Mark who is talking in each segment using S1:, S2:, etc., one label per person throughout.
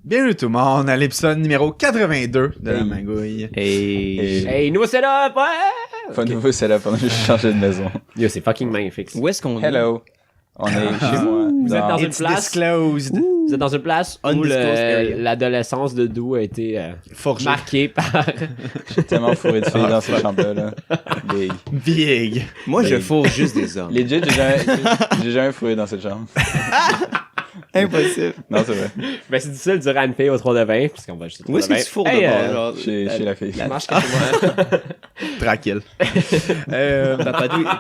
S1: Bienvenue tout le monde à l'épisode numéro 82 de La Magouille.
S2: Hey, nouveau setup! Ouais!
S3: Pas nouveau setup, on a juste changé de maison.
S2: Yo, c'est fucking magnifique.
S4: Où est-ce qu'on est?
S3: Hello. On est chez moi.
S2: Vous êtes dans une
S1: It's
S2: place.
S1: disclosed.
S2: Vous êtes dans une place où
S4: Undisclosed area.
S2: l'adolescence de Dou a été
S1: Forgé.
S2: marquée par.
S3: J'ai tellement fourré de filles dans cette chambre-là. Là. Big.
S1: Big.
S4: Moi, je fourre juste des hommes.
S3: Legit, j'ai jamais fourré dans cette chambre.
S4: Impossible.
S3: Non, c'est vrai.
S2: Ben, c'est difficile de dire à une fille au 3 de 20, parce qu'on va juste.
S4: Où est-ce que tu fourres
S2: Hey,
S4: d'abord? Genre,
S3: Chez la fille.
S2: Ça marche comme moi.
S1: Tranquille.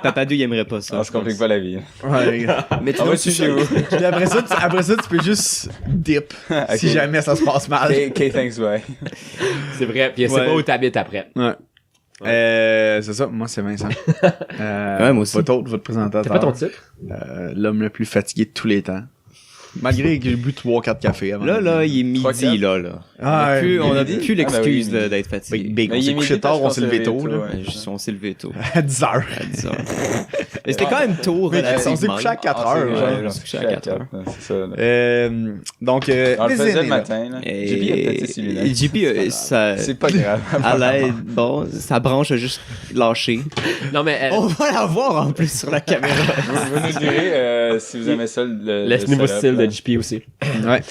S4: Papadou, il aimerait pas ça.
S3: On se complique pas la vie.
S1: Ouais.
S4: Mais tu
S3: On
S4: vois,
S3: va chez vous.
S1: Puis après ça, tu peux juste dip si jamais ça se passe mal.
S3: OK, thanks, bye.
S2: C'est vrai, pis c'est
S4: Ouais.
S2: pas où t'habites après.
S1: Ouais. C'est ça, moi c'est Vincent.
S4: Ouais, moi aussi.
S1: Votre autre, votre présentateur.
S2: T'as pas ton titre?
S1: L'homme le plus fatigué de tous les temps. Malgré que j'ai bu 3-4 cafés avant.
S4: Là, il est midi,
S3: 3-4.
S4: là.
S1: Ah,
S4: On a
S3: midi?
S4: plus l'excuse
S3: Ah, ben oui,
S4: d'être fatigué.
S1: Big,
S3: Mais
S1: on
S3: il
S1: s'est
S3: est
S1: couché
S3: midi
S1: tard,
S3: parce
S1: on
S3: qu'on
S1: s'est levé tôt.
S3: tôt,
S1: Là.
S3: ouais.
S4: On s'est levé tôt.
S1: À 10 heures.
S4: À 10 heures. Mais c'était quand même tôt,
S1: Mais
S4: relativement.
S1: on s'est couché à 4 heures.
S4: ouais.
S1: genre.
S4: On s'est couché à 4 heures.
S3: C'est ça. Là.
S1: Donc,
S3: On le faisait
S1: Vézine
S3: le
S1: est là.
S3: matin. Là. JP a peut-être ses lunettes.
S4: JP, ça...
S3: C'est pas grave.
S4: À l'aide, bon, sa branche a juste lâché.
S2: Non, mais.
S4: On va la voir en plus sur la caméra.
S3: Vous nous direz si vous aimez ça
S2: Le
S3: le
S2: nouveau
S3: setup,
S2: style
S3: là.
S2: de JP aussi.
S1: Ouais.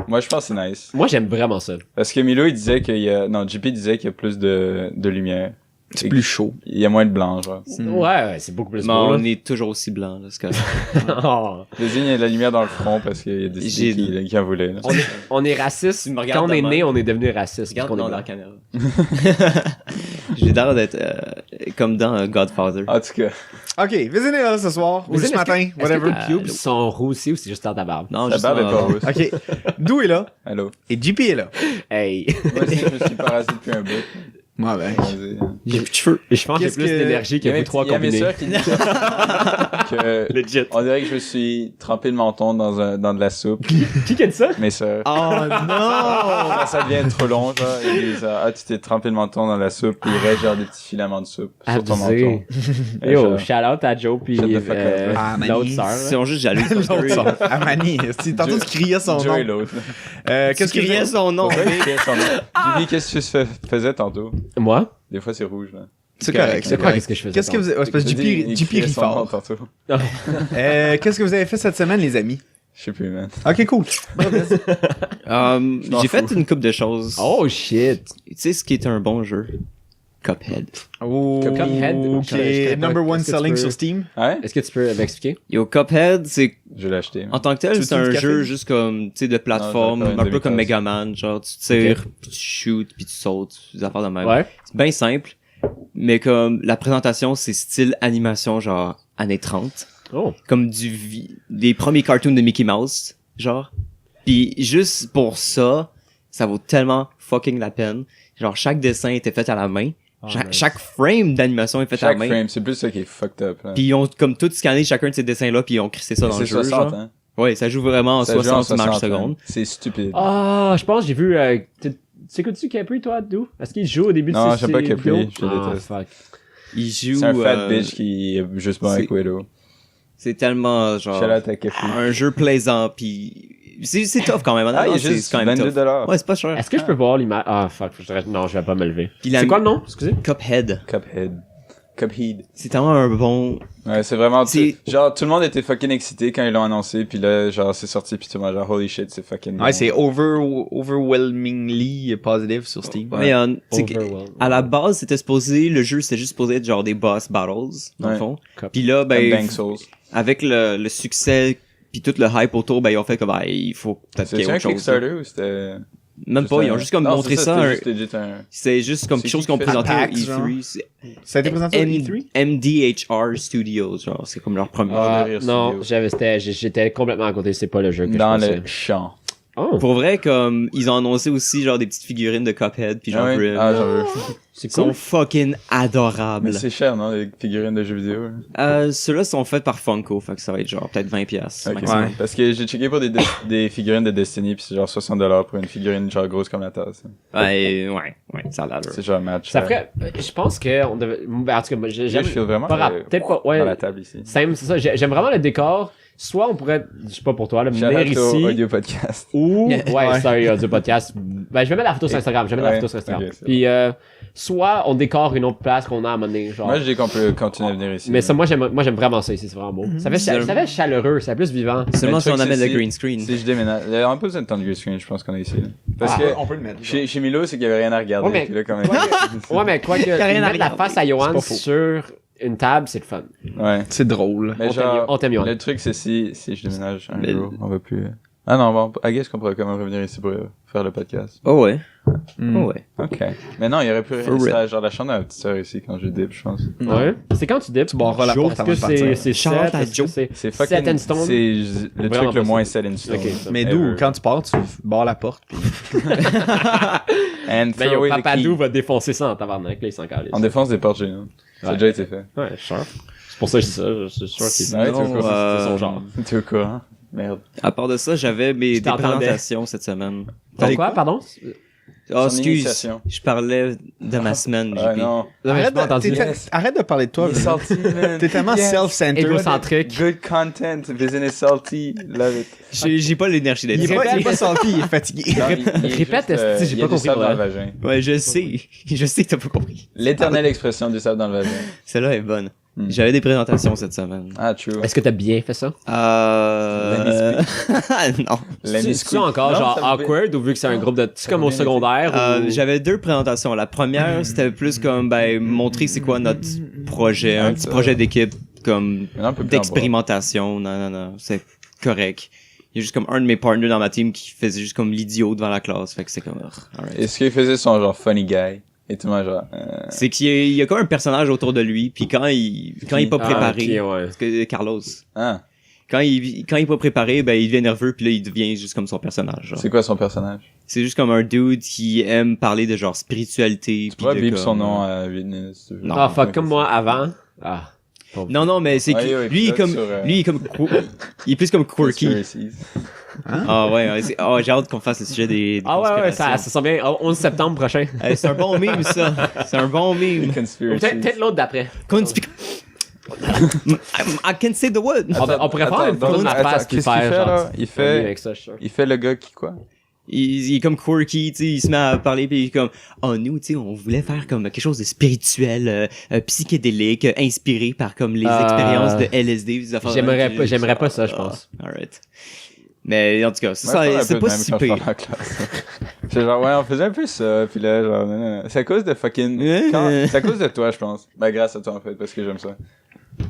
S3: Moi, je pense que c'est nice.
S2: Moi, j'aime vraiment ça.
S3: Parce que Milo, il disait qu'il y a... Non, JP disait qu'il y a plus de lumière.
S1: C'est plus chaud.
S3: Il y a moins de blanc, genre.
S2: Ouais, c'est beaucoup plus
S4: Mais
S2: beau,
S4: on
S2: là.
S4: est toujours aussi blanc, là, c'est correct.
S2: Oh.
S3: Désigne, il y a de la lumière dans le front parce qu'il y a des
S4: J'ai-
S3: qui en voulaient. là.
S2: On est raciste.
S4: Tu me regardes
S2: Quand on est
S4: de
S2: né,
S4: même.
S2: on est devenu raciste.
S4: Regarde
S2: parce qu'on
S4: dans
S2: est
S4: la
S2: blanc.
S4: caméra. J'ai l'air d'être comme dans Godfather.
S3: En tout cas,
S1: Ok, Vézine est là ce soir, ou
S2: Vézine,
S1: ce matin,
S2: Est-ce que
S1: whatever.
S2: tes pubes sont roussis ou c'est juste dans ta barbe?
S4: Non,
S3: la
S4: juste
S3: barbe est
S4: dans-
S3: pas rousse.
S1: Ok. D'où est là?
S3: Allô?
S1: Et JP est là.
S2: Hey.
S3: Moi aussi, je me suis parasité depuis un bout.
S1: Ouais, ben.
S3: Vas-y.
S4: J'ai plus de cheveux.
S2: Je pense que j'ai
S1: Qu'est-ce
S2: plus
S1: que-
S2: d'énergie que vous trois
S3: Il y a mes
S2: combinés.
S3: sœurs qui disent que
S2: Legit.
S3: on dirait que je me suis trempé le menton dans de la soupe.
S2: Qui a dit ça?
S3: Mes sœurs.
S4: Oh non!
S3: Quand ça devient trop long, genre, ils disent ah, tu t'es trempé le menton dans la soupe, puis il reste genre des petits filaments de soupe sur ton
S2: Abusé.
S3: menton. Et
S2: Yo,
S3: genre,
S2: shout out à Joe pis
S3: Shut the fuck up.
S1: Ah,
S2: l'autre
S1: Mani.
S2: sœur.
S4: Ils
S2: là.
S4: sont juste jaloux.
S1: L'autre sort. Amani. Si, tantôt tu criais son
S3: Joe et
S1: nom.
S3: l'autre.
S1: Qu'est-ce
S4: Tu criais son nom.
S3: Ouais, il criait son nom. Jimmy, qu'est-ce que tu faisais tantôt?
S2: Moi?
S3: Des fois, c'est rouge, là.
S1: C'est correct.
S2: C'est quoi qu'est-ce que je faisais?
S1: Qu'est-ce que vous avez... ouais, c'est parce que
S3: Il
S1: JP
S3: criait
S1: rit
S3: son nom
S1: fort.
S3: tantôt.
S1: Qu'est-ce que vous avez fait cette semaine, les amis?
S3: Je sais plus, man.
S1: Ok, cool.
S3: m'en
S4: J'ai fait
S3: fous.
S4: une couple de choses.
S2: Oh shit!
S4: Tu sais ce qui est un bon jeu? Cuphead.
S1: Oh,
S2: Cuphead.
S1: ok.
S2: Je connais pas.
S1: Number one
S2: Est-ce que tu
S1: selling
S2: peux-
S1: sur Steam.
S3: Ouais?
S2: Est-ce que tu peux m'expliquer?
S4: Yo, Cuphead, c'est
S3: Je l'ai acheté.
S4: en tant que tel,
S1: Tu
S4: c'est
S1: veux-tu
S4: un
S1: du café?
S4: jeu juste comme, tu sais, de plateforme,
S3: Non, j'avais pas
S4: un
S3: une
S4: peu comme
S3: demi-tasse.
S4: Megaman, genre tu tires, puis tu shoots, puis tu sautes, des affaires de même.
S2: Ouais.
S4: C'est bien simple, mais comme la présentation, c'est style animation genre années 30,
S2: Oh.
S4: comme des premiers cartoons de Mickey Mouse, genre. Puis juste pour ça, ça vaut tellement fucking la peine. Genre chaque dessin était fait à la main. Chaque frame d'animation est fait à la
S3: Chaque
S4: main.
S3: frame, c'est plus ça qui est fucked up. Là.
S4: Puis ils ont comme tout scanné chacun de ces dessins-là, puis ils ont crissé ça dans
S3: c'est
S4: le jeu.
S3: 60,
S4: genre.
S3: hein?
S4: Ouais, ça joue vraiment en
S3: Ça joue
S4: 60 images
S3: 60,
S4: secondes.
S3: hein. C'est stupide.
S2: Ah, je pense que j'ai vu. Tu écoutes-tu Capri, toi, Dou? Est-ce qu'il joue au début de
S3: Non,
S2: ses
S3: j'aime pas Capri,
S2: vidéos?
S3: je
S2: Ah,
S3: déteste.
S2: fuck.
S4: Il joue.
S3: C'est un fat bitch qui est juste bon avec
S4: c'est-
S3: Widow.
S4: C'est tellement genre
S3: Shout out à Capri.
S4: un jeu plaisant, puis c'est tough quand même.
S3: Ah, il
S4: honnêtement,
S3: est
S4: c'est
S3: juste
S4: quand même
S3: 22
S4: tough. Ouais, c'est pas cher.
S2: Est-ce que je peux voir l'image? Ah, fuck. Non, je vais pas me lever.
S4: Puis la-
S2: C'est quoi le nom? Excusez.
S4: Cuphead.
S3: Cuphead.
S4: C'est tellement un bon.
S3: Ouais, c'est vraiment...
S4: C'est-
S3: Genre, tout le monde était fucking excité quand ils l'ont annoncé, puis là, genre, c'est sorti, puis tout le monde genre, holy shit, c'est fucking bon.
S1: Ouais, c'est overwhelmingly positive sur Steam.
S4: Mais c'est que,
S2: Overwhelmed.
S4: à la base, le jeu c'était juste supposé être genre des boss battles dans le
S3: Ouais.
S4: fond.
S2: Cup.
S4: Puis là,
S3: Comme
S4: ben
S3: Bang Souls.
S4: avec le succès puis tout le hype autour, ben ils ont fait comme il faut peut-être qu'il y
S3: C'était
S4: ait
S3: un
S4: autre chose.
S3: Kickstarter ou c'était...
S4: Même pas, ils ont juste comme
S3: Non,
S4: montré
S3: c'est
S4: ça.
S3: C'était juste legit un...
S4: C'est juste comme
S3: C'est
S4: quelque chose
S3: qui
S4: qu'on
S3: qui fait
S4: présentait
S1: ça?
S4: au
S1: PAX, genre?
S4: E3. C'est
S1: Ça a été présenté au E3?
S4: MDHR Studios, genre, c'est comme leur premier.
S2: Ah,
S3: rire
S2: non,
S3: studio.
S2: j'étais complètement à côté. C'est pas le jeu que
S3: Dans
S2: je pensais.
S3: le champ.
S2: Oh.
S4: Pour vrai, comme, ils ont annoncé aussi, genre, des petites figurines de Cuphead, puis genre,
S3: Ah ouais?
S4: Grim.
S3: Ah, j'en veux.
S2: C'est
S4: Ils sont
S2: cool.
S4: fucking
S3: Mais
S4: adorables.
S3: c'est cher, non, les figurines de jeux vidéo? Là?
S4: Ceux-là sont faits par Funko, fait que ça va être genre peut-être 20$
S3: Ok,
S4: maximum.
S1: Ouais.
S3: Parce que j'ai checké pour des figurines de Destiny, pis c'est genre 60$ pour une figurine genre grosse comme la tasse.
S4: Ouais, ça a l'air.
S3: C'est genre un match.
S2: Ça ferait. Je pense que on devait. Ben, en tout cas, moi,
S3: Je
S2: j'aime.
S3: file vraiment
S2: Peut-être pas. Ouais.
S3: dans la table ici.
S2: C'est ça. J'aime vraiment le décor. Soit on pourrait, je sais pas pour toi, là, venir
S3: Shout-out au
S2: ici.
S3: audio podcast.
S2: Ou,
S4: Yeah.
S2: ouais, sorry, audio podcast. Ben, je vais mettre la photo sur Instagram. Je vais mettre la
S3: Ouais.
S2: photo sur Instagram.
S3: Ok, c'est
S2: Puis, soit on décore une autre place qu'on a à un moment donné, genre.
S3: Moi, je dis qu'on peut continuer à venir ici.
S2: Mais ça, moi, j'aime vraiment ça ici. C'est vraiment beau. Ça fait chaleureux. Ça fait plus vivant.
S4: Seulement
S3: Mais
S4: si
S3: le
S4: on
S3: truc,
S4: amène
S3: c'est
S4: le green screen.
S3: Si je déménage, on a pas besoin de temps de green screen, je pense qu'on est ici. Là. Parce que
S1: On peut le mettre.
S3: chez Milo, c'est qu'il y avait rien à regarder.
S2: Ouais, mais-
S3: Puis là, comme...
S2: Ouais, mais quoi que,
S4: T'as rien à
S2: mettre la
S4: regarder.
S2: face à Johan
S1: C'est pas faux.
S2: sur une table, c'est le fun.
S3: Ouais.
S1: C'est drôle.
S3: Mais
S2: On t'aime, Johan.
S3: le truc, c'est si je déménage un
S4: Mais-
S3: jour, on va plus... Ah non, bon, I guess qu'on pourrait quand même revenir ici pour faire le podcast.
S4: Oh ouais.
S1: Mm.
S4: Oh ouais.
S3: Ok. Mais non, il y aurait plus
S4: For
S3: rien.
S4: real.
S3: C'est genre la chambre à ma petite sœur ici quand je dip, je pense.
S2: Ouais. C'est quand tu dips?
S1: Tu barreras la
S2: Joe,
S1: porte
S2: est-ce
S1: avant
S2: que
S1: de partir.
S2: c'est
S4: Shout out
S2: set?
S4: à
S2: Est-ce que
S4: Joe.
S2: c'est
S3: C'est
S2: set
S3: fucking...
S2: and stone?
S3: C'est le
S2: Vraiment
S3: truc le
S2: pas
S3: moins
S2: ça.
S3: set in stone.
S2: Ok, ça.
S1: Mais
S3: ever.
S1: d'où, quand tu pars, tu barres la porte. Puis...
S3: And
S2: Ben,
S3: throw
S2: yo,
S3: away the
S2: Papadou
S3: key.
S2: va défoncer ça en tabarnak, là, il s'en calisse.
S3: En défense des portes chez nous. Ça a
S2: Ouais.
S3: déjà été fait.
S2: Ouais, sure. C'est pour ça que je dis ça, je suis sûr qu'il
S3: Ouais, t'es au
S4: Sinon,
S3: courant.
S2: c'est son genre.
S3: T'es au courant? Merde.
S4: À part de ça, j'avais
S2: Je
S4: des
S2: t'entendais.
S4: présentations cette semaine.
S2: Ton quoi, pardon?
S4: Oh,
S3: Son
S4: excuse.
S3: initiation.
S4: Je parlais de ma semaine,
S3: Ah
S4: JP.
S3: non.
S2: Non, mais j'ai
S1: Arrête,
S2: pas entendu.
S1: arrête de parler de toi.
S3: Il est salty, man.
S1: T'es tellement
S3: Yes.
S1: self-centered.
S2: Égocentrique.
S3: Good content. Business salty. Love it.
S4: J'ai pas l'énergie d'être
S1: Il est
S4: ça.
S1: pas, il est pas salty, il est fatigué.
S3: Non,
S2: Répète,
S3: juste,
S2: esti, j'ai
S3: il y a
S2: pas
S3: du
S2: compris
S3: sable
S2: pour
S3: dans le
S2: elle.
S3: vagin.
S4: Ouais, je sais. Je sais que t'as pas compris.
S3: L'éternelle expression du sable dans le vagin.
S4: Celle-là est bonne.
S3: Hmm.
S4: J'avais des présentations cette semaine.
S3: Ah, true.
S2: Est-ce que t'as bien fait ça?
S4: Non.
S2: C'est encore
S3: Non,
S2: genre
S3: ça me fait-
S2: awkward ou vu que c'est un groupe de. C'est comme au
S3: bien
S2: secondaire? ou-
S4: J'avais deux présentations. La première, c'était plus comme ben montrer c'est quoi notre projet, un petit projet d'équipe comme
S3: Maintenant, on peut plus en
S4: d'expérimentation. Non, c'est correct. Il y a juste comme un de mes partners dans ma team qui faisait juste comme l'idiot devant la classe. Fait que c'est comme
S3: boire.
S4: alright.
S3: Est-ce qu'il faisait son genre funny guy? Et tout le monde genre...
S4: C'est qu'il y a comme un personnage autour de lui, puis quand il est pas
S2: Ah,
S4: préparé,
S2: ok, ouais.
S4: parce que Carlos,
S3: Ah,
S4: quand il est pas préparé, ben il devient nerveux, puis là il devient juste comme son personnage. Genre.
S3: c'est quoi son personnage?
S4: C'est juste comme un dude qui aime parler de genre spiritualité.
S3: Tu
S4: puis
S3: pourrais
S4: de
S3: bip
S4: comme-
S3: son nom à 8 minutes, si tu veux.
S4: Non.
S2: Ah, fuck, comme moi avant. Ah.
S4: Non, mais c'est
S3: Ouais,
S4: que
S3: ouais,
S4: lui il est
S3: épisode
S4: comme
S3: sur,
S4: lui il est comme il est plus comme quirky.
S3: Conspiracies.
S4: Ah ouais, j'ai hâte qu'on fasse le sujet des
S2: Ah ouais, ça
S4: conspirations.
S2: sent bien. 11 septembre prochain.
S4: Hey, c'est un bon meme ça. C'est un bon meme.
S3: Conspiracies.
S2: Peut-être l'autre d'après.
S4: I can say the word.
S2: On pourrait prendre une photo de ma face puis
S3: qu'est-ce qu'il
S2: faire
S3: fait,
S2: genre.
S3: là? Il fait...
S2: Avec ça, je suis sûr.
S3: Il fait le gars qui quoi?
S4: Il est comme quirky, tu sais, il se met à parler puis il est comme oh nous tu sais on voulait faire comme quelque chose de spirituel, psychédélique, inspiré par comme les expériences de LSD, des affaires.
S2: J'aimerais pas ça, je pense.
S4: Alright. Mais en tout cas,
S3: Moi, je parle un
S4: c'est
S3: peu
S4: pas
S3: de même
S4: si
S3: quand je
S4: pire.
S3: parle en classe. C'est genre, ouais, on faisait un peu ça, pis là, genre, non. C'est à cause de fucking... C'est à cause de toi, je pense. Ben, grâce à toi, en fait, parce que j'aime ça.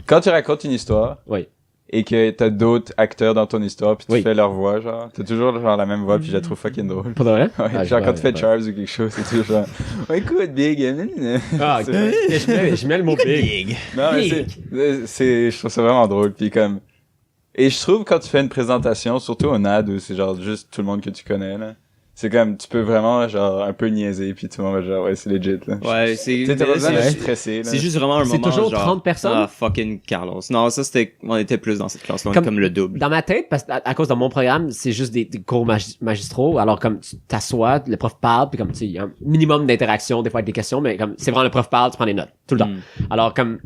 S3: Quand tu racontes une histoire...
S2: Oui.
S3: Et que t'as d'autres acteurs dans ton histoire, pis tu
S2: Oui.
S3: fais leur voix, genre, t'as toujours genre la même voix, pis je la trouve fucking drôle.
S2: Pas de vrai?
S3: Ouais,
S2: Ah,
S3: genre
S2: je
S3: quand tu fais
S2: ouais.
S3: Charles ou quelque chose, c'est toujours genre, ouais, écoute, Big,
S2: Ah, ok. Je mets le mot big.
S3: Non, mais je trouve ça vraiment drôle, puis comme, et je trouve quand tu fais une présentation, surtout au NAD, où c'est genre juste tout le monde que tu connais, là, c'est comme, tu peux vraiment, genre, un peu niaiser, puis tout le monde va genre, ouais, c'est legit, là.
S4: Ouais, c'est
S3: Tu sais, t'as pas besoin de
S4: c'est-
S3: stresser, là.
S4: c'est juste vraiment un
S2: C'est
S4: moment
S2: toujours
S4: genre,
S2: 30 personnes?
S4: Ah fucking Carlos. Non, ça c'était on était plus dans cette classe là,
S2: Comme-
S4: comme le double.
S2: Dans ma tête, parce qu'à cause de mon programme, c'est juste des cours magistraux. Alors, comme tu t'assois, le prof parle, puis comme tu sais, il y a un minimum d'interaction, des fois avec des questions, mais comme c'est vraiment le prof parle, tu prends des notes, tout le temps. Alors, comme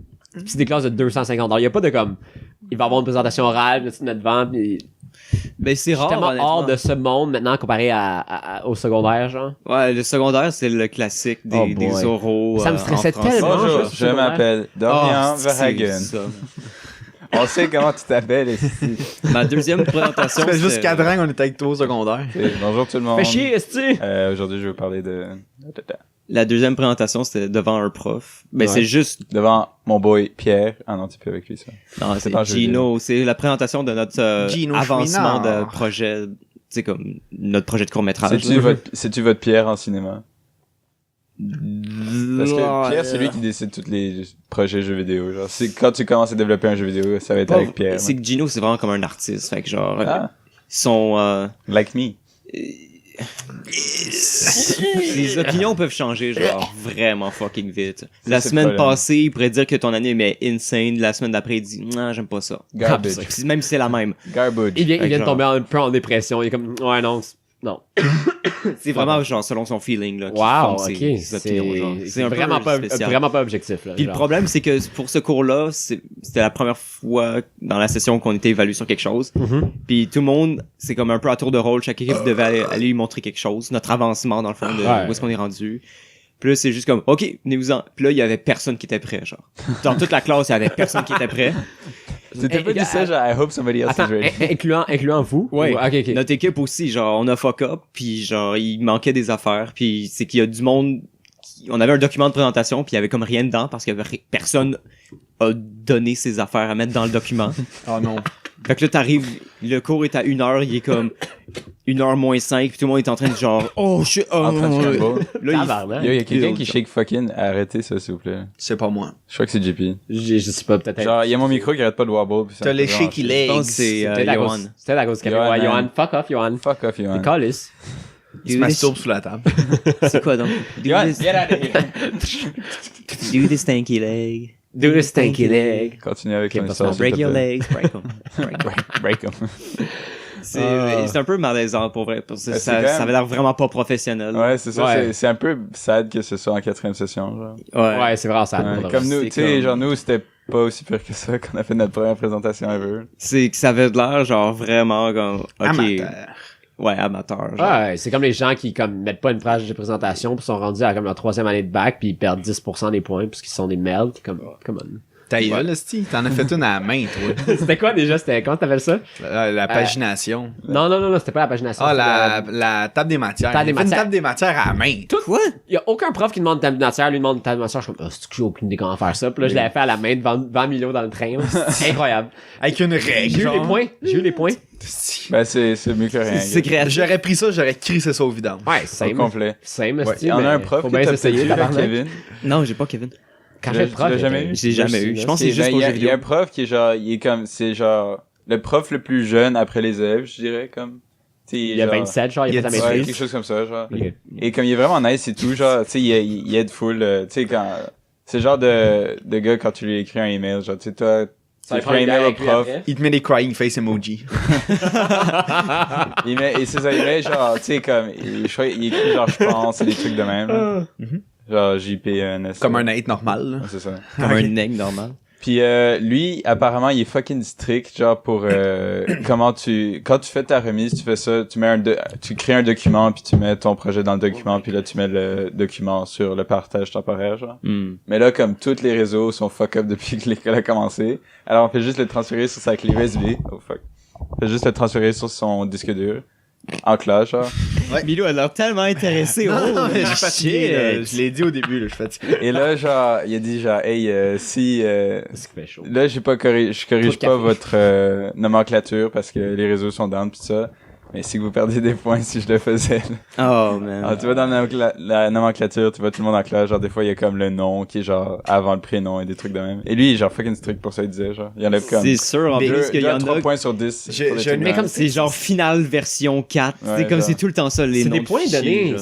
S2: c'est des classes de 250 $. Il y a pas de comme, il va y avoir une présentation orale, là, tu te mets devant, puis
S4: Ben c'est
S2: je suis
S4: rare
S2: tellement
S4: honnêtement.
S2: hors de ce monde maintenant comparé au secondaire, genre.
S4: Ouais, le secondaire c'est le classique des,
S2: Oh boy.
S4: des oraux.
S2: Ça me stressait tellement.
S3: Bonjour,
S2: juste
S3: je
S2: secondaire.
S3: m'appelle Dorian Verhagen.
S4: ça.
S3: On sait comment tu t'appelles, ici.
S4: Ma deuxième
S1: Ça
S4: présentation
S1: fait juste
S4: c'était-
S1: cadran, on était avec toi au secondaire.
S3: Bonjour tout le monde.
S2: Fais chier, esti!
S3: Aujourd'hui, je vais parler de...
S4: La deuxième présentation c'était devant un prof. Ben
S2: Ouais.
S4: c'est juste
S3: Devant mon boy Pierre. Ah non, tu peux avec lui, ça.
S4: non,
S3: C'est
S4: c'est
S3: pas un jeu
S4: Gino, c'est la présentation de notre
S1: Gino
S4: avancement
S1: Chouinard.
S4: de projet, tu sais comme notre projet de court-métrage.
S3: C'est-tu votre Pierre en cinéma? Parce que Pierre, c'est lui qui décide tous les projets jeux vidéo. Genre, c'est quand tu commences à développer un jeu vidéo, ça va être avec Pierre.
S4: C'est que Gino c'est vraiment comme un artiste, fait que genre
S3: Ah,
S4: ils sont
S3: like me.
S4: Les opinions peuvent changer, genre, vraiment fucking vite. La
S3: c'est le
S4: semaine
S3: problème.
S4: passée, il pourrait dire que ton anime est insane. La semaine d'après, il dit, non, j'aime pas ça.
S3: Garbage.
S4: Puis même si c'est la même.
S3: Garbage.
S2: Il vient de
S4: genre-
S2: tomber un peu en dépression. Il est comme, ouais, non. Non.
S4: C'est vraiment, genre, selon son feeling, là. qu'il
S2: Wow,
S4: forme
S2: ok.
S4: ses opinions, genre.
S2: C'est
S4: un peu
S2: vraiment pas,
S4: spécial.
S2: vraiment pas objectif, là.
S4: Puis le
S2: genre.
S4: problème, c'est que pour ce cours-là, c'était la première fois dans la session qu'on était évalué sur quelque chose.
S2: Mhm.
S4: Puis tout le monde, c'est comme un peu à tour de rôle. Chaque équipe devait aller lui montrer quelque chose, notre avancement dans le fond, de
S2: Ouais.
S4: où est-ce qu'on est rendu. Puis là, c'est juste comme, OK, venez-vous-en. Puis là, il y avait personne qui était prêt, genre. Dans toute la classe, il y avait personne qui était prêt.
S3: T'as pas dit ça, genre, I hope somebody else
S2: Attends,
S3: is ready.
S2: incluant vous?
S4: Ouais.
S2: Ou- ok, ok.
S4: Notre équipe aussi, genre, on a fuck up, puis genre, il manquait des affaires, puis c'est qu'il y a du monde... On avait un document de présentation, puis il y avait comme rien dedans, parce que personne a donné ses affaires à mettre dans le document.
S1: Oh non.
S4: Fait que là, t'arrives, le cours est à 1h, il est comme 1h moins 5, puis tout le monde est en train de genre, oh shit, oh,
S3: En train de scramble.
S4: là,
S2: Tabarnak.
S3: Yo, y a quelqu'un qui shake fucking. Arrêtez ça, s'il vous plaît.
S1: C'est pas moi.
S3: Je crois que c'est JP.
S2: Je sais pas, peut-être.
S3: Genre, y a mon micro qui arrête pas de wobble. puis ça
S1: T'as
S3: me
S1: les
S3: fait vraiment
S1: shaky
S3: chier.
S4: je pense
S1: legs.
S4: que c'est
S2: C'était à
S4: Johan.
S2: cause. C'était à cause de
S3: Johan,
S2: Ouais, Johan.
S3: man.
S2: Fuck off, Johan.
S3: Fuck off, Yohan.
S2: Les calices.
S1: Il se masturbe sous la table.
S4: C'est quoi donc?
S3: Yohan, get out of here.
S4: Do the stanky leg.
S2: Do the stinky leg.
S3: Continue avec
S2: Ok,
S3: ton
S2: pas
S3: histoire.
S2: ça.
S3: s'il te
S4: Break your
S3: plaît.
S4: legs, break them.
S3: Break 'em.
S4: C'est un peu malaisant pour vrai, parce que
S3: Ouais,
S4: ça,
S3: c'est quand même-
S4: ça avait l'air vraiment pas professionnel.
S3: Ouais, c'est ça.
S2: Ouais.
S3: C'est un peu sad que ce soit en 4e session, genre.
S2: Ouais, c'est vraiment ça.
S3: Ouais, comme nous,
S4: c'est
S3: tu sais,
S4: comme-
S3: genre nous, c'était pas aussi pire que ça qu'on a fait notre première présentation ever.
S4: C'est que ça avait de l'air genre vraiment comme, ok.
S1: Amateur.
S4: Ouais, amateur. Genre.
S2: Ouais, c'est comme les gens qui comme mettent pas une page de présentation puis sont rendus à comme leur 3e année de bac puis ils perdent 10% des points parce qu'ils sont des merdes comme come on.
S1: Ta gueule, esti. T'en as fait une à la main, toi.
S2: C'était quoi déjà? C'était comment t'appelles ça?
S1: La pagination.
S2: Non, c'était pas la pagination.
S1: Ah,
S2: c'était
S1: la table des matières.
S2: Table des
S1: Il a fait une
S2: matières.
S1: table des matières à la main.
S4: Quoi?
S2: Il y a aucun prof qui demande table de matière, lui demande table de matière. Je suis comme, oh, c'est que j'ai aucune idée comment faire ça. Puis là, je l'avais fait à la main devant Milo dans le train. C'est incroyable.
S1: Avec une règle.
S2: J'ai eu les
S1: genre.
S2: points. J'ai eu les points.
S1: Esti.
S3: Ben, c'est mieux que rien.
S4: C'est
S3: gars.
S4: créatif.
S1: J'aurais pris ça, j'aurais crissé ça au vidange.
S2: Ouais,
S3: Au
S2: same.
S3: complet.
S2: Same,
S1: Ouais,
S2: esti,
S3: Il y en
S2: mais
S3: a un prof
S2: faut
S3: que
S2: bien
S3: t'as
S2: s'essayer,
S3: peut-être eu, là,
S2: tabarnak.
S3: Kevin.
S4: Non, j'ai pas Kevin.
S2: Quand
S3: Tu
S2: j'ai le
S3: l'as-
S2: prof,
S3: tu l'as jamais eu?
S4: J'ai jamais eu. Je pense que c'est
S3: Ben,
S4: juste pour
S3: il y
S4: jeux
S3: a- il y
S4: vidéo.
S3: a un prof qui est genre, il est comme, c'est genre, le prof le plus jeune après les élèves, je dirais, comme. Tu sais,
S2: Il y a
S3: genre-
S2: 27, genre, il y a pas ta
S3: Ouais,
S2: maîtrise.
S3: quelque chose comme ça, genre.
S2: Ok.
S3: Et comme il est vraiment nice et tout, genre, tu sais, il aide full, tu sais, quand, c'est le genre de gars quand tu lui écris un email, genre, tu sais, toi, tu écris un email au prof,
S1: Il te met des crying face emoji.
S3: et c'est ça, il met genre, tu sais, comme, il écrit genre, je pense, des trucs de même, là. Genre, JPNS.
S1: Comme un être normal. là.
S3: Ouais, c'est ça.
S4: Comme un nègre normal.
S3: Puis lui, apparemment, il est fucking strict, genre pour quand tu fais ta remise, tu fais ça, tu crées un document puis tu mets ton projet dans le document puis là tu mets le document sur le partage temporaire, genre. Mais là, comme tous les réseaux sont fuck up depuis que l'école a commencé, alors on fait juste le transférer sur sa clé USB. Oh fuck. On fait juste le transférer sur son disque dur en classe, genre.
S4: Milo a l'air tellement intéressé.
S1: Non, mais je suis
S4: shit.
S1: fatigué, là. Je l'ai dit au début, là, je suis fatigué.
S3: Et là, genre, il a dit genre, hey, si
S2: C'est qu'il fait chaud.
S3: là, je corrige
S2: Trop de
S3: pas
S2: café.
S3: votre nomenclature parce que les réseaux sont down pis tout ça. Mais si vous perdiez des points si je le faisais. Là.
S4: Oh, man.
S3: Alors, tu vas dans la nomenclature, tu vois tout le monde en classe, genre des fois il y a comme le nom qui est genre avant le prénom et des trucs de même. Et lui, il est genre fucking strict pour ça, il disait genre. Il y en a comme
S4: C'est sûr, en
S1: Mais
S4: plus, qu'il y en
S3: 3
S4: a...
S3: points sur 10.
S1: Je-
S3: pour des
S1: je
S3: trucs
S1: ne-
S3: de
S2: mais comme
S3: même.
S4: C'est genre finale version 4.
S3: Ouais,
S4: c'est comme
S3: genre.
S4: c'est tout le temps ça, les
S2: C'est
S4: noms
S2: des
S4: de
S2: points
S4: fichiers,
S2: donnés.
S4: genre.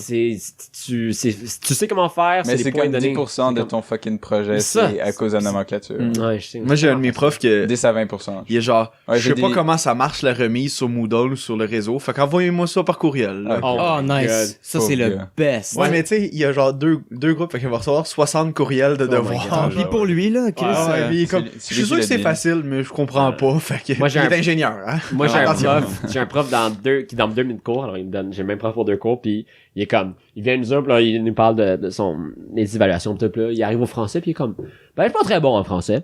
S2: Tu sais comment faire,
S3: Mais
S2: c'est
S3: c'est
S2: des points
S3: comme
S2: donnés.
S3: 10% de
S2: C'est
S3: ton fucking projet,
S2: Ça,
S3: c'est à cause de la nomenclature.
S1: Mm.
S2: Ouais, je sais.
S1: Moi, j'ai un de mes profs que
S3: 10 à 20%.
S1: il est genre,
S3: Ouais,
S1: je sais
S3: j'ai
S1: pas
S3: des-
S1: comment ça marche la remise sur Moodle ou sur le réseau. Fait qu'envoyez-moi ça par courriel. là.
S3: Ah,
S2: Oh
S4: Oh,
S2: my
S4: nice.
S2: God.
S4: Ça, c'est
S3: Pauvre
S4: le
S3: gars.
S4: best.
S1: Ouais, mais tu sais, il y a genre deux groupes, fait qu'il va recevoir 60 courriels de
S2: my
S1: devoirs.
S2: God.
S4: Puis pour lui, là, Chris,
S1: Ah ouais, puis il est comme,
S3: c'est
S1: je suis
S3: lui
S1: sûr
S3: qui
S1: que c'est
S3: l'a dit.
S1: facile, mais je comprends pas. Fait que,
S2: Moi, j'ai
S1: il
S2: un-
S1: est ingénieur, hein.
S2: Moi, j'ai
S1: Attention.
S2: j'ai un prof qui donne 2 minutes de cours, alors il me donne, j'ai le même prof pour 2 cours, puis il est comme, il vient nous dire, puis là, il nous parle de des évaluations, pis tout, puis là, il arrive au français, puis il est comme, ben, je suis pas très bon en français.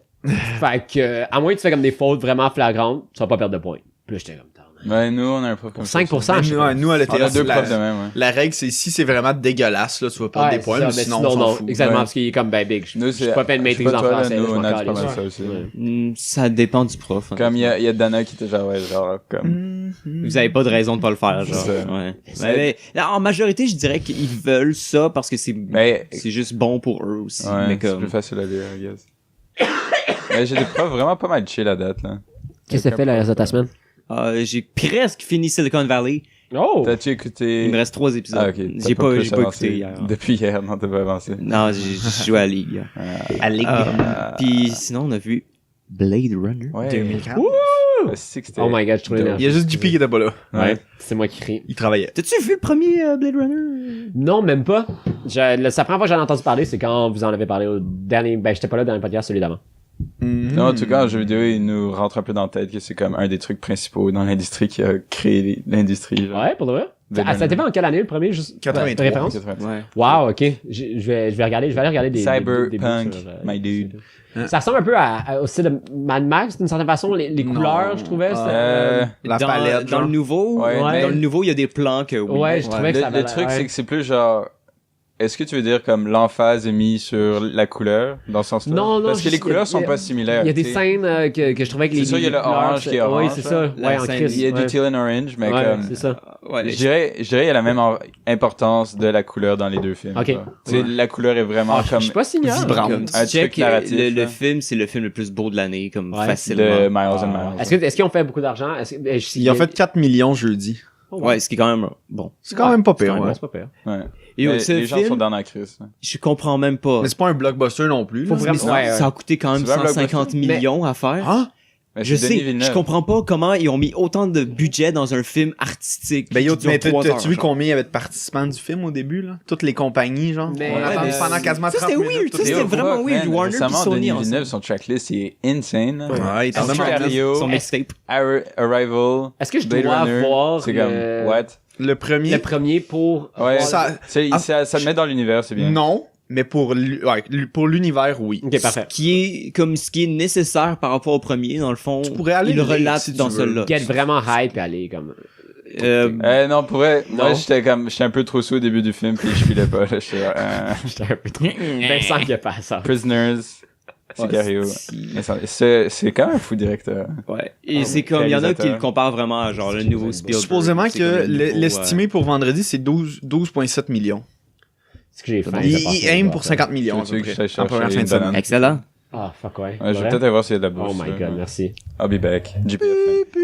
S2: Fait que, à moins que tu fais comme des fautes vraiment flagrantes, tu vas pas perdre de points. Puis là, j'étais comme,
S3: Ouais, nous, on a un prof comme
S2: pour
S3: ça.
S2: 5%, je sais
S1: Nous,
S2: pas.
S1: nous, à
S3: On a
S1: l'ETS,
S3: deux profs de même, ouais.
S1: la règle, c'est si c'est vraiment dégueulasse, là, tu vas perdre
S2: Ouais,
S1: des points,
S2: c'est ça,
S1: mais sinon, on s'en
S2: non,
S1: fout.
S2: exactement,
S3: Ouais.
S2: parce qu'il est comme, ben, big. Je
S3: Nous,
S2: suis pas fait une
S3: je sais
S2: maîtrise
S3: pas
S2: en
S3: toi, là,
S2: français,
S3: nous,
S2: je
S3: on
S2: m'en
S3: a pas
S2: calisse.
S3: mal ça aussi.
S2: Ouais.
S4: ça dépend du prof.
S3: Comme il y a Dana qui était genre, ouais, genre, comme.
S4: Vous avez pas de raison de pas le faire, genre.
S3: C'est ça.
S4: Ouais. Mais, en majorité, je dirais qu'ils veulent ça parce que
S3: Mais,
S4: c'est juste bon pour eux aussi.
S3: ouais,
S4: mais
S3: c'est
S4: comme...
S3: plus facile à lire, I guess. Mais j'ai des profs vraiment pas mal chill à date, là.
S2: Qu'est-ce que t'as fait le reste de ta semaine?
S4: J'ai presque fini Silicon Valley.
S2: Oh!
S3: T'as-tu écouté...
S4: Il me reste 3 épisodes.
S3: Ah, ok. T'as
S4: J'ai pas
S3: plus avancé
S4: écouté hier.
S3: Depuis hier, non, t'as pas avancé.
S4: Non, j'ai joué à League. hier.
S1: À Ligue
S4: Puis sinon, on a vu Blade Runner.
S3: Ouais.
S1: 2004.
S2: Oh my god, je trouvais
S1: Il y a juste JP qui était pas là.
S2: Ouais, c'est moi qui crie.
S1: Il travaillait.
S4: T'as-tu vu le premier Blade Runner?
S2: Non, même pas. C'est la première fois que j'en ai entendu parler, c'est quand vous en avez parlé au dernier... Ben, j'étais pas là dans le podcast, celui d'avant.
S3: Non, en tout cas, en jeu vidéo, il nous rentre un peu dans la tête que c'est comme un des trucs principaux dans l'industrie qui a créé l'industrie. Genre.
S2: Ouais, pour de vrai?
S3: Blade
S2: Ça a été
S3: Runner.
S2: fait en quelle année, le premier? Juste
S1: 83.
S2: de référence?
S4: Ouais.
S2: Wow, ok. Je vais aller regarder des
S3: Cyberpunk,
S2: bouts sur,
S3: my dude.
S2: Ça ressemble un peu au style de Mad Max, d'une certaine façon. Les couleurs, je trouvais. c'était-
S1: La
S4: dans,
S1: palette,
S4: dans
S1: genre.
S4: le nouveau,
S3: Ouais,
S2: mais-
S4: dans le nouveau, il y a des plans que oui.
S2: Ouais, je trouvais que ça avait
S3: Le truc,
S2: l'air-
S3: c'est que c'est plus genre... Est-ce que tu veux dire comme l'emphase est mise sur la couleur, dans ce sens-là?
S2: Non, non,
S3: Parce que les
S2: juste-
S3: couleurs sont
S2: il y a-
S3: pas similaires.
S2: Il y a des
S3: tu sais.
S2: scènes que je trouvais que les
S3: C'est ça, il y a le
S2: couleurs,
S3: orange qui est orange,
S2: Oui, c'est ça.
S4: là.
S2: Ouais,
S4: La
S2: en
S4: scène,
S2: crise.
S3: Il y a
S2: ouais.
S3: du teal and orange, mais
S2: Ouais,
S3: comme...
S2: c'est ça.
S4: Ouais,
S3: Je dirais, il y a la même importance de la couleur dans les deux films.
S2: Ok.
S3: genre. Tu sais, la couleur est vraiment
S2: Ah, je
S3: comme
S2: suis pas signal.
S1: vibrant.
S4: Comme tu
S3: Un
S4: check,
S3: truc narratif,
S4: le
S3: hein.
S4: film, c'est le film le plus beau de l'année, comme
S2: Ouais.
S4: facilement.
S3: de Miles and Miles.
S2: Est-ce qu'ils ont fait beaucoup d'argent?
S1: Ils ont fait 4 millions jeudi.
S4: Ouais, ce qui est quand même bon.
S1: C'est quand même pas pire,
S2: Ouais,
S1: ouais.
S2: c'est pas pire.
S3: Ouais.
S4: Et
S3: Mais
S4: ce
S3: les gens
S4: film,
S3: sont dans la crise. hein.
S4: je comprends même pas.
S1: Mais c'est pas un blockbuster non plus.
S2: Faut
S1: là.
S2: vraiment-
S1: Mais
S2: ouais,
S4: Ça a coûté quand même
S3: C'est pas un
S4: 150
S2: blockbuster.
S4: millions à faire.
S1: Ah?
S3: Mais
S4: Je
S3: c'est Denis
S4: sais,
S3: Villeneuve.
S4: je comprends pas comment ils ont mis autant de budget dans un film artistique.
S1: Ben yo,
S4: qui dure
S1: mais
S4: 3 heures,
S1: t'as-tu vu
S4: genre.
S1: combien il y avait de participants du film au début, là? Toutes les compagnies, genre.
S2: Mais-
S1: On a
S2: Ouais,
S1: attendu
S2: mais
S1: pendant quasiment
S4: ça,
S1: 30
S4: c'était
S1: minutes.
S4: weird,
S1: tout
S4: ça,
S1: les-
S4: c'était vraiment
S3: Fuck,
S4: weird.
S3: man.
S4: Warner puis
S3: Récemment,
S4: Sony
S3: Denis
S4: ensemble.
S3: Villeneuve, son tracklist, il est insane.
S1: Ouais, il est en
S3: Son
S1: train de-
S3: Sicario,
S4: Son mixtape.
S3: Arrival,
S2: Est-ce que je
S3: Blade
S2: dois
S3: Runner,
S2: voir
S3: c'est comme, what?
S1: Le premier.
S2: le premier pour...
S3: Ouais,
S2: voir-
S1: Ça-
S3: ça te met dans l'univers, c'est bien.
S1: Non, mais pour l'univers, oui.
S2: Ok, parfait.
S4: Ce qui est nécessaire par rapport au premier, dans le fond.
S1: Tu pourrais aller
S4: il le
S1: lire
S4: relate
S1: si tu
S4: dans
S1: veux.
S4: celui-là.
S2: Get vraiment hype et aller comme...
S3: Non, pour vrai,
S2: Non.
S3: moi, j'étais un peu trop sous au début du film, puis je filais pas, là, j'étais
S2: J'étais un peu trop... Vincent qui a pas ça.
S3: Prisoners, Sicario. Mais c'est quand même un fou directeur.
S4: Ouais. Et c'est comme, il y en a qui
S3: réalisateur.
S4: le comparent vraiment à genre le nouveau Spielberg.
S1: Supposément
S4: C'est comme
S1: que
S4: le nouveau,
S1: l'estimé pour vendredi, c'est 12,7 millions.
S2: Ce que j'ai fait.
S1: Il aime pour 50 millions, à
S3: Tu veux
S1: peu
S3: que je
S1: près,
S3: t'aille
S1: en première
S3: chercher
S1: fin de
S3: une
S1: semaine.
S3: banane?
S4: Excellent.
S2: Ah, fuck ouais.
S3: Ouais, je vais
S2: Vrai?
S3: peut-être aller voir s'il y a de la bourse.
S2: Oh my god, merci.
S3: I'll be back. JPF.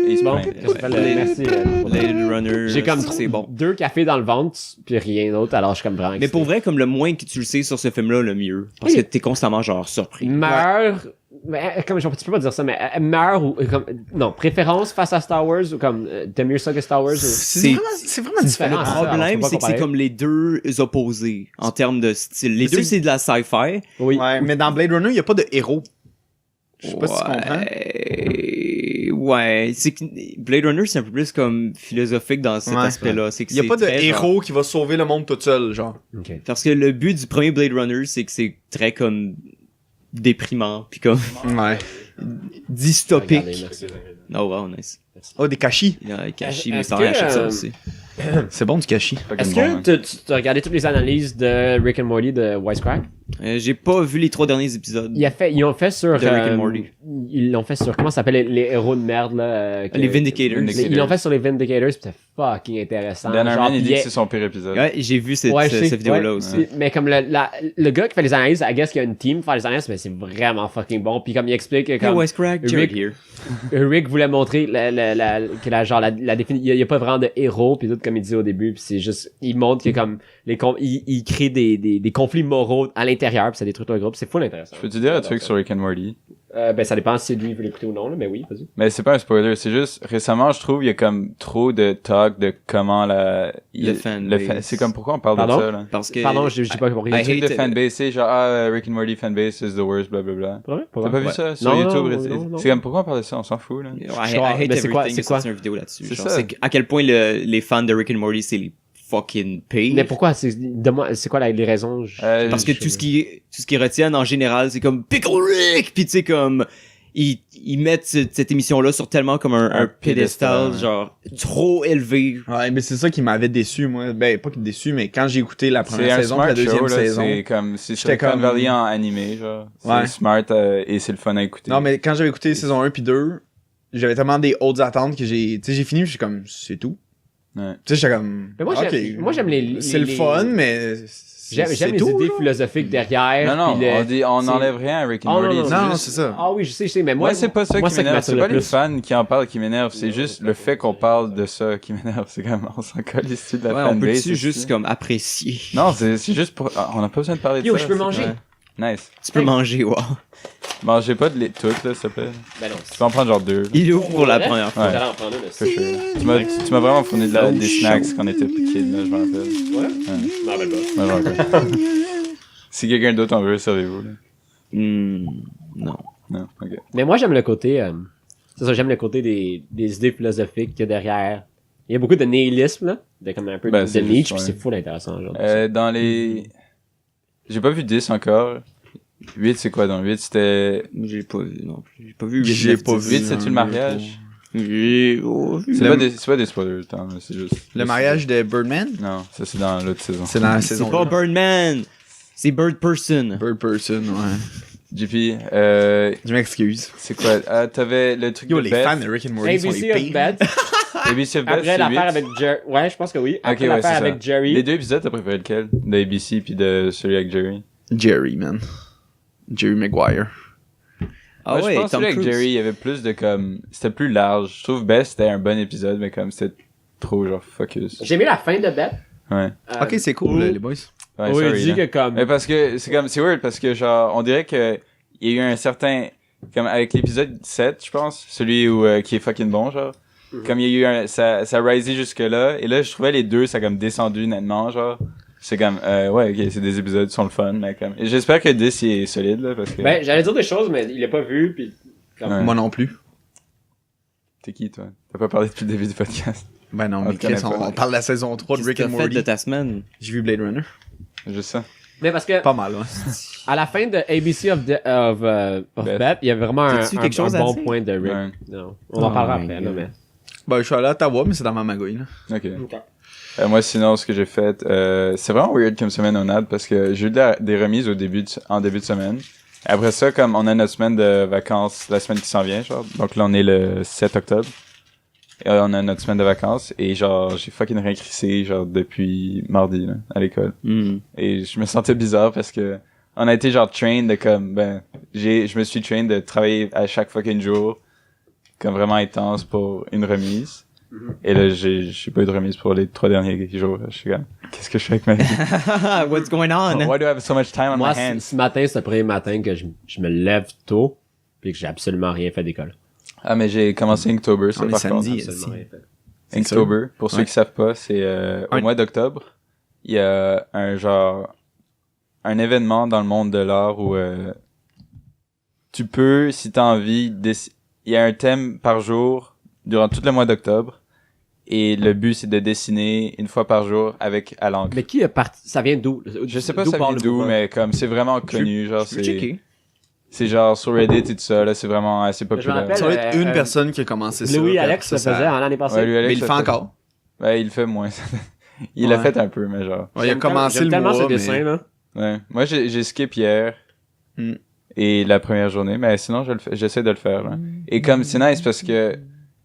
S3: Et
S2: Bon,
S3: Spain.
S2: ça fait le- merci. pour-
S4: Blade Runner.
S2: J'ai comme
S4: c'est bon.
S2: 2 cafés dans le ventre, puis rien d'autre, alors je suis comme vraiment
S4: Mais pour vrai, comme le moins que tu le sais sur ce film-là, le mieux. Parce
S2: Oui.
S4: que t'es constamment genre surpris.
S2: meurt... Mais, comme tu peux pas dire ça, mais meurt ou... Comme, non, préférence face à Star Wars ou comme The Mere Saga Star Wars.
S1: C'est vraiment
S2: c'est
S1: différent.
S2: différent.
S4: Le
S2: ça, on
S4: problème,
S2: peut pas
S4: c'est que c'est
S2: comparer.
S4: comme les deux opposés en termes de style. Les deux, c'est de la sci-fi.
S2: Oui.
S1: Ouais, mais dans Blade Runner, il n'y a pas de héros. Je sais pas si tu comprends.
S4: Ouais, c'est que Blade Runner, c'est un peu plus comme philosophique dans cet
S1: Ouais.
S4: aspect-là. C'est que
S1: Il n'y a
S4: c'est
S1: pas de
S4: très, genre-
S1: héros qui va sauver le monde tout seul, genre.
S2: Ok.
S4: Parce que le but du premier Blade Runner, c'est que c'est très comme déprimant, puis comme
S1: Ouais.
S4: dystopique.
S2: Regardez, merci.
S4: Oh wow, nice.
S1: Oh, des cachis.
S4: Il y a Kashi,
S2: Est-ce
S4: mais ça à chaque
S2: que,
S4: fois aussi.
S1: C'est bon, du cachis.
S2: Est-ce que tu as regardé toutes les analyses de Rick and Morty de Wisecrack?
S4: J'ai pas vu les 3 derniers épisodes.
S2: Ils ont fait sur...
S4: De Rick and Morty.
S2: Ils l'ont fait sur... Comment ça s'appelle les héros de merde, là?
S4: Les Vindicators.
S3: Vindicators.
S2: Ils l'ont fait sur les Vindicators, pis c'était fucking intéressant.
S3: Dan
S2: Genre,
S3: Harmon, il dit
S2: puis
S3: que c'est son pire épisode.
S4: Ouais, j'ai vu cette,
S2: Ouais, je sais,
S4: cette vidéo-là
S2: ouais.
S4: aussi.
S2: Mais comme le gars qui fait les analyses, I guess qu'il y a une team pour faire les analyses, mais c'est vraiment fucking bon. Puis comme il explique que
S4: Hey,
S2: comme
S4: Wisecrack, Jared
S2: Rick-
S4: here.
S2: Rick voulait montrer que la définition, il y a pas vraiment de héros, puis tout comme il dit au début, puis c'est juste, il montre que comme il crée des conflits moraux à l'intérieur, puis ça détruit le groupe, c'est full intéressant.
S3: Je peux te dire un truc sur Rick and Morty?
S2: Ben ça dépend si lui veut l'écouter ou non, là, mais oui, vas-y.
S3: Mais c'est pas un spoiler, c'est juste, récemment, je trouve, il y a comme trop de talk de comment
S4: fanbase.
S3: c'est comme pourquoi on parle
S2: Pardon?
S3: de ça, là.
S4: Parce que...
S2: Pardon, j'ai pas compris.
S3: Le
S4: I
S3: truc de
S4: hate-
S3: fanbase, c'est genre, Rick and Morty fanbase is the worst, blablabla.
S2: Pas vrai?
S3: T'as pas vu
S4: Ouais.
S3: ça sur
S2: Non,
S3: YouTube?
S2: non, non.
S3: C'est comme pourquoi on parle de ça, on s'en fout, là.
S4: Ouais,
S2: Je
S4: I
S2: vois.
S4: hate
S2: Mais c'est quoi-
S4: everything,
S2: c'est quoi?
S4: c'est une vidéo là-dessus.
S3: C'est
S4: Genre,
S3: ça.
S4: c'est à quel point les fans de Rick and Morty, c'est les fucking pires.
S2: Mais pourquoi? C'est quoi les raisons?
S4: Parce que tout ce qu'ils retiennent en général, c'est comme Pickle Rick! Pis tu sais, comme, ils mettent cette émission-là sur tellement comme un pédestal,
S3: pédestal.
S4: genre, trop élevé.
S1: Ouais, mais c'est ça qui m'avait déçu, moi. Ben, pas déçu, mais quand j'ai écouté la
S3: C'est
S1: première
S3: un
S1: saison et
S3: smart
S1: la deuxième
S3: show, là,
S1: saison.
S3: c'est comme, c'est
S1: J'étais
S3: Silicon
S1: comme-
S3: Valley en animé, genre.
S1: Ouais.
S3: C'est smart, et c'est le fun à écouter.
S1: Non, mais quand j'avais écouté saison 1 puis 2, j'avais tellement des hautes attentes que j'ai fini, puis j'étais comme, c'est tout.
S3: Ouais.
S1: Tu sais, j'étais comme,
S2: Mais moi,
S1: ok,
S2: j'aime les
S1: c'est le
S2: les-
S1: fun, mais
S2: J'aime
S1: c'est
S2: les
S1: tout,
S2: idées
S1: là.
S2: philosophiques derrière.
S3: Non,
S2: puis
S3: on
S2: c'est-
S3: n'enlève rien à Rick and
S2: Oh,
S3: Morty.
S2: non,
S3: c'est
S1: Non,
S3: juste-
S1: c'est ça.
S2: Ah oui, je sais, mais moi,
S3: Moi, c'est pas ça
S2: moi,
S3: qui m'énerve.
S2: m'attire
S3: C'est pas
S2: le
S3: les
S2: plus.
S3: fans qui en parlent qui m'énervent. C'est juste le fait qu'on parle de ça qui m'énerve. C'est comme, on s'en colle ici de la
S4: Ouais, on
S3: fanbase.
S4: peut-tu juste comme apprécier?
S3: Non, c'est juste pour... On n'a pas besoin de parler de
S2: Yo,
S3: ça.
S2: je peux
S3: c'est-
S2: manger.
S3: Ouais. Nice.
S4: Tu peux manger, wow.
S3: Mangez pas de toutes, là, s'il te plaît.
S2: Ben non.
S3: Tu peux en prendre genre 2.
S4: Il ouvre pour la
S2: Ouais.
S4: première fois.
S3: Ouais.
S2: J'allais en prendre une aussi.
S3: For sure. Tu m'as vraiment fourni des snacks quand on était kid, là, je m'en rappelle.
S2: Ouais? Je m'en rappelle pas.
S3: Ouais, je m'en rappelle. Si quelqu'un d'autre en veut, servez-vous, là.
S4: Non.
S3: Non, ok.
S2: Mais moi, j'aime le côté... c'est ça, j'aime le côté des idées philosophiques qu'il y a derrière. Il y a beaucoup de nihilisme, là. De comme un peu
S3: Ben,
S2: de
S3: c'est
S2: Nietzsche,
S3: juste,
S2: puis
S3: ouais.
S2: c'est full intéressant. Genre,
S3: Dans les... J'ai pas vu 10 encore. 8, c'est quoi dans 8? C'était...
S4: J'ai pas vu, non plus. J'ai pas vu.
S1: J'ai pas vu.
S3: 8, c'est-tu le mariage?
S4: J'ai vu.
S3: C'est pas des spoilers, attends, c'est juste...
S1: Le mariage de Birdman?
S3: Non, ça c'est dans l'autre saison.
S1: C'est dans la
S4: C'est
S1: saison
S4: pas
S1: 2.
S4: Birdman. C'est Bird Person.
S1: Bird Person, ouais.
S3: JP,
S1: Je m'excuse.
S3: c'est quoi? Ah, t'avais le truc
S1: Yo,
S3: de
S1: les
S3: Beth.
S1: fans de Rick and Morty sont
S2: ABC
S1: les
S2: of
S1: pires.
S2: Bed.
S3: ABC of Beth,
S2: Après
S3: c'est
S2: l'affaire
S3: 8.
S2: avec Jerry. Ouais, je pense que oui. Après
S3: Ok, ouais,
S2: l'affaire
S3: c'est ça.
S2: avec Jerry.
S3: Les deux épisodes, t'as préféré lequel? De ABC puis de celui avec Jerry?
S1: Jerry, man. Jerry Maguire.
S4: Ah
S3: Moi, je
S4: ouais,
S3: pense que
S4: Tom
S3: celui avec
S4: Cruise.
S3: Jerry, il y avait plus de comme... C'était plus large. Je trouve Beth, c'était un bon épisode, mais comme c'était trop genre focus.
S2: J'ai aimé la fin de Beth.
S3: Ouais.
S1: Ok, c'est cool,
S2: où-
S1: là, les boys.
S3: Ouais,
S2: où il
S3: sorry,
S2: dit
S3: là.
S2: que comme...
S3: Mais parce que c'est comme c'est weird parce que genre on dirait que il y a eu un certain comme avec l'épisode 7 je pense celui où qui est fucking bon genre comme il y a eu un ça a risé jusque là et là je trouvais les deux ça a comme descendu nettement genre c'est comme ouais ok c'est des épisodes qui sont le fun mais comme et j'espère que 10 il est solide là parce que
S2: Ben, j'allais dire des choses, mais il l'a pas vu, puis... comme-
S3: Ouais.
S1: Moi non plus.
S3: t'es qui toi t'as pas parlé depuis le début du podcast
S1: Ben non,
S3: On
S1: mais
S3: te connaît
S1: Chris,
S3: pas.
S1: on parle de la saison 3 de
S4: Qu'est-ce
S1: Rick
S4: que
S1: and
S4: t'as fait
S1: Morty.
S4: de ta semaine?
S1: J'ai vu Blade Runner.
S3: juste ça
S2: Mais parce que,
S1: Pas mal, ouais.
S2: à la fin de ABC of
S3: Beth.
S2: Beth, il y a vraiment un
S4: T'as-tu quelque chose à
S2: bon
S4: dire?
S2: point de Rick.
S3: Ouais.
S2: Non. On en parlera
S4: my
S2: après, là,
S4: God.
S2: mais...
S1: Ben, je suis allé à Ottawa, mais c'est dans ma magouille, là.
S3: ok moi sinon ce que j'ai fait c'est vraiment weird comme semaine on a parce que j'ai eu des remises en début de semaine. Après ça, comme on a notre semaine de vacances, la semaine qui s'en vient, genre. Donc là, on est le 7 octobre. Et on a notre semaine de vacances. Et genre, j'ai fucking rien crissé, genre, depuis mardi, là, à l'école. Et je me sentais bizarre parce que on a été genre trained de comme, je me suis trained de travailler à chaque fucking jour, comme vraiment intense pour une remise. Et là, j'ai pas eu de remise pour les 3 derniers jours. Je suis comme, qu'est-ce que je fais avec ma vie?
S4: What's going on?
S3: Why do I have so much time on
S2: Moi,
S3: my hands?
S2: ce matin, c'est le premier matin que je me lève tôt, puis que j'ai absolument rien fait d'école.
S3: Ah, mais j'ai commencé Inktober, ça,
S1: On est
S3: par
S1: samedi.
S3: contre.
S2: Absolument
S1: si.
S2: rien fait.
S1: C'est
S3: Inktober, pour ceux
S1: Ouais.
S3: qui savent pas, c'est au
S1: Un-
S3: mois d'octobre. Il y a un événement dans le monde de l'art où tu peux, si t'as envie, il y a un thème par jour durant tout le mois d'octobre. Et le but, c'est de dessiner une fois par jour à l'encre.
S2: Mais qui a parti... Ça vient d'où?
S3: Je sais pas
S2: D'où
S3: ça
S2: part
S3: vient
S2: le
S3: d'où,
S2: mouvement?
S3: mais comme c'est vraiment connu, genre
S4: Je peux checker.
S3: c'est genre sur Reddit et tout ça, là, c'est vraiment assez
S2: Je me
S3: populaire.
S2: rappelle,
S1: Ça va être une
S2: euh,
S1: personne qui a commencé ça.
S2: Louis
S1: puis
S2: Alex
S1: après
S2: le faisait en l'année passée.
S3: Ouais, lui, Alex,
S1: Mais il le fait
S3: ça
S1: encore.
S3: Ouais, il le fait moins. Il l'a
S1: Ouais.
S3: fait un peu, mais genre.
S1: Ouais, il a
S2: J'aime
S1: commencé
S2: j'aime
S1: le
S2: tellement
S1: mois,
S2: ce dessin,
S1: mais...
S2: là.
S3: Ouais. Moi, j'ai skip hier.
S1: Hmm.
S3: Et la première journée, mais sinon, j'essaie de le faire, là. Et comme, c'est nice parce que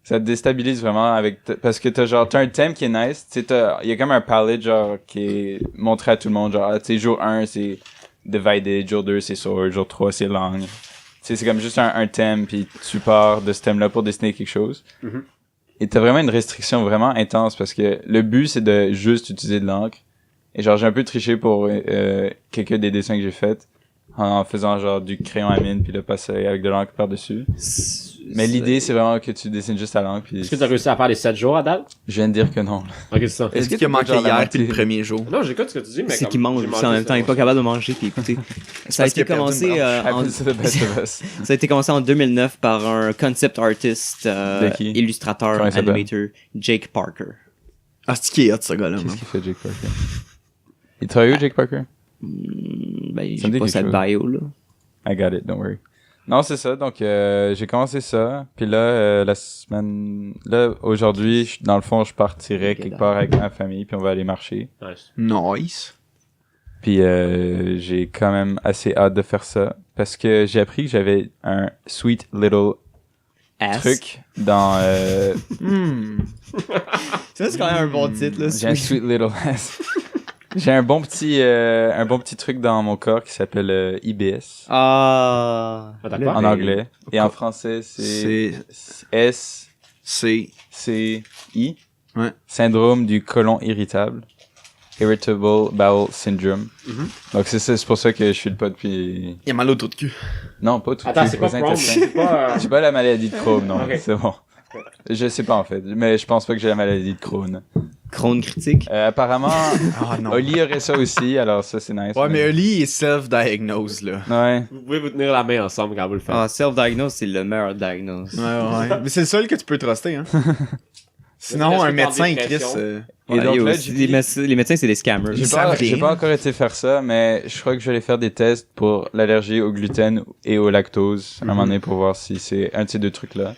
S3: ça te déstabilise vraiment parce que t'as un thème qui est nice, tu sais, il y a comme un palette, genre, qui est montré à tout le monde, genre, tu sais, jour 1, c'est divided, jour 2, c'est sword, jour 3, c'est long. Tu sais, c'est comme juste un thème, puis tu pars de ce thème-là pour dessiner quelque chose.
S2: Mhm.
S3: Et t'as vraiment une restriction vraiment intense parce que le but, c'est de juste utiliser de l'encre. Et genre, j'ai un peu triché pour quelques des dessins que j'ai faits en faisant genre du crayon à mine puis le passer avec de l'encre par-dessus. Mais l'idée, c'est vraiment que tu dessines juste à l'encre. Puis
S2: Est-ce que tu as réussi à faire les 7 jours à date?
S3: je viens de dire que non.
S2: Ok, c'est ça.
S1: Est-ce
S3: que
S1: qu'il a
S3: tu
S1: manqué
S3: peux genre la
S1: hier puis le
S3: moitié?
S1: premier jour?
S2: Non, j'écoute ce que tu dis, mais
S4: C'est
S2: comme
S4: qu'il mange
S2: j'ai
S4: aussi en même temps, il est pas capable de manger puis écouter. Ça a
S1: parce qu'il
S4: été
S1: a perdu une
S4: commencé
S3: Happens to the best of us.
S4: ça a été commencé en 2009 par un concept artist,
S3: De qui?
S4: illustrateur,
S3: Comment il s'appelle?
S4: animator, Jake Parker.
S1: Ah, c'est qui est hot, ce gars-là, man.
S3: Qu'est-ce qu'il fait, Jake Parker? Il travaille où, Jake Parker?
S4: Ben,
S3: Ça me
S4: j'ai
S3: dit
S4: pas
S3: quelque
S4: cette
S3: chose.
S4: bio, là.
S3: I got it, don't worry. Non, c'est ça. Donc, j'ai commencé ça. Puis là, la semaine... Là, aujourd'hui, dans le fond, je partirais quelque part avec ma famille. Puis on va aller marcher.
S2: Nice.
S1: Nice.
S3: Puis j'ai quand même assez hâte de faire ça. Parce que j'ai appris que j'avais un sweet little
S4: Ass.
S3: truc dans...
S4: Ça, c'est quand même un bon titre, là.
S3: j'ai un sweet little ass. J'ai un bon petit truc dans mon corps qui s'appelle IBS
S4: Ah.
S2: Ah, d'accord.
S3: en anglais. Et en français, c'est
S1: C'est
S3: SCI.
S1: Ouais.
S3: Syndrome du côlon irritable. Irritable Bowel Syndrome. Donc c'est pour ça que je suis le pas depuis...
S1: il y a mal au trou de cul.
S3: Non, pas tout.
S2: Attends, c'est pas Crohn, c'est pas...
S3: J'ai pas la maladie de Crohn, non.
S2: Ok.
S3: C'est bon. Je sais pas en fait, mais je pense pas que j'ai la maladie de Crohn.
S4: Crohn critique.
S3: Apparemment,
S1: Ah non.
S3: Oli aurait ça aussi, alors ça c'est nice.
S1: Ouais, mais Oli est self-diagnose, là.
S3: Ouais.
S2: Vous pouvez vous tenir la main ensemble quand vous le faites.
S4: Ah, self-diagnose, c'est le meilleur diagnose.
S1: Ouais. Mais c'est le seul que tu peux truster, hein. Sinon,
S2: Est-ce
S1: un
S2: que
S1: médecin,
S2: par
S1: Chris...
S2: dépression?
S3: Et donc
S4: yo,
S3: là,
S4: les médecins, c'est des scammers.
S1: Ils savent
S3: J'ai
S1: rien.
S3: pas encore été faire ça, mais je crois que je vais aller faire des tests pour l'allergie au gluten et au lactose à un moment donné pour voir si c'est un de ces deux trucs-là.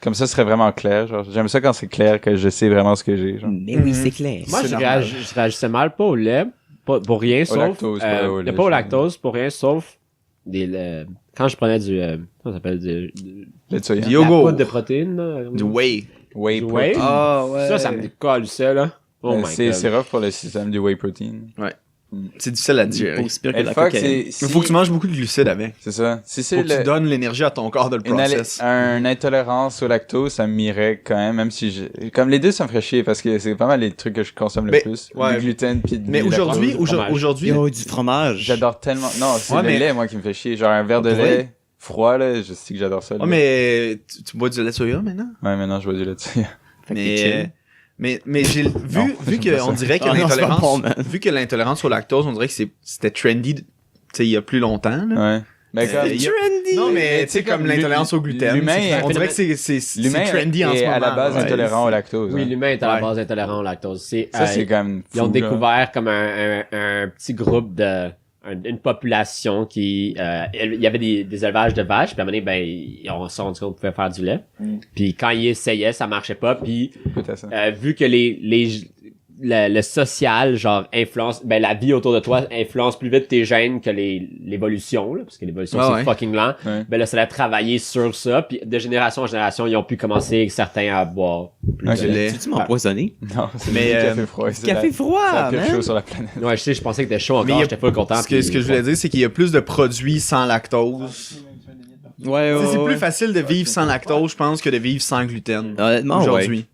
S3: Comme ça, ce serait vraiment clair. Genre, j'aime ça quand c'est clair que je sais vraiment ce que j'ai. Genre.
S4: Mais oui, c'est clair.
S2: Moi,
S1: C'est
S2: je
S1: normal.
S2: réagissais mal, pas au lait, pas, pour rien, sauf...
S3: lactose, pas au lait,
S2: pas au
S3: je
S2: lactose, pour rien, sauf... quand je prenais du... comment ça s'appelle?
S3: Lait de soya.
S1: Du yogourt.
S2: La poudre de protéines, là.
S1: Du whey.
S3: Whey
S2: Du
S3: protein.
S2: whey.
S4: Ah, ouais.
S2: Ça me décolle, ça, là. Oh my
S3: C'est
S2: god.
S3: rough pour le système du whey protein.
S1: C'est difficile à
S4: Pas
S1: digérer.
S4: aussi pire que
S3: Et
S4: la
S3: le fuck,
S4: cocaïne.
S1: Il faut que tu manges beaucoup de glucides avec.
S3: C'est ça. Si
S1: Faut
S3: c'est
S1: que tu donnes l'énergie à ton corps de le process.
S3: une intolérance au lactose, ça m'irait quand même si comme les deux, ça me ferait chier parce que c'est pas mal les trucs que je consomme le
S1: Mais,
S3: plus.
S1: ouais.
S3: Du gluten pis de
S1: Mais aujourd'hui,
S2: du fromage.
S1: aujourd'hui,
S4: Yo, du fromage.
S3: j'adore tellement. Non, c'est
S1: Ouais,
S3: le
S1: mais-
S3: lait, moi, qui me fait chier. Genre un verre de
S1: Pour
S3: lait
S1: vrai?
S3: froid, là, je sais que j'adore ça. le
S1: ouais,
S3: lait.
S1: mais tu bois du lait de soya maintenant?
S3: Ouais, maintenant, je bois du lait de soya.
S4: Fait que t'es chill.
S1: Mais j'ai vu
S3: j'aime
S1: que
S3: pas
S1: on
S3: ça.
S1: dirait que
S4: Ah non, c'est pas
S1: l'intolérance
S4: bon, man.
S1: vu que l'intolérance au lactose, on dirait que c'était trendy, tu sais, il y a plus longtemps là.
S3: Ouais. Mais comme,
S1: il y a-
S4: Trendy.
S1: Non, mais
S3: Mais
S1: tu sais
S3: tu sais,
S1: comme l'intolérance au gluten,
S3: l'humain
S1: on
S3: est-
S1: dirait que c'est
S3: l'humain
S1: trendy en ce
S3: est
S1: moment.
S3: à la base
S1: ouais.
S3: intolérant au lactose.
S2: Oui,
S3: hein.
S2: l'humain est à la
S1: Ouais.
S2: base intolérant au lactose. C'est,
S3: Ça, c'est quand même
S2: ils ont
S3: fou, là.
S2: découvert comme un petit groupe une population qui il y avait des élevages de vaches, puis à un moment donné, ben ils ont se rendu compte qu'on pouvait faire du lait. Puis quand ils essayaient, ça marchait pas, puis
S3: Écoute à ça.
S2: vu que le social genre influence la vie autour de toi influence plus vite tes gènes que l'évolution là, parce que l'évolution
S1: Ah
S2: c'est
S1: ouais.
S2: fucking lent.
S3: Ouais.
S2: Ben là ça a travaillé sur ça, puis de génération en génération, ils ont pu commencer certains à boire plus
S3: Ok.
S2: de lait.
S1: lait.
S4: Tu m'empoisonner?
S3: Non, c'est
S1: Mais,
S3: du café froid. c'est
S4: Café
S3: la-
S4: froid,
S3: c'est la pire
S4: man.
S3: chose sur la planète.
S2: Ouais, je sais, je pensais que t'étais chaud
S1: Mais il y
S2: encore,
S1: a-
S2: j'étais pas content.
S1: Ce que je voulais dire, c'est qu'il y a plus de produits sans lactose.
S4: Ouais,
S1: Tu sais, c'est
S4: ouais.
S1: plus facile de vivre sans lactose, je pense, que de vivre sans gluten.
S4: Honnêtement,
S1: Aujourd'hui.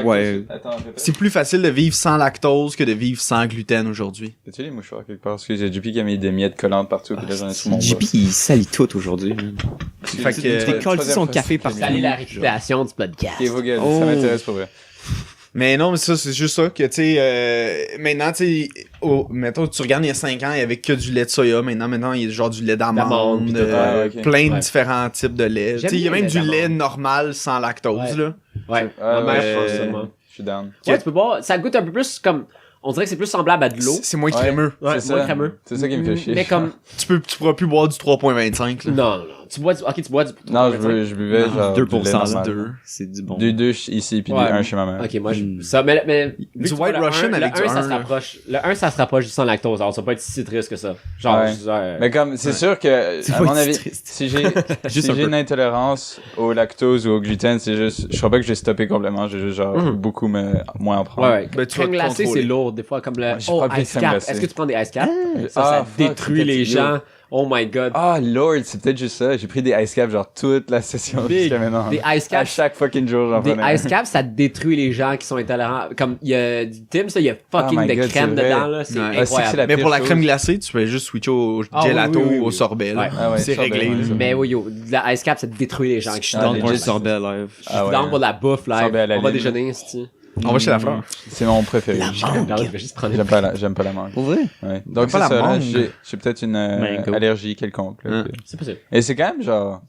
S4: Ouais.
S3: Attends, répète.
S1: C'est plus facile de vivre sans lactose que de vivre sans gluten aujourd'hui.
S3: As-tu les mouchoirs quelque part? Parce que j'ai JP qui a mis des miettes collantes partout, puis là j'en ai sur mon
S4: JP,
S3: bras.
S4: il salit tout aujourd'hui.
S1: Fait que,
S4: Tu décolles son café par
S2: Salut la réputation du podcast.
S3: Ok, vos gars,
S4: Oh.
S3: ça m'intéresse pour vrai.
S1: Mais non, mais ça, c'est juste ça, que tu sais, maintenant, tu sais, mettons, tu regardes il y a 5 ans, il y avait que du lait de soya, maintenant, il y a genre du lait
S2: D'amande,
S1: d'amande,
S2: pis tout,
S3: ouais, ok.
S1: plein de
S2: Ouais.
S1: différents types de lait. Tu
S2: J'aime
S1: sais, il y a
S2: bien
S1: même
S2: le
S1: du
S2: lait
S1: lait
S2: d'amande.
S1: normal sans lactose,
S2: Ouais.
S1: là.
S2: Ouais,
S3: Ah,
S2: ma mère
S3: ouais,
S2: fait ça, moi.
S3: Je suis down.
S2: Ouais, tu peux boire, ça goûte un peu plus comme, on dirait que c'est plus semblable à de l'eau.
S1: C'est moins
S3: Ouais.
S1: crémeux.
S2: Ouais,
S3: C'est
S2: moins
S3: ça.
S2: crémeux.
S3: C'est ça qui me fait chier.
S2: Mais comme,
S1: Tu pourras plus boire du 3.25, là.
S2: non, tu bois du, ok, tu bois du,
S3: Non, je buvais
S1: Non,
S3: genre
S4: 2%,
S3: du lait normal.
S1: 2.
S4: C'est du bon.
S3: Du 2 ici, puis du
S2: Ouais.
S3: 1 chez ma mère.
S2: Ok, moi, ça, mais vu que
S1: Du
S2: tu vois,
S1: White
S2: le
S1: Russian
S2: un-
S1: avec
S2: le
S1: du
S2: 1, ça
S1: 1,
S2: se
S1: là.
S2: rapproche, le 1, ça se rapproche du sans lactose, alors ça va pas être si triste que ça. Genre,
S3: Ouais.
S2: je veux dire,
S3: Mais comme, c'est sûr que,
S4: C'est
S3: à
S4: pas
S3: mon
S4: si
S3: avis,
S4: triste.
S3: si j'ai,
S4: Juste
S3: si
S4: un
S3: j'ai
S4: peu.
S3: une intolérance au lactose ou au gluten, c'est juste, je crois pas que j'ai stoppé complètement, j'ai juste genre, beaucoup moins en prendre.
S2: ouais, ouais.
S1: Ben, tu vas
S2: Crème
S1: te
S2: glacée,
S1: contrôler.
S2: c'est lourd, des fois, comme le,
S3: j'ai pas pris de
S2: ice
S3: crème
S2: cap.
S3: glacée.
S2: Est-ce que tu prends des ice cap?
S3: Ah,
S2: Ça
S3: fuck,
S2: détruit les
S3: yo.
S2: gens. Oh my god.
S3: Ah, Lord, c'est peut-être juste ça. J'ai pris des ice caps genre toute la session
S2: Big.
S3: jusqu'à maintenant.
S2: Des ice
S3: À
S2: caps.
S3: chaque fucking jour, j'en
S2: Des
S3: prenais.
S2: ice caps, ça détruit les gens qui sont intolérants. Comme, il y a du Tim, ça, il y a fucking
S3: Oh my
S2: de
S3: God,
S2: crème
S3: c'est vrai.
S2: dedans, là. C'est
S1: Ouais.
S3: Ah, c'est que
S2: incroyable.
S3: c'est la
S1: Mais
S3: pire
S1: pour la
S3: chose.
S1: crème glacée, tu peux juste switcher au
S2: Ah,
S1: gelato
S2: oui, oui, oui,
S1: au
S2: oui.
S1: sorbet, là.
S2: Ouais.
S3: Ah ouais,
S1: C'est
S3: sorbet,
S1: réglé,
S3: ouais,
S1: là.
S3: ça.
S2: Mais oui, yo, la ice cap, ça détruit les gens.
S4: Je suis
S3: Ah,
S4: dans le
S3: legit.
S4: sorbet live.
S2: Je suis
S3: Ah ouais.
S2: down pour la bouffe, là.
S3: Sorbet à la
S2: On va
S3: lime.
S2: déjeuner, c'est-tu?
S1: On va chez la fleur.
S3: C'est mon préféré.
S2: Je vais juste prendre
S3: J'aime pas la mangue.
S4: Pour vrai?
S3: Ouais. Donc
S1: pas
S3: c'est
S1: la
S3: ça, là,
S1: mangue.
S3: j'ai peut-être une
S4: Mango.
S3: allergie quelconque. Là,
S1: Hein.
S3: puis-
S2: C'est possible.
S3: Et c'est quand même genre,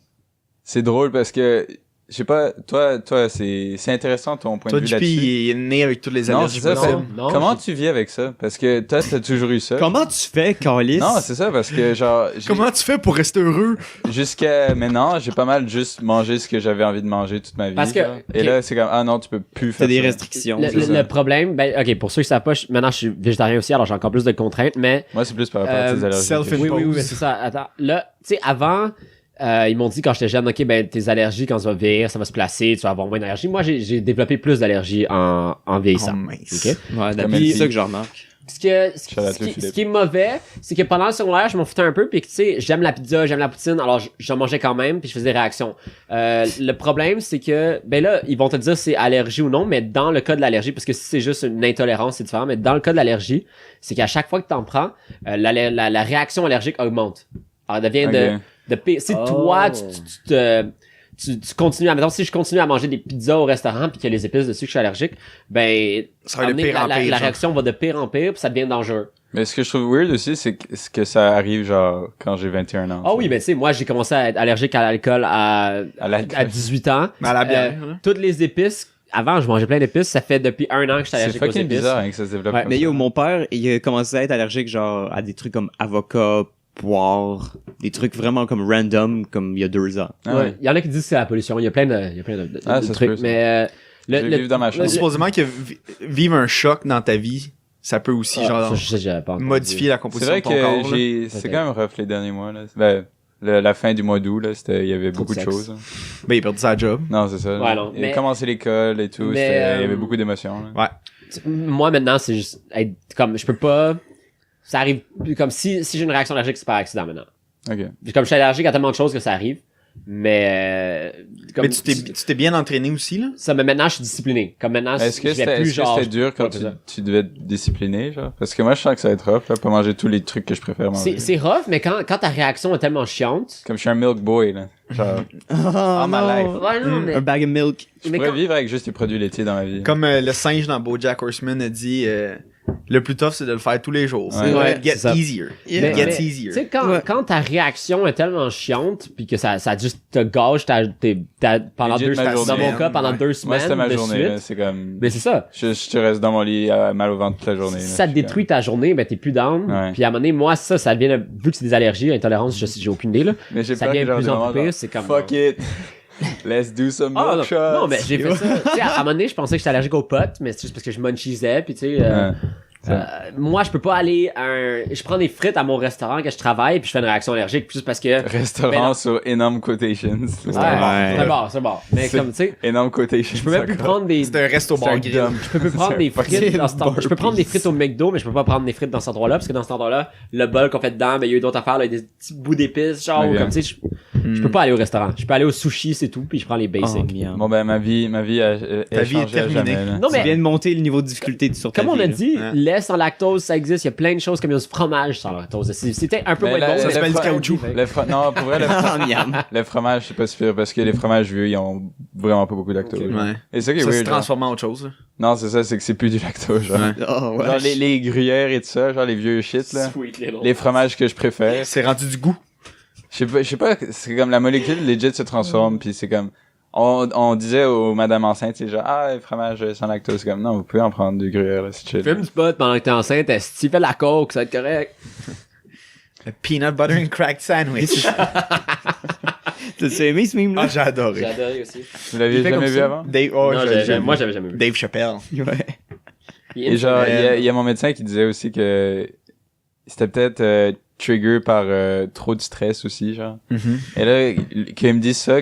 S3: c'est drôle parce que, je sais pas, toi, c'est intéressant ton point
S1: Toi,
S3: de vue
S1: JP,
S3: là-dessus.
S1: il est né avec toutes les
S3: Non,
S1: allergies
S3: c'est ça,
S1: possibles.
S2: Non,
S3: comment tu vis avec ça? Parce que toi, t'as toujours eu ça.
S4: Comment tu fais, Calis?
S3: Non, c'est ça, parce que genre,
S1: Comment tu fais pour rester heureux?
S3: jusqu'à maintenant, j'ai pas mal juste mangé ce que j'avais envie de manger toute ma vie.
S2: Parce que-
S3: genre. Et
S2: ok.
S3: là, c'est comme, ah non, tu peux plus faire
S4: T'as des
S3: ça.
S4: restrictions.
S2: Le,
S3: c'est
S2: le-
S3: ça.
S2: le problème, ben, ok, pour ceux qui savent pas, maintenant je suis végétarien aussi, alors j'ai encore plus de contraintes, mais
S3: Moi, c'est plus par rapport à tes allergies.
S1: self-imposed.
S2: oui, oui, oui, mais c'est ça. Attends, là, tu sais, avant, ils m'ont dit quand j'étais jeune, ok, ben tes allergies quand ça va vieillir, ça va se placer, tu vas avoir moins d'allergies. Moi, j'ai développé plus d'allergies en vieillissant.
S1: Oh, mince.
S2: Ok.
S4: Ouais,
S3: Comme
S4: d'habitude,
S3: elle
S4: c'est ça
S3: dit.
S4: que je remarque.
S2: ce qui est mauvais, c'est que pendant le secondaire, je m'en foutais un peu, puis tu sais, j'aime la pizza, j'aime la poutine, alors j'en mangeais quand même, puis je faisais des réactions. Le problème, c'est que, ben là, ils vont te dire si c'est allergie ou non, mais dans le cas de l'allergie, parce que si c'est juste une intolérance, c'est différent, mais dans le cas de l'allergie, c'est qu'à chaque fois que t'en prends, la réaction allergique augmente. Alors, elle devient de pire. Si toi, tu continues à, mettons, si je continue à manger des pizzas au restaurant puis qu'il y a les épices dessus que je suis allergique, ben,
S1: ça va de pire en pire,
S2: la réaction va de pire en pire puis ça devient dangereux.
S3: Mais ce que je trouve weird aussi, c'est que ça arrive genre quand j'ai 21 ans.
S2: Ah oui, ben tu sais, moi j'ai commencé à être allergique à l'alcool à 18 ans.
S1: À la bière.
S2: Toutes les épices, avant je mangeais plein d'épices, ça fait depuis 1 an que je suis allergique aux épices.
S3: C'est fucking bizarre hein, que ça se développe comme
S4: Mais
S3: ça.
S4: yo, mon père, il a commencé à être allergique genre à des trucs comme avocat, poire, des trucs vraiment comme random, comme il y a 2 ans.
S3: Ah
S2: Ouais. Il y en a qui disent que c'est la pollution. Il y a plein de
S3: Ah,
S2: de
S3: ça se
S2: trucs.
S3: peut, ça.
S2: Mais
S3: Je vais vivre dans ma chambre.
S1: Supposément que vivre un choc dans ta vie, ça peut aussi genre
S2: j'avais pas entendu.
S1: modifier la
S3: C'est
S1: composition
S3: vrai
S1: de ton corps.
S3: que c'est quand même rough les derniers mois, là. Ben, la fin du mois d'août, là, il y avait beaucoup de
S2: sexe.
S3: choses. Hein.
S1: Ben, il a perdu sa job.
S3: Non, c'est ça.
S2: Ouais, non,
S3: Il a
S2: mais-
S3: commencé l'école et tout,
S2: mais,
S3: il y avait beaucoup d'émotions, là.
S1: Ouais.
S2: Moi maintenant c'est juste être comme je peux pas, ça arrive comme si j'ai une réaction allergique c'est par accident maintenant.
S3: Ok.
S2: Comme je suis allergique à tellement de choses que ça arrive, mais comme
S1: Mais tu t'es bien entraîné aussi, là?
S2: ça, mais maintenant je suis discipliné. Comme maintenant
S3: Est-ce que
S2: je vais plus genre
S3: c'était dur quand
S2: ouais, c'est ça.
S3: tu devais être discipliné, genre? Parce que moi, je sens que ça va être rough, là, pas manger tous les trucs que je préfère manger.
S2: C'est rough, mais quand ta réaction est tellement chiante.
S3: Comme je suis un milk boy, là. Genre,
S4: Oh,
S3: my life.
S2: Ouais, non, mais,
S4: Un bag of milk.
S3: je
S2: mais
S3: pourrais
S2: quand-
S3: vivre avec juste les produits laitiers dans ma vie.
S1: Comme le singe dans BoJack Horseman a dit, le plus tough, c'est de le faire tous les jours.
S3: Ouais.
S2: Ouais,
S1: Get
S2: c'est ça.
S1: easier.
S4: Yeah.
S1: It gets
S2: mais,
S1: easier.
S2: tu sais, quand ta réaction est tellement chiante, puis que ça juste te gâche pendant
S3: Legit,
S2: 2
S3: ma
S2: semaines, dans
S3: journée,
S2: mon cas, pendant
S1: ouais.
S2: 2
S3: Moi,
S2: semaines
S3: c'était ma
S2: de
S3: journée, là.
S2: suite.
S3: C'est comme,
S2: Mais c'est ça.
S3: je reste dans mon lit, mal au ventre toute la journée.
S2: Si
S3: là.
S2: ça te
S3: Je suis
S2: détruit ta journée, ben t'es plus down.
S3: Ouais.
S2: Puis à un moment donné, moi, ça devient, vu que c'est des allergies, intolérance, j'ai aucune idée, là.
S3: Mais j'ai
S2: Ça
S3: peur
S2: devient
S3: que genre
S2: de plus
S3: des
S2: en
S3: moments
S2: plus pire,
S3: genre,
S2: c'est comme-
S3: fuck it. Let's do some
S2: Ah,
S3: milk shots.
S2: non, mais j'ai fait ça. Tu sais, à un moment donné, je pensais que j'étais allergique aux potes, mais c'est juste parce que je munchisais, puis tu sais,
S3: Ouais.
S2: moi, je peux pas aller je prends des frites à mon restaurant que je travaille, puis je fais une réaction allergique, juste parce que.
S3: Restaurant
S2: Ben non.
S3: sur énorme quotations.
S2: Ouais,
S4: Ouais.
S2: c'est bon. Mais
S3: C'est-
S2: comme, tu sais,
S3: Énorme quotations.
S2: je peux même plus prendre des.
S1: C'est un resto
S3: C'est
S1: bar
S3: un
S1: grill.
S3: dump.
S2: Je peux plus prendre des
S3: C'est un
S2: frites dans
S3: fucking
S2: je peux prendre des frites au McDo, mais je peux pas prendre des frites dans cet endroit-là, parce que dans cet endroit-là, le bol qu'on fait dedans, ben, il y a eu d'autres affaires, là, des petits bouts d'épices, genre,
S3: Ok.
S2: comme, tu sais, je peux pas aller au restaurant. Je peux aller au sushi, c'est tout, puis je prends les
S4: Oh,
S2: basics.
S4: miam.
S3: Bon, ben, ma vie
S1: Ta vie est
S3: changé à
S1: terminée.
S3: jamais, là.
S2: Non,
S4: Tu viens
S2: mais,
S4: de monter le niveau de difficulté sur ta
S2: comme on
S4: vie,
S2: a
S4: là.
S2: dit,
S1: Ouais.
S2: lait sans lactose, ça existe, il y a plein de choses, comme il y a du fromage sans lactose. C'était un peu
S3: Mais
S2: moins
S3: la-
S2: bon.
S3: ça
S2: mais-
S1: s'appelle du caoutchouc.
S3: Non, pour vrai,
S4: Ah, miam.
S3: le fromage, c'est pas super parce que les fromages vieux, ils ont vraiment pas beaucoup de lactose.
S1: Ouais.
S3: Et c'est ça qui est
S1: Ça se
S3: weird. genre.
S1: transforme en autre chose. là.
S3: Non, c'est ça, c'est que c'est plus du lactose, genre.
S1: Ouais.
S4: Oh, ouais.
S3: Genre, les gruyères et tout ça, genre les vieux shit, là.
S2: Sweet little.
S3: Les fromages que je préfère.
S1: C'est rendu du goût.
S3: Je sais pas, c'est comme la molécule legit se transforme, puis c'est comme, on disait aux madame enceinte, c'est genre, ah, les fromages sans lactose, c'est comme, non, vous pouvez en prendre du gruyère, là, c'est chill.
S2: Fume du pot pendant que t'es enceinte, si tu fais de la coke, ça va être correct.
S1: A peanut butter and cracked sandwich.
S4: T'as aimé ce meme-là?
S1: Ah, j'ai adoré.
S2: J'ai adoré aussi.
S3: Vous l'aviez
S1: Il fait
S3: jamais
S1: comme
S3: vu
S1: ça.
S3: avant?
S1: Dave,
S2: Non, moi, j'avais jamais vu.
S1: Dave Chappelle.
S4: Ouais.
S3: Et genre, il y a mon médecin qui disait aussi que c'était peut-être trigger par trop de stress aussi, genre. Et là, qu'il me dise ça,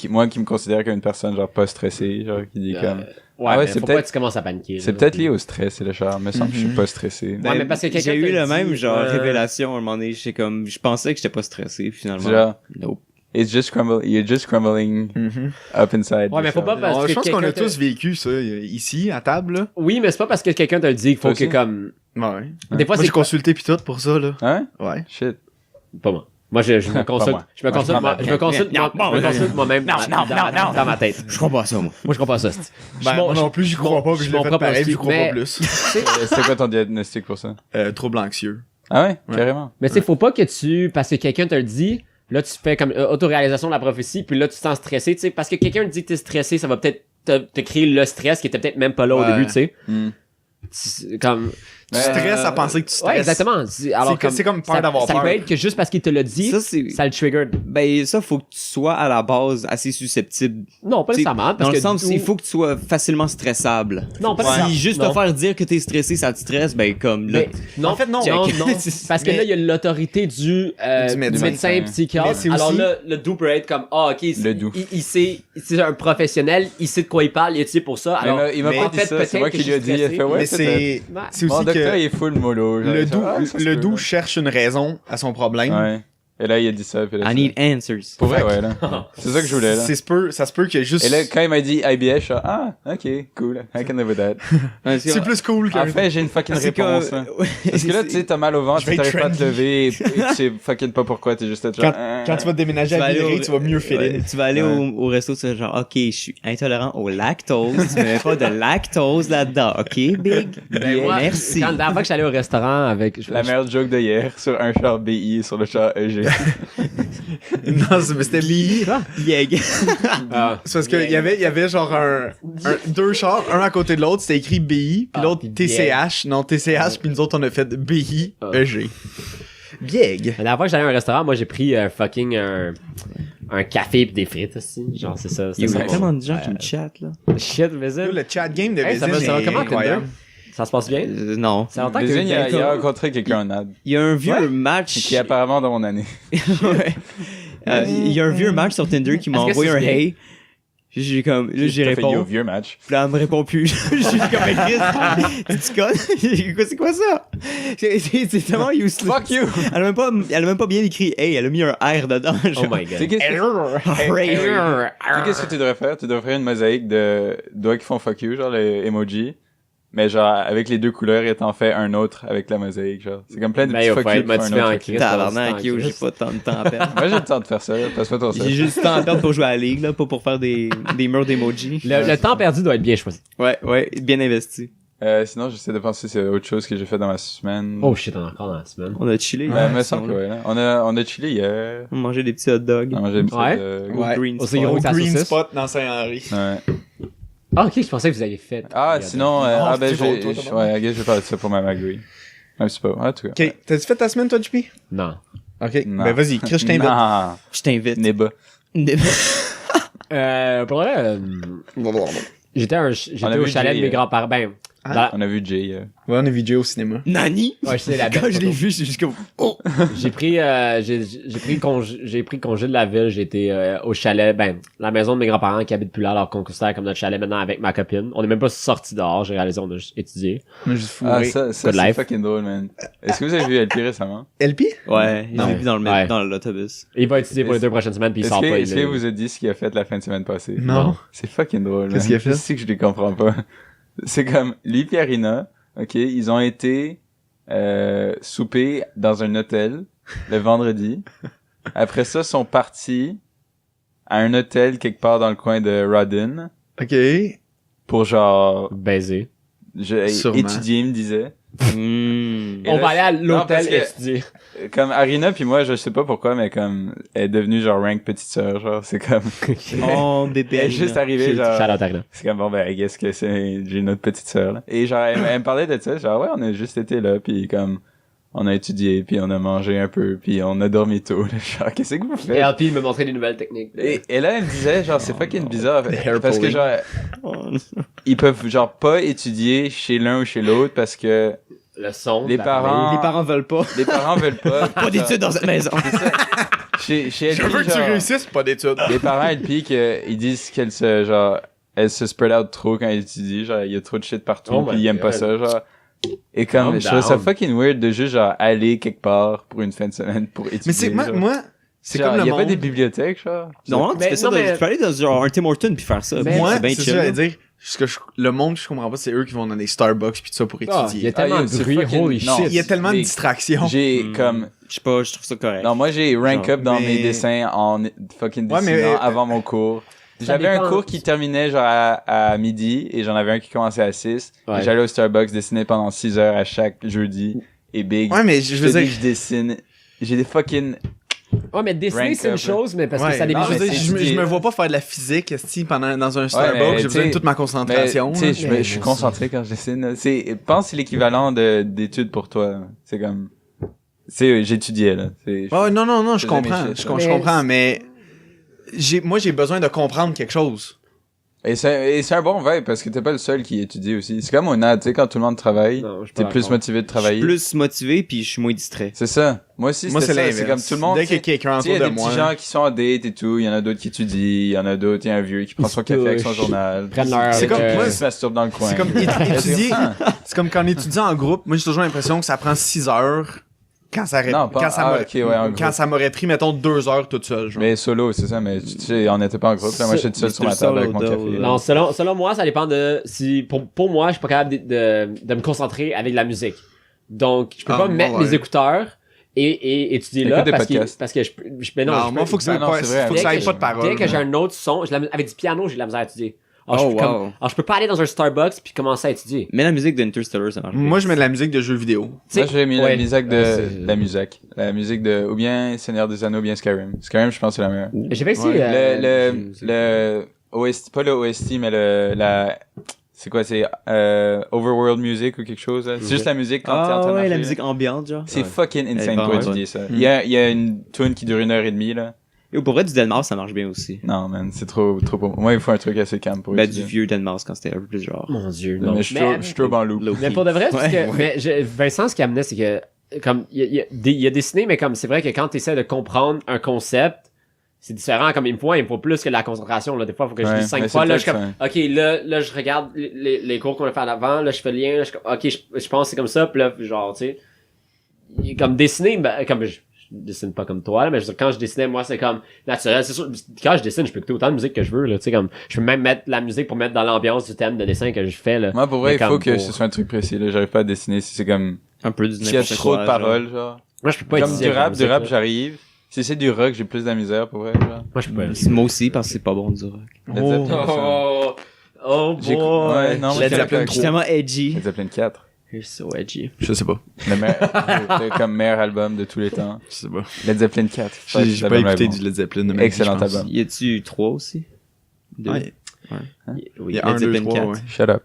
S3: moi qui me considère comme une personne genre pas stressée, genre qui dit comme
S2: Ouais,
S3: Ah ouais,
S2: mais
S3: c'est
S2: faut
S3: peut-être-
S2: pas que tu commences à paniquer.
S3: c'est
S2: là.
S3: peut-être lié au stress et le genre, me semble que je suis pas stressé.
S2: Ouais, mais parce que quelqu'un
S4: J'ai eu
S2: te
S4: le
S2: dit,
S4: même genre
S2: euh,
S4: révélation à un moment donné. J'étais comme, je pensais que j'étais pas stressé finalement.
S3: Genre,
S4: Nope.
S3: you're just crumbling up inside.
S2: Ouais, mais faut pas parce que
S1: Je pense qu'on a
S2: quelqu'un te-
S1: tous vécu ça ici, à table. Là.
S2: Oui, mais c'est pas parce que quelqu'un te le dit qu'il faut
S3: Toi
S2: que
S3: aussi?
S2: comme.
S1: Ouais.
S2: Des fois,
S1: Moi,
S2: c'est
S1: j'ai consulté pis tout pour ça, là.
S3: Hein?
S1: Ouais.
S3: Shit.
S2: pas moi. Moi, je me consulte.
S3: moi.
S2: Je me
S3: Moi,
S2: consulte.
S3: je
S2: moi- je me consulte.
S4: Non,
S2: moi- je me consulte moi-même. Dans ma tête.
S4: Je crois pas à ça, moi.
S2: Moi, je crois pas à ça.
S1: Ben, moi non plus, j'y crois pas, puis je l'ai fait pareil, j'y crois pas plus.
S3: C'était quoi ton diagnostic pour ça?
S1: Trouble anxieux.
S3: Ah ouais?
S1: Ouais.
S3: Carrément.
S2: Mais tu sais, faut pas que tu, parce que quelqu'un te le dit, là, tu fais comme autoréalisation de la prophétie, puis là, tu te sens stressé, tu sais, parce que quelqu'un te dit que t'es stressé, ça va peut-être te créer le stress qui était peut-être même pas là au
S1: Ouais.
S2: début, tu sais.
S3: Hmm.
S2: Comme,
S1: Tu stresses à penser que tu stresses.
S2: ouais, exactement.
S1: C'est comme peur
S2: ça,
S1: d'avoir
S2: ça
S1: peur.
S2: peut être que juste parce qu'il te l'a dit,
S4: Ça,
S2: ça,
S4: c'est...
S2: le trigger.
S4: Ben, ça, faut que tu sois à la base assez susceptible.
S2: Non, pas
S4: T'sais,
S2: nécessairement. Parce
S4: Dans le
S2: que
S4: sens,
S2: du-
S4: il faut que tu sois facilement stressable.
S2: Non, pas
S1: Ouais.
S2: nécessairement.
S4: Si juste
S2: Non.
S4: te faire dire que t'es stressé, ça te stresse, ben, comme, là,
S2: Mais, non,
S1: En fait, non.
S2: non,
S4: Check.
S2: non, parce que
S1: Mais-
S2: là, il y a l'autorité du
S1: médecin.
S2: médecin psychiatre.
S1: Mais c'est
S2: Alors
S1: aussi-
S2: là, le doux peut être comme, ah, ok,
S3: Le doux.
S2: il sait, c'est un professionnel, il sait de quoi il parle, il est utilisé pour ça. Alors,
S3: il m'a
S1: mais
S3: pas
S2: en
S3: dit
S2: fait,
S3: ça, c'est moi
S2: peut-être
S3: qui lui ai
S2: que
S3: dit, il a
S2: je suis
S3: fait ouais,
S1: Mais
S3: peut-être.
S1: c'est
S2: Ouais.
S1: c'est
S3: Bon,
S1: aussi que
S3: docteur,
S1: que
S3: il est full mollo. genre,
S1: le
S3: ça se peut,
S1: doux
S3: là.
S1: cherche une raison à son problème.
S3: Ouais. Et là, il a dit ça. Puis là,
S4: I need answers.
S3: Pour vrai, ouais, là. C'est ça que je voulais, là.
S1: Ça se peut qu'il y ait juste...
S3: Et là, quand il m'a dit IBS, je suis ok, cool. I can live with that.
S1: c'est plus cool que...
S3: Enfin, j'ai une fucking
S4: C'est
S3: réponse.
S4: comme-
S3: hein.
S4: Ouais,
S3: Parce que là, tu sais, t'as mal au ventre,
S1: Je vais
S3: tu t'arrives pas à te
S1: trendy.
S3: lever, et tu sais fucking pas pourquoi, t'es juste là, genre...
S1: Quand tu vas déménager à Villeray, tu vas mieux filer.
S4: Tu vas aller au resto, tu vas genre, ok, je suis intolérant au lactose, tu mets pas de lactose là-dedans, ok, big?
S2: Ben, moi,
S4: Merci.
S2: Quand la dernière fois que j'allais au restaurant avec...
S3: La meilleure joke de hier sur un char BI sur le char EG.
S1: Non, c'était BI.
S4: Yeg.
S2: Ah.
S1: C'est parce qu'il y avait genre deux chars, un à côté de l'autre, c'était écrit BI, puis l'autre
S2: puis
S1: TCH. Non, TCH, puis nous autres, on a fait BI, EG. Bieg.
S2: La dernière fois que j'allais à un restaurant, moi, j'ai pris un café pis des frites aussi. Genre, c'est ça.
S4: Il y
S2: C'est
S4: a
S2: ça.
S4: tellement de gens qui me chattent, là.
S2: Shit, Vizin.
S1: Le chat game de
S2: Hey, ça
S1: Vézine
S2: va
S1: est
S2: comment,
S1: incroyable.
S2: Tinder? Ça se passe bien?
S4: Non.
S2: C'est longtemps que
S3: Désolé, il a rencontré quelqu'un en ad.
S4: Il y a un vieux
S1: Ouais.
S4: match.
S3: Qui est apparemment dans mon année.
S4: Ouais. Il y a un vieux match sur Tinder qui m'a
S2: Est-ce que
S4: envoyé
S2: c'est
S4: un
S2: bien?
S4: hey. J'ai comme, là, j'y
S3: T'as fait yo,
S4: réponds.
S3: vieux match.
S4: Puis là, elle me répond plus. Je suis comme, mais Chris, tu connes? C'est quoi ça? C'est tellement useless.
S3: Fuck you!
S4: Elle a même pas bien écrit hey, elle a mis un R dedans.
S2: Oh
S4: Genre.
S2: my
S3: Tu sais
S2: god.
S3: qu'est-ce que tu devrais faire? Tu devrais faire une mosaïque de doigts qui font fuck you, genre les emojis. Mais genre, avec les deux couleurs, et t'en fais un autre avec la mosaïque, genre. C'est comme plein de
S2: Ben,
S3: petits
S2: il
S3: fuck
S2: faut
S3: you
S2: être
S3: pour un
S2: motivé en
S3: autre.
S2: Christ.
S4: Tabarnak, yo, j'ai pas tant de temps à perdre.
S3: Moi, j'ai le temps de faire ça, là. Passe pas ton
S4: J'ai
S3: sel.
S4: juste du temps à perdre pour jouer à la ligue, là, pas pour faire des murs d'emoji.
S2: Le temps perdu doit être bien choisi.
S4: Ouais, bien investi.
S3: Sinon, j'essaie de penser c'est autre chose que j'ai fait dans ma semaine.
S2: Oh shit, on est encore dans la semaine.
S4: On a chillé.
S3: Ben, me semble que ouais, là. On a chillé hier.
S4: On mangeait des petits hot dogs.
S3: On a mangé une petite,
S2: Ouais.
S4: Au
S1: Ouais.
S4: Green
S2: Aussi
S4: Spot.
S2: gros
S1: Au
S2: que ta
S1: Green
S2: saucisse.
S1: Spot dans Saint-Henri.
S3: Ouais.
S2: Ah, ok, je pensais que vous aviez fait.
S3: Sinon,
S1: c'est
S3: j'ai,
S1: drôle, toi, t'as
S3: ouais, I guess je vais parler de ça pour ma magouille. Même si c'est pas, en tout cas.
S1: Ok, t'as-tu fait ta semaine, toi, JP?
S2: Non.
S1: Ok,
S3: Non.
S1: ben vas-y, Chris, je t'invite.
S3: Non.
S4: Je t'invite.
S3: Néba.
S2: Pour vrai, j'étais
S3: On a
S2: au
S3: vu
S2: chalet de
S3: Jay,
S2: mes grands-parents. Ben,
S3: On a vu Jay.
S1: Ouais, on a vu Jay au cinéma.
S4: Nani?
S2: ouais, je sais la belle
S4: Quand je l'ai
S2: photo.
S4: vu, j'ai juste comme, oh!
S2: J'ai pris congé de la ville, j'ai été au chalet, ben la maison de mes grands-parents qui habitent plus là alors qu'on considère comme notre chalet maintenant avec ma copine. On est même pas sorti dehors, j'ai réalisé on a juste étudié.
S1: On a juste
S3: Ah,
S1: fourré.
S3: ça
S2: Good
S3: c'est
S2: life.
S3: fucking drôle, man. Est-ce que vous avez vu LP récemment?
S1: LP?
S4: Ouais, je
S2: Non.
S4: l'ai vu dans
S2: Ouais.
S4: dans l'autobus.
S2: Il va étudier pour les 2 prochaines semaines puis il sort pas.
S3: Est-ce que vous a dit ce qu'il a fait la fin de semaine passée?
S1: Non.
S3: C'est fucking drôle.
S1: Qu'est-ce qu'il a fait?
S3: Je sais que je les comprends pas. C'est comme, lui et Arina, ok, ils ont été souper dans un hôtel le vendredi. Après ça, sont partis à un hôtel quelque part dans le coin de Rodin
S1: Ok.
S3: pour genre
S2: Baiser.
S1: Sûrement.
S3: étudier, il me disait.
S4: Mmh.
S3: Et
S2: On
S3: là,
S2: va aller à
S3: non, parce
S2: l'hôtel
S3: que-
S2: étudier.
S3: Comme Arina puis moi, je sais pas pourquoi, mais comme elle est devenue genre rank petite sœur, genre c'est comme
S4: Oh, bébé.
S3: elle est juste arrivée genre
S2: Shout out Arina.
S3: c'est comme bon ben I guess que j'ai une autre petite sœur là. Et genre elle me parlait de ça, genre ouais, on a juste été là puis comme on a étudié puis on a mangé un peu puis on a dormi tôt là. Genre qu'est-ce que vous
S2: Et
S3: faites?
S2: LP me montrait des nouvelles techniques.
S3: Et là elle me disait genre c'est fucking bizarre
S1: hair
S3: parce que
S1: pulling.
S3: genre
S4: Oh,
S3: ils peuvent genre pas étudier chez l'un ou chez l'autre parce que
S2: Le son.
S3: les
S2: la
S3: parents
S4: les parents veulent pas.
S3: les parents veulent pas.
S4: Pas d'études dans cette maison.
S3: C'est ça. Chez
S1: Je
S3: LP,
S1: veux que tu
S3: genre,
S1: réussisses, pas d'études.
S3: les parents LP ils disent qu'elle se genre elle se spread out trop quand elle étudie, genre il y a trop de shit partout
S2: Oh
S3: puis
S2: my
S3: ils aiment pas
S2: God.
S3: ça genre. Et comme
S2: Calm
S3: je trouve ça
S2: down.
S3: fucking weird de juste genre aller quelque part pour une fin de semaine pour étudier.
S1: Mais c'est,
S3: genre.
S1: moi, c'est
S3: Genre,
S1: comme le
S3: y a pas
S1: monde.
S3: des bibliothèques genre.
S4: Non, tu
S2: Mais
S4: fais ça,
S2: non, mais-
S4: tu peux aller dans genre un Tim Hortons puis faire ça.
S2: Mais
S1: Moi,
S4: c'est bien
S1: c'est ça que
S4: chill.
S1: j'allais dire. Le monde, je comprends pas, c'est eux qui vont dans des Starbucks pis tout ça pour
S2: Ah, il y a
S1: étudier.
S2: tellement
S3: yo,
S2: de
S3: c'est
S2: bruit,
S3: fucking-
S2: holy
S3: non.
S2: shit.
S1: Il y a tellement de
S3: Mais
S1: distractions.
S3: J'ai
S4: Hmm.
S3: comme
S4: Je sais pas, je trouve ça correct.
S3: non moi j'ai rank
S4: Genre,
S3: up dans
S1: mais-
S3: mes dessins en fucking
S1: Ouais,
S3: dessinant
S1: mais-
S3: avant mon cours.
S2: Ça
S3: J'avais un
S2: dépend.
S3: cours qui terminait genre à midi et j'en avais un qui commençait à 6.
S2: Ouais.
S3: Et j'allais au Starbucks dessiner pendant 6 heures à chaque jeudi et big.
S1: Ouais, mais je veux dire,
S3: je dessine. J'ai des fucking
S2: Ouais, mais dessiner,
S3: Rank
S2: c'est une
S3: up,
S2: chose, mais parce
S1: ouais,
S2: que ça
S1: non,
S2: débute.
S1: je veux dire,
S3: c'est
S1: je
S3: étudié.
S1: me vois pas faire de la physique dans un Starbucks,
S3: mais
S1: j'ai besoin de
S3: t'sais-
S1: toute ma
S3: mais,
S1: concentration.
S3: tu sais,
S1: là.
S3: je
S2: Mais
S3: suis
S2: moi
S3: concentré quand je dessine. Là. Je pense que c'est l'équivalent d'études pour toi. C'est comme j'étudiais là.
S1: Ouais, non, je
S3: faisais mes
S1: comprends,
S3: shit,
S1: je
S3: là.
S1: comprends, mais j'ai besoin de comprendre quelque chose.
S3: Et c'est un bon vibe parce que t'es pas le seul qui étudie aussi. C'est comme au NAD, tu sais, quand tout le monde travaille,
S2: Non, je suis pas
S3: t'es plus
S2: d'accord.
S3: motivé de
S4: Je suis
S3: travailler.
S4: plus motivé puis je suis moins distrait.
S3: C'est ça. Moi aussi,
S1: Moi, c'est
S3: ça.
S1: l'inverse.
S3: C'est comme tout le monde.
S1: Dès qu'il y a quelqu'un
S3: Tu sais, il y
S1: autour
S3: a
S1: de
S3: des
S1: moi.
S3: petits gens qui sont en date et tout. Il y en a d'autres qui étudient. Il y en a d'autres. Il y a un vieux qui prend son café avec son journal.
S2: Prennent leur-
S1: C'est comme-
S2: euh,
S1: moi,
S3: Qui se masturbe dans le coin.
S1: C'est comme étudier. C'est comme quand on étudie en groupe. Moi, j'ai toujours l'impression que ça prend 6 heures quand ça,
S3: Non, pas-
S1: quand ça m'aurait-
S3: ok, ouais, en
S1: quand
S3: groupe.
S1: ça m'aurait pris, mettons, 2 heures toute seule. Genre.
S3: Mais solo, c'est ça. Mais tu sais, on n'était pas en groupe. Là. Moi, j'étais tout seul sur ma table avec mon café.
S2: Non, selon moi, ça dépend de si pour moi, je suis pas capable de me concentrer avec la musique. Donc, je peux
S1: Ah,
S2: pas me mettre
S1: ouais.
S2: mes écouteurs et étudier
S3: Écoute
S2: là
S3: des
S2: parce
S3: podcasts.
S2: que mais non,
S1: non,
S2: je
S1: moi,
S2: peux-
S1: faut que ça
S3: Ben non,
S1: ait
S3: c'est vrai,
S1: pas, faut que ça ait
S3: dès
S1: pas de
S3: que-
S1: parole.
S2: dès que j'ai
S1: genre.
S2: un autre son, avec du piano, j'ai de la misère à étudier. Alors,
S4: Oh,
S2: je peux comme-
S4: wow.
S2: alors, je peux pas aller dans un Starbucks puis commencer à étudier.
S4: Mais la musique d'Interstellar, ça marche.
S1: Moi, je mets de la musique de jeux vidéo.
S3: Moi, j'ai mis
S2: Ouais.
S3: la musique de,
S2: C'est-
S3: la musique. La musique de, ou bien Seigneur des Anneaux, ou bien Skyrim. Skyrim, je pense que c'est la meilleure.
S2: J'ai fait aussi
S1: Ouais.
S3: Le OST, pas le OST, mais c'est quoi, c'est, Overworld Music ou quelque chose, là. C'est juste la musique quand t'es en
S4: Ah
S3: train de
S4: ouais, la
S3: marcher,
S4: musique ambiante, genre.
S3: C'est fucking
S4: Elle est
S3: insane
S4: vraiment
S3: pour
S4: bonne.
S3: étudier ça. Il y a une tune qui dure 1h30, là.
S4: Et pour vrai, du Denmark, ça marche bien aussi.
S3: Non, man, c'est trop pour moi. Moi, il faut un truc assez calme pour
S4: Ben, du
S3: étudier.
S4: vieux Denmark quand c'était un peu plus genre.
S2: mon dieu, non.
S3: Mais je suis trop en loop.
S2: Mais pour de vrai, parce
S4: Ouais,
S2: que Vincent, ce qu'il amenait, c'est que comme il y a dessiné, mais comme c'est vrai que quand tu essaies de comprendre un concept, c'est différent. Comme il me faut plus que la concentration. Là. Des fois, il faut que je
S3: Ouais,
S2: lise 5
S3: mais
S2: fois.
S3: c'est
S2: Là, je suis
S3: peut-être
S2: comme, OK, là, je regarde les cours qu'on a fait en avant. Là, je fais le lien. Là, je suis comme, OK, je pense que c'est comme ça. Puis là, genre, tu sais, comme dessiner, ben, comme je dessine pas comme toi, là, mais je veux dire, quand je dessinais, moi, c'est comme naturel. C'est sûr, quand je dessine, je peux écouter autant de musique que je veux. Là, tu sais, comme, je peux même mettre la musique pour mettre dans l'ambiance du thème de dessin que je fais. Là.
S3: Moi, pour vrai,
S2: Mais
S3: il faut
S2: comme
S3: que
S2: pour-
S3: ce soit un truc précis, là. J'arrive pas à dessiner si c'est comme,
S4: Un peu du
S3: s'il y a
S4: n'importe
S3: trop
S4: quoi,
S3: de
S4: genre.
S3: paroles, genre.
S2: Moi, je peux pas
S3: Comme
S2: étudier
S3: du
S2: avec la
S3: rap,
S2: musique, là.
S3: j'arrive. Si c'est du rock, j'ai plus de la misère, pour vrai, genre.
S2: Moi, je peux pas.
S4: Moi aussi, parce que c'est pas bon du rock.
S3: Led Zeppelin,
S2: Oh
S3: J'écoute-
S2: boy.
S3: ouais, non,
S1: Led Zeppelin
S4: Je suis tellement edgy.
S3: Led Zeppelin 4.
S4: You're so edgy.
S1: Je sais pas.
S3: Le comme meilleur album de tous les temps.
S1: Je sais pas.
S3: Led Zeppelin 4.
S1: J'ai pas écouté du Led Zeppelin de ma vie,
S3: Excellent
S1: je pense.
S3: album.
S4: Y a-tu 3 aussi? Deux?
S1: Ouais.
S4: Oui,
S1: Il y a 1, 2, 3, ouais.
S3: Shut up.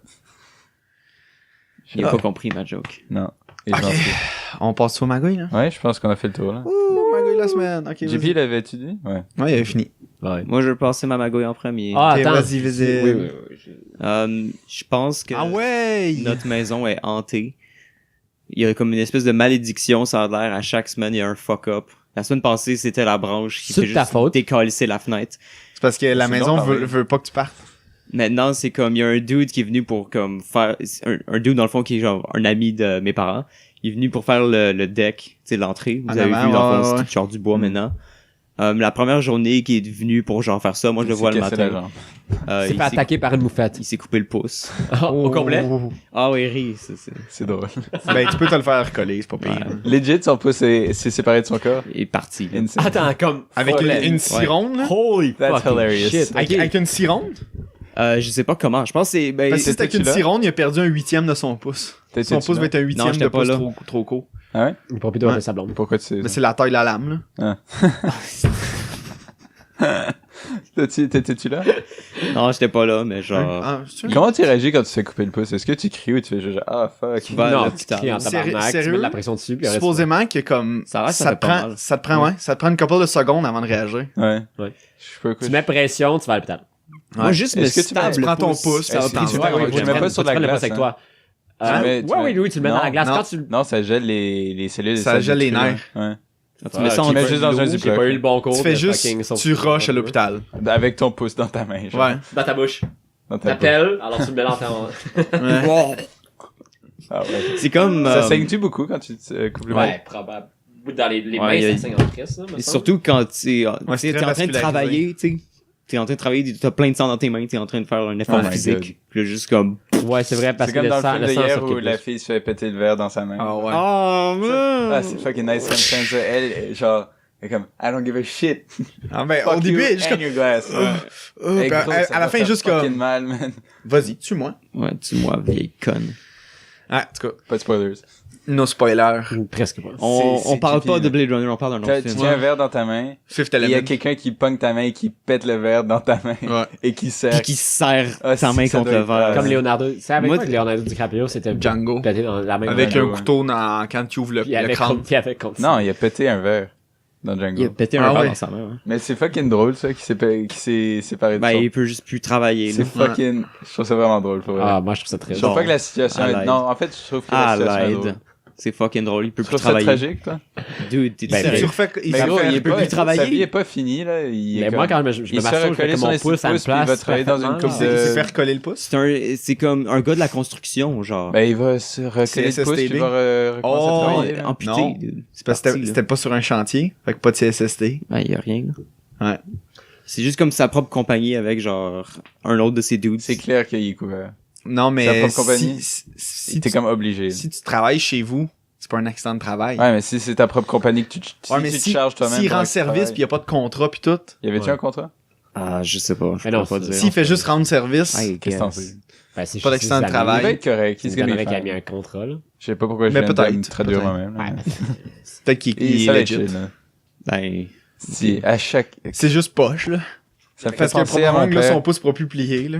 S4: Il a pas compris ma joke.
S3: Non. Et je m'en
S1: Ok.
S3: fous.
S1: On passe au magouille, là?
S3: Ouais, je pense qu'on a fait le tour, là.
S1: Ouh, magouille la semaine. Ok,
S3: JP,
S1: vas-y.
S3: l'avait-tu dit? Ouais.
S1: Ouais, il a fini.
S4: Moi, je vais passer ma magouille en premier.
S2: Ah,
S1: Ok,
S2: attends.
S1: vas-y, vas-y.
S2: Oui.
S4: Je pense que
S1: Ah ouais!
S4: notre maison est hantée. Il y a comme une espèce de malédiction, ça a l'air. À chaque semaine, il y a un fuck-up. La semaine passée, c'était la branche qui
S2: C'est
S4: fait
S2: de ta
S4: juste
S2: faute.
S4: décalisser la fenêtre.
S1: C'est parce que la
S3: C'est
S1: maison
S3: donc pareil.
S1: veut pas que tu partes.
S4: Maintenant, c'est comme, il y a un dude qui est venu pour comme faire, un dude dans le fond qui est genre un ami de mes parents. Il est venu pour faire le deck, tu sais, l'entrée. Vous
S1: En
S4: avez
S1: avant,
S4: vu, dans le
S1: ouais,
S4: fond,
S1: ouais.
S4: c'est genre du bois maintenant. La première journée qu'il est venu pour genre faire ça, moi je le
S3: Il
S4: vois
S3: s'est
S4: le
S3: cassé la
S4: matin.
S3: jambe.
S2: C'est
S4: Il
S2: pas
S4: s'est-
S2: attaqué par une moufette.
S4: Il s'est coupé le pouce.
S2: Au complet?
S4: Ah oui, il rit, c'est...
S3: C'est drôle.
S1: Ben, tu peux te le faire recoller, c'est pas pire.
S3: Legit, son pouce est séparé de son corps.
S4: Il est parti. là.
S3: Insane.
S2: Attends, comme.
S1: Avec
S2: complet.
S1: une scie ronde, là?
S2: Holy
S3: That's
S2: fucking
S3: hilarious.
S2: shit.
S1: Avec,
S2: Ok.
S1: avec une scie ronde?
S4: Je sais pas comment. Je pense que c'est... Ben,
S1: Parce que si c'était avec une
S3: là?
S1: scie ronde, il a perdu un huitième de son pouce. Son
S3: T'étais-tu
S1: pouce
S3: là?
S1: va être un
S4: Non,
S1: huitième
S4: j'étais
S1: de
S4: pas
S1: pouce
S4: là.
S1: trop court.
S3: Ah ouais?
S2: Il peut plus de
S1: Ouais.
S2: sa blonde.
S3: Pourquoi tu sais
S1: Mais
S3: ça?
S1: c'est la taille de la lame, là.
S3: T'étais-tu là?
S4: Non, j'étais pas là, mais genre...
S1: Ah, c'est sûr?
S3: Comment tu réagis quand tu te fais couper le pouce? Est-ce que tu cries ou tu fais genre, ah fuck?
S4: Tu vas à
S2: Non, tu
S4: l'hôpital.
S2: cries en tabarnak, tu
S1: Sérieux?
S2: mets de la pression dessus, puis le reste,
S1: Supposément que comme
S4: Ça reste, ça fait
S1: te
S4: pas
S1: prend
S4: mal.
S1: ça te prend ouais, ça te prend une couple de secondes avant de réagir.
S3: Ouais.
S2: Ouais.
S3: Je sais pas quoi.
S2: tu mets pression, tu vas à l'hôpital.
S4: Moi, juste me
S3: Est-ce que tu
S4: stab
S1: prends
S4: le
S1: ton
S4: pouce.
S1: pouce,
S4: Ça
S1: ça
S4: va
S1: t'en
S4: prendre-
S1: va.
S3: Ouais, tu le mets pas sur de la
S2: tu le
S3: glace,
S2: avec
S3: hein.
S2: toi.
S3: Tu mets- tu mets-
S2: Oui, tu le mets dans
S3: Non,
S2: la glace.
S1: non.
S2: Quand tu
S3: Non, ça gèle les cellules.
S1: Ça gèle les nerfs.
S3: Ouais.
S4: Tu mets ça en
S3: tu mets juste dans un
S2: J'ai
S3: ziploc.
S2: pas eu le bon cours.
S1: Tu fais
S2: de
S1: juste
S2: fucking sauve-
S1: tu rushes à l'hôpital.
S3: Avec ton pouce dans ta main, genre.
S1: Ouais.
S2: Dans ta bouche.
S3: Dans ta bouche.
S2: T'appelles, alors tu le mets dans ta...
S1: Ouais.
S3: Ah ouais.
S4: C'est comme...
S3: Ça saigne-tu beaucoup quand tu te coupes le
S2: Ouais, probable. Dans les
S4: Ouais,
S2: mains,
S4: il y a-
S2: ça saigne en crise, là, me
S4: Et
S2: semble.
S4: surtout quand t'es en
S1: c'est très
S4: train de
S1: vascularisé.
S4: travailler, tu sais. T'es en train de travailler, t'as plein de sang dans tes mains, t'es en train de faire un effort
S3: Oh my
S4: physique. Puis là, juste comme...
S2: Ouais, c'est vrai, parce
S3: C'est
S2: que
S3: comme
S2: le
S3: dans
S2: sang,
S3: le film de hier où
S2: s'occupe
S3: la
S2: plus.
S3: fille se fait péter le verre dans sa main.
S1: Ah ouais.
S4: Oh, man!
S3: Ah, c'est fucking nice comme ça. Elle, genre, elle est comme, I don't give a shit.
S1: Ah ben
S3: Fuck
S1: au début
S3: you
S1: elle est juste
S3: and
S1: comme
S3: your glass.
S1: Puis
S3: Hey, gros, ça
S1: à la
S3: va
S1: fin
S3: faire
S1: juste
S3: fucking
S1: comme
S3: mal, man.
S1: vas-y, tue-moi.
S4: Ouais, dis-moi, vieille conne.
S1: Ah, en tout cas,
S3: Pas de spoilers.
S1: no spoiler.
S2: Presque pas.
S4: On parle
S3: JP,
S4: pas
S3: là.
S4: de Blade Runner, on parle d'un autre
S3: Tu
S4: film.
S3: tiens un verre dans ta main,
S1: Fifth
S3: et il y a
S1: Element.
S3: quelqu'un qui pogne ta main et qui pète le verre dans ta main.
S1: Ouais.
S3: Et qui serre.
S4: Puis qui serre
S3: Ah,
S4: ta
S3: si,
S4: main
S3: ça
S4: contre
S3: doit
S4: le
S3: être-
S4: verre.
S2: Comme Leonardo. C'est avec
S4: Moi,
S2: moi que Leonardo DiCaprio, c'était
S1: Django.
S2: pété dans la main.
S1: Avec
S3: Ouais,
S1: un
S3: ouais.
S1: couteau dans quand tu ouvres
S2: Puis
S1: le
S2: avec
S1: crâne.
S2: puis avec comme
S3: Non, il a pété un verre. dans
S4: Il a
S3: Django.
S4: pété un
S1: Ah
S4: verre
S1: ouais.
S4: dans sa main. Ouais.
S3: Mais c'est fucking drôle, ça, qui s'est séparé de
S4: Ben,
S3: ça.
S4: il peut juste plus travailler.
S3: C'est
S4: là.
S3: fucking... Je trouve ça vraiment drôle, pour vrai.
S2: Ah, moi, je trouve ça très
S3: Je trouve
S4: bon.
S3: pas que la situation
S4: À
S3: est...
S4: l'aide.
S3: Non, en fait, je trouve que
S4: À
S3: la situation est
S4: l'aide.
S3: drôle.
S4: C'est fucking drôle. Il peut
S3: Tu
S4: plus
S3: trouves ça
S4: travailler.
S3: tragique, toi?
S4: Dude, t'es
S2: Ben,
S4: sérieux?
S1: Il
S3: Mais
S1: fait
S3: gros,
S1: faire-
S3: il est
S4: peut
S3: pas...
S4: plus travailler.
S3: Sa vie est pas finie, là. Il est
S2: Mais moi,
S3: comme-
S2: quand je me
S3: il se fait
S2: masturbe, je
S3: recoller
S2: mets
S3: sur
S2: mon
S3: les
S2: pouce à une
S3: pouces, puis il va
S2: place.
S3: travailler dans une coupe
S1: Il
S3: de-
S1: s'est fait recoller le pouce.
S4: C'est comme un gars de la construction, genre.
S3: Ben, il va se recoller le pouce,
S1: CSSTB.
S3: puis il va recommencer à
S1: Oh,
S3: travailler. là.
S4: amputé.
S1: Non.
S4: dude.
S1: C'est parce que
S4: Parti, là.
S1: c'était pas sur un chantier, fait que pas de CSST.
S4: Ben, y a rien. là.
S1: Ouais.
S4: C'est juste comme sa propre compagnie avec, genre, un autre de ses dudes.
S3: C'est clair qu'il est couvert.
S1: Non,
S3: Sa
S1: mais
S3: propre compagnie.
S1: si
S3: T'es
S1: tu
S3: comme obligé.
S1: si tu travailles chez vous, c'est pas un accident de travail.
S3: Ouais, mais si c'est ta propre compagnie que si
S1: Ouais, mais
S3: tu te
S1: si,
S3: charges toi-même.
S1: s'il
S3: pendant
S1: rend
S3: que tu
S1: service
S3: travailles.
S1: pis y a pas de contrat pis tout,
S3: Y avait-tu
S2: Ouais.
S3: un contrat?
S4: Ah, je sais pas. Je
S2: Mais
S4: peux
S2: non,
S4: pas dire.
S1: s'il fait juste rendre service,
S4: I
S3: Qu'est-ce que t'en
S4: guess.
S3: sais?
S2: Ben, c'est
S1: Pas d'accident de
S3: Il
S1: travail.
S3: va être correct.
S2: Il
S3: He's
S2: se
S3: gonna
S2: donnerait
S3: be
S2: qu'il a mis
S3: fine.
S2: un contrat, là.
S3: Je sais pas pourquoi je
S1: Mais
S3: viens de me
S1: peut-être,
S3: traduire
S1: peut-être.
S3: moi-même. là.
S2: Ouais,
S1: peut-être qu'il
S3: Et
S1: est
S3: ça va être
S1: legit.
S3: chill, là.
S4: Ben,
S3: Si, à chaque...
S1: C'est juste poche, là.
S3: Ça me fait
S1: Parce que
S3: penser à
S1: probablement
S3: mon
S1: que là, son
S3: père.
S1: pouce pourra plus plier, là.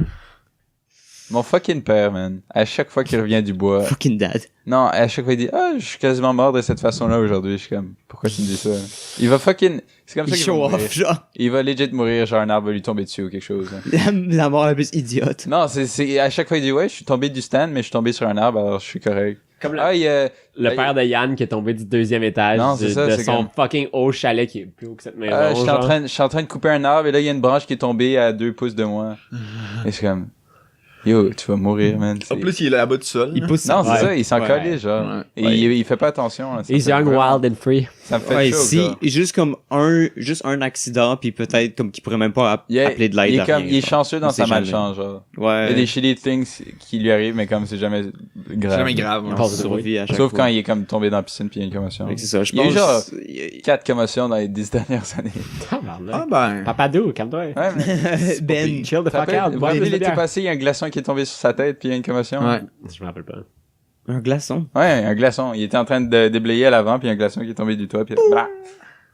S3: Mon fucking père, man. À chaque fois qu'il revient du bois...
S4: fucking dad.
S3: Non, à chaque fois il dit « Ah, je suis quasiment mort de cette façon-là aujourd'hui. » Je suis comme « Pourquoi tu me dis ça? » Il va fucking... C'est comme
S4: Il
S3: ça qu'il va
S4: show
S3: mourir.
S4: off, genre.
S3: Il va legit mourir, genre un arbre va lui tomber dessus ou quelque chose. hein.
S4: La mort la plus idiote.
S3: Non, c'est à chaque fois il dit « Ouais, je suis tombé du stand, mais je suis tombé sur un arbre, alors je suis correct. »
S2: Comme
S3: Ah, il y a...
S2: le père de Yann qui est tombé du 2e étage
S3: Non, c'est ça,
S2: de
S3: c'est
S2: son
S3: comme-
S2: fucking haut chalet qui est plus haut que cette maison.
S3: Ah, je
S2: genre.
S3: suis en train de couper un arbre et là il y a une branche qui est tombée à 2 pouces de moi. Et je suis comme yo, tu vas mourir, man.
S1: En plus, il est là-bas tout seul.
S4: Il
S1: là.
S4: pousse
S3: Non,
S4: sa-
S3: c'est ça, il s'en
S2: Ouais.
S3: collait, genre.
S1: Ouais.
S3: Et
S1: Ouais.
S3: il fait pas attention. Là, ça
S2: He's
S3: fait
S2: young,
S3: vraiment-
S2: wild and free.
S3: Ça me fait
S4: Ouais,
S3: chaud,
S4: si,
S3: gars.
S4: juste comme juste un accident, puis peut-être comme qu'il pourrait même pas appeler de l'aide.
S3: il est,
S4: à
S3: comme,
S4: rien,
S3: il est
S4: genre.
S3: chanceux dans
S4: On sait
S3: sa
S4: jamais.
S3: malchance, genre. Il y a
S4: Ouais.
S3: des shitty things qui lui arrivent, mais comme c'est jamais grave.
S1: Jamais grave.
S4: On
S1: ouais.
S2: Passe de
S4: survit à chaque
S3: Sauf
S4: fois.
S3: quand il est comme tombé dans la piscine puis il y a une commotion.
S4: Fait que c'est ça, je
S3: Il y a eu genre
S4: pense.
S3: 4 commotions dans les 10 dernières années.
S1: Ah ben.
S2: Papadou, calme-toi.
S3: Ouais, mais...
S4: Ben,
S2: Chill the
S3: T'as
S2: fuck out.
S3: Vous
S2: bois
S3: avez
S2: plus
S3: vu
S2: de
S3: l'été
S2: bière.
S3: passé, il y a un glaçon qui est tombé sur sa tête puis il y a une commotion?
S1: Ouais.
S2: Je me rappelle pas.
S4: un glaçon.
S3: Ouais, un glaçon. Il était en train de déblayer à l'avant puis il y a un glaçon qui est tombé du toit puis blah!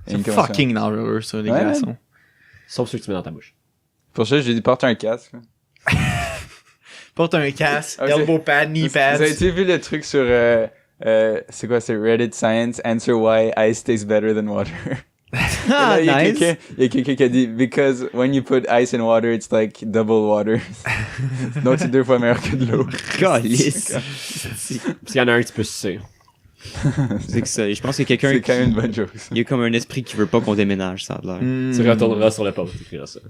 S3: Il y a une
S1: C'est
S3: commotion.
S1: fucking dangereux, ça, les
S3: Ouais,
S1: glaçons.
S2: Sauf ceux que tu mets dans ta bouche.
S3: Pour ça, j'ai dit porte un casque.
S1: Porte un casque,
S3: Ok.
S1: elbow pad, knee
S3: Vous avez
S1: pads.
S3: vu le truc sur c'est quoi, c'est Reddit Science, answer why ice tastes better than water.
S4: Ah,
S3: Et là,
S4: nice.
S3: il y a quelqu'un qui a dit because when you put ice in water it's like double water. Donc c'est 2 fois meilleur que de l'eau.
S4: Calice.
S2: Parce qu'il y en a un que tu peux sucer.
S4: C'est que ça. Je pense qu'il y a quelqu'un
S3: C'est quand même une bonne joke. ça.
S4: Il y a comme un esprit qui veut pas qu'on déménage, ça a l'air.
S1: Hmm.
S2: Tu retourneras sur le post, tu écriras ça.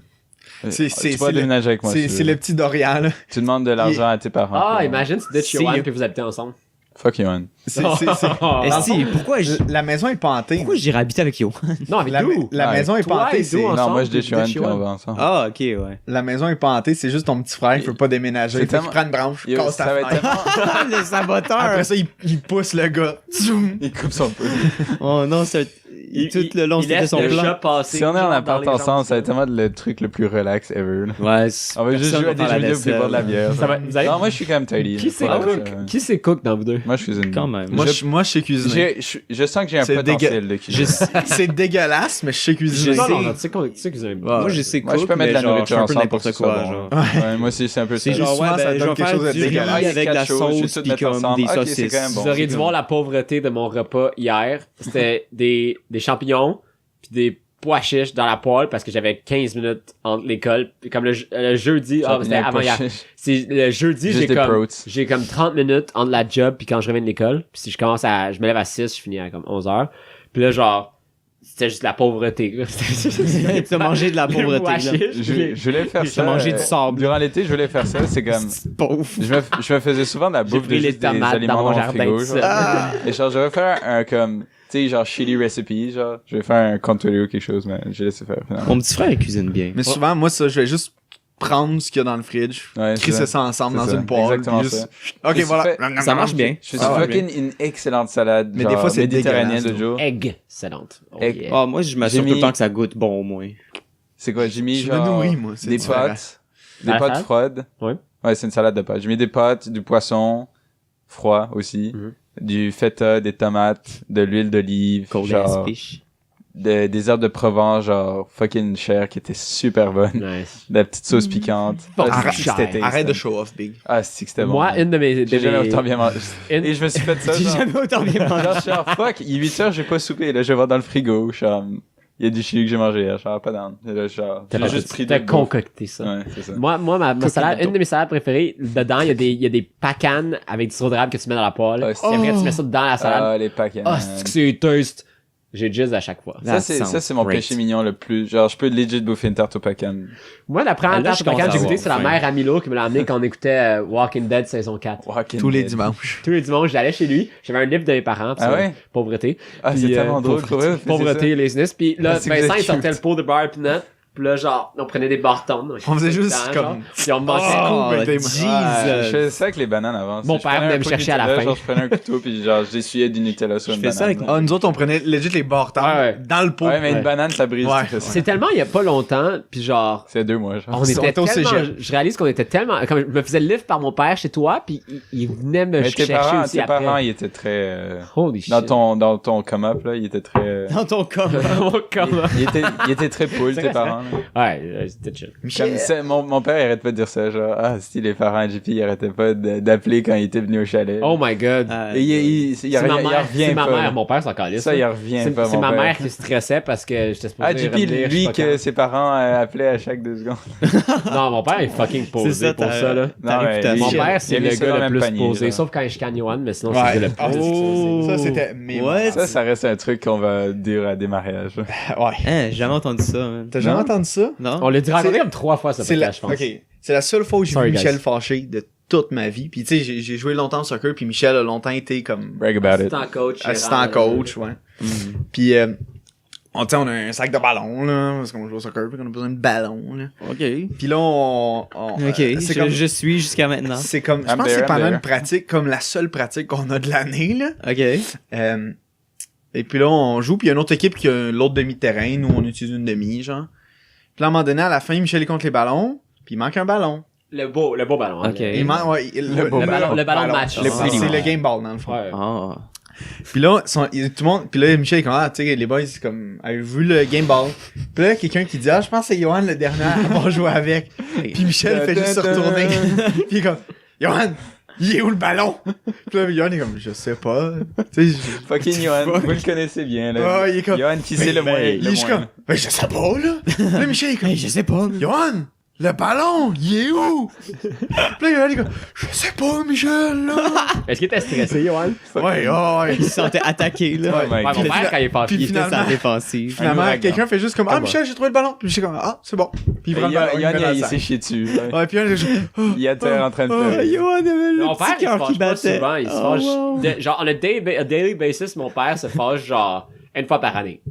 S1: C'est-
S3: Tu peux déménager avec moi. si tu
S1: C'est
S3: veux.
S1: le petit Dorian, là.
S3: Tu demandes de l'argent à tes parents.
S2: Ah,
S3: puis,
S2: imagine, tu ditches
S4: Si.
S2: Johan puis vous habitez ensemble.
S3: Fuck Yohan.
S1: C'est- dans le
S4: Esti,
S1: fond,
S4: pourquoi
S1: La maison est pantée.
S4: pourquoi j'irais habiter avec Yo?
S2: Non, avec
S1: La,
S2: nous.
S1: la
S3: Ouais.
S1: maison est
S2: Toi
S1: pantée,
S2: et
S1: c'est...
S2: nous,
S3: Non, moi je
S2: puis
S3: dis Yohan
S2: ditch
S3: puis on
S2: Yohan.
S3: va ensemble.
S4: Ah, ok, ouais.
S1: La maison est pantée, c'est juste ton petit frère qui veut pas déménager.
S3: C'est
S1: Fait qu'il
S3: tellement-
S1: prend une branche,
S3: Yo,
S1: casse ta
S3: ça va être
S1: fenêtre.
S4: Le saboteur!
S1: Après ça, il pousse le gars. Zoom.
S3: Il coupe son pouce.
S4: Oh non, c'est tout le long,
S2: il
S4: c'était
S2: laisse
S4: son
S2: le
S4: plan.
S2: chat passer.
S3: Si on est en
S2: genre,
S3: appart
S2: dans les
S3: ensemble,
S2: jambes.
S3: ça va être tellement le truc le plus relax ever. là.
S4: Ouais,
S3: On va juste jouer à des jeux vidéo puis boire de la bière.
S2: Ça va- vous avez-
S3: Non, moi je suis quand même tidy.
S2: Qui c'est
S3: Faut
S2: cook?
S3: dire ça, ouais.
S2: Qui c'est cook dans vous deux?
S3: Moi je cuisine.
S4: quand même.
S1: Moi, je sais cuisiner.
S3: Je sens que j'ai un
S1: C'est
S3: potentiel de cuisine.
S1: C'est dégueulasse, mais je sais cuisiner.
S2: Non,
S4: sais-
S2: non, tu sais que vous avez
S4: Moi, je sais
S3: Moi, je
S4: cook,
S3: peux mettre de la
S4: mais genre, je
S3: nourriture
S4: fais un peu
S3: ensemble pour que
S4: n'importe
S3: ce soit
S4: quoi,
S3: bon.
S4: genre.
S3: là. Ouais, moi aussi c'est un peu ça.
S4: C'est genre,
S1: souvent,
S4: ouais,
S1: ça
S4: ben,
S1: donne
S4: je vais
S1: quelque
S4: faire
S1: chose de
S4: du riz
S1: dégueulasse.
S4: avec de la
S3: Quatre choses, je vais
S4: sauce
S3: tout
S4: pis
S3: mettre
S4: comme
S3: ensemble.
S4: des
S3: Ok, c'est
S4: saucisses.
S3: quand même bon.
S2: Vous auriez
S3: c'est
S2: dû
S3: comme-
S2: voir la pauvreté de mon repas hier. C'était des champignons puis des pois chiches dans la poêle parce que j'avais 15 minutes entre l'école. Puis comme le jeudi, c'était avant hier. C'est le jeudi,
S3: Juste des protes.
S2: j'ai comme 30 minutes entre la job puis quand je reviens de l'école. Puis si je me lève à 6, je finis à comme 11h. Puis là genre c'était juste la pauvreté. là.
S4: Tu as mangé de la
S2: Les
S4: pauvreté,
S2: pois
S4: là.
S2: chiches,
S3: Je voulais faire ça.
S4: mangé du sable.
S3: Durant l'été, je voulais faire ça. C'est comme.
S4: Pauvre.
S3: Je me faisais souvent de la
S2: J'ai
S3: bouffe de
S2: pris les
S3: juste des
S2: tomates
S3: aliments
S2: dans mon
S3: dans mon
S2: jardin.
S3: frigo.
S2: tout
S3: Genre.
S2: seul.
S3: Et genre, je vais faire un comme. Tu sais, genre shitty recipe. Genre, je vais faire un contouré ou quelque chose, mais j'ai laissé faire. finalement.
S4: Mon petit frère, il cuisine bien.
S1: Mais souvent, moi, ça, je vais juste prendre ce qu'il y a dans le fridge,
S3: Ouais,
S1: crisser
S3: c'est
S1: ça ensemble
S3: C'est
S1: dans
S3: ça.
S1: une poêle.
S3: Exactement
S1: puis
S3: ça.
S1: juste... Ok,
S3: Mais
S1: voilà.
S4: Ça marche bien.
S3: Je fais
S4: Ah ouais.
S3: fucking une excellente salade.
S1: Mais
S3: genre,
S1: des fois, c'est
S3: méditerranéenne
S1: dégueulasse,
S3: de Joe.
S2: Egg salante. Oh,
S3: Egg.
S2: yeah.
S4: Ah, moi, je m'assure
S3: J'ai
S4: tout le
S3: mis-
S4: temps que ça goûte bon, au moins.
S3: C'est quoi? J'ai mis
S1: Je me
S3: genre.
S1: nourris, moi. c'est
S3: Des
S1: différent.
S3: pâtes. Des
S2: Dans la
S3: pâtes
S2: salade?
S3: froides.
S2: Ouais.
S3: Ouais, c'est une salade de pâtes. J'ai mis des pâtes, du poisson froid aussi,
S2: Mhm.
S3: du feta, des tomates, de l'huile d'olive,
S4: Cold ass
S3: genre
S4: fish.
S3: des herbes de Provence, genre fucking chères, qui étaient super bonnes.
S2: Nice.
S3: De la petite sauce piquante.
S2: Fucking
S3: c'est que
S2: cher.
S3: c'était taste,
S1: Arrête de
S3: hein.
S1: show off, Big.
S3: Ah, c'est que c'était bon.
S2: Moi, une de mes...
S3: J'ai jamais autant bien mangé.
S2: Une-
S3: Et je me suis fait ça,
S4: J'ai
S3: genre,
S4: jamais autant bien mangé.
S3: genre, je suis genre, fuck, il est 8h, j'ai pas soupé, là, je vais voir dans le frigo, je suis genre, il y a du chili que j'ai mangé, là, genre, pas down. Et là, genre, j'ai juste pris
S2: T'as
S3: de bouffe.
S2: concocté ça.
S3: Ouais, c'est ça.
S2: Moi, ma salade, une de mes salades préférées, dedans, il y a des pacanes avec du sirop d'érable que tu mets dans la poêle.
S3: Ah,
S2: Et après, tu mets ça dans la salade.
S3: Ah, les paquets.
S2: Ah, c'est que c'est taste. J'ai juste à chaque fois.
S3: Ça, c'est mon péché mignon le plus. Genre, je peux legit bouffer une tarte au pacan.
S2: Moi, la première
S4: Ah, là,
S2: tarte
S4: je
S2: de pacanes que j'ai
S4: commence à
S2: goûté, c'est la
S4: avoir
S2: mère à Milo qui me l'a amené quand on écoutait Walking Dead saison 4.
S3: Walking
S1: Tous les
S3: Dead.
S1: dimanches.
S2: Tous les dimanches, j'allais chez lui. J'avais un livre de mes parents.
S3: Ah ouais?
S2: Pauvreté.
S3: Ah, c'est
S2: Puis,
S3: tellement drôle, pour eux, vous faisiez
S2: Pauvreté, laziness. Puis là,
S3: Ah, c'est que vous
S2: Vincent,
S3: êtes
S2: il sortait
S3: cute.
S2: le pot de beurre peanut. Puis là, genre, on prenait des bâtons.
S1: On faisait juste
S2: genre.
S1: comme-
S2: Puis on mangeait.
S4: Oh,
S1: ben, t'es-
S4: Jesus.
S3: Ouais, je faisais ça avec les bananes avant.
S2: Mon
S3: Je
S2: père
S3: prenais
S2: venait
S3: un
S2: me
S3: pot de
S2: chercher à la
S3: Nutella,
S2: fin.
S3: Genre, je prenais un couteau, puis genre, j'essuyais du Nutella sur une
S4: fais ça
S3: banane.
S4: avec
S3: là.
S1: Ah, nous autres, on prenait legit les barres
S2: Ouais.
S1: dans le pot.
S3: Ouais, mais
S2: Ouais.
S3: une banane, ça brise.
S1: Ouais.
S3: tu fais ça.
S2: C'est tellement il y a pas longtemps. Puis genre,
S3: C'est 2 mois, genre.
S2: on
S1: On
S2: était
S1: était au
S2: tellement...
S1: cégep.
S2: Je réalise qu'on était tellement... Comme je me faisais le lift par mon père chez toi, puis il venait me
S3: Mais tes
S2: chercher aussi après.
S3: parents, ils étaient très,
S2: Holy shit.
S3: dans ton come-up, là, ils étaient très,
S4: Dans ton corps.
S3: ils étaient très cool,
S2: C'est
S3: tes
S2: vrai,
S3: parents, là.
S2: Ouais, c'était chill.
S3: Comme ça, mon père, il arrête pas de dire ça, genre, ah, si les parents à JP, ils arrêtaient pas d'appeler quand il était venu au chalet.
S2: Oh my god.
S3: Et il
S2: C'est ma mère,
S3: revient
S2: c'est ma
S3: pas.
S2: mère, mon père s'en calisse.
S3: Ça, il
S2: là.
S3: revient pas,
S2: C'est
S3: mon
S2: ma
S3: père.
S2: mère qui stressait parce que j'étais supposé
S3: Ah, JP,
S2: revenir, je sais
S3: lui,
S2: pas
S3: que
S2: quand.
S3: ses parents appelaient à chaque 2 secondes.
S2: Non, mon père est fucking posé
S4: C'est ça,
S2: pour
S4: t'as-
S2: ça, là.
S4: Ta
S3: ouais,
S4: réputation.
S2: Mon
S3: Shit.
S2: père,
S3: Il a
S2: c'est
S3: mis
S2: le
S3: ça dans
S2: gars
S3: le
S2: le plus
S3: même panier,
S2: posé,
S3: là.
S2: sauf quand je chicane Yoann, mais sinon,
S1: Ouais.
S2: c'est le
S1: Ah,
S2: plus.
S1: ça, c'était mémorable.
S3: Ça reste un truc qu'on va dire à des mariages.
S1: Ouais.
S4: Hein, j'ai jamais entendu ça, man.
S1: T'as jamais
S3: Non?
S1: entendu ça?
S4: Non?
S2: On l'a dit raconté
S1: C'est-
S2: comme 3 fois, ça
S1: C'est la...
S2: podcast, je pense.
S1: Ok. C'est la seule fois où j'ai
S2: Sorry,
S1: vu
S2: guys.
S1: Michel fâché de toute ma vie. Puis tu sais, j'ai joué longtemps au soccer, puis Michel a longtemps été comme
S3: Brag about it.
S2: Assistant coach.
S1: assistant coach, ouais. Puis tu sais, on a un sac de ballons, là, parce qu'on joue au soccer, puis qu'on a besoin de ballons, là.
S4: Ok.
S1: Puis là,
S4: Ok,
S1: c'est comme...
S4: je suis jusqu'à maintenant.
S1: C'est comme, je
S3: I'm
S1: pense que
S3: there,
S1: c'est pendant
S3: I'm there.
S1: une pratique, comme la seule pratique qu'on a de l'année, là.
S4: Ok.
S1: Et puis là, on joue, puis il y a une autre équipe qui a l'autre demi-terrain, nous, on utilise une demi, genre. Puis là, à un moment donné, à la fin, Michel est contre les ballons, puis il manque un ballon.
S2: Le beau ballon. hein,
S4: Ok.
S2: le-
S1: Il manque, ouais,
S3: Le beau ballon.
S2: Le ballon de match.
S1: Le-
S2: Ah.
S1: c'est le game ball, dans le fond.
S2: Ouais.
S4: Ah.
S1: Puis là, tout le monde, puis là, Michel est comme, ah, tu sais, les boys, c'est comme, avez-vous vu le game ball? Puis là, quelqu'un qui dit, ah, je pense que c'est Johan le dernier à avoir joué avec. Puis Michel fait juste se retourner. Puis il est comme, Johan, il est où le ballon? Puis là, Johan est comme, je sais pas. Tu sais,
S3: Fucking Johan, vous le connaissez bien, là.
S1: Ah, il est comme-
S3: Johan qui sait le moins.
S1: il est juste comme, ben, je sais pas, là. Là, Michel est comme,
S4: Je sais pas.
S1: Johan, le ballon, il est où? Puis là, Johan est comme, je sais pas, Michel, là.
S2: Est-ce qu'il était stressé, Yoann?
S1: Ouais, ouais.
S4: Il se sentait attaqué, là.
S3: Oh my
S2: Ouais, mon
S3: God.
S2: père, quand il est fâché.
S1: Puis
S4: Il était
S1: finalement-
S4: sa défensive.
S1: Finalement,
S3: ouragan.
S1: quelqu'un fait juste comme, ah,
S2: Comme
S1: Michel, j'ai trouvé le ballon. Puis Michel est comme, ah, c'est bon. Puis il prend le ballon.
S3: Johan,
S1: met dans le
S3: il
S1: sac.
S3: s'est chié dessus.
S1: Ouais, puis Johan est juste,
S3: Il était en train de
S4: Oh,
S3: pleurer.
S4: Johan avait le
S2: Mon père,
S4: petit
S2: il se
S4: cœur qui
S2: fâche pas
S4: battait.
S2: souvent. Il se
S4: Oh,
S2: fâche.
S4: wow.
S2: Genre, on a daily basis, mon père se fâche, genre, une fois par année.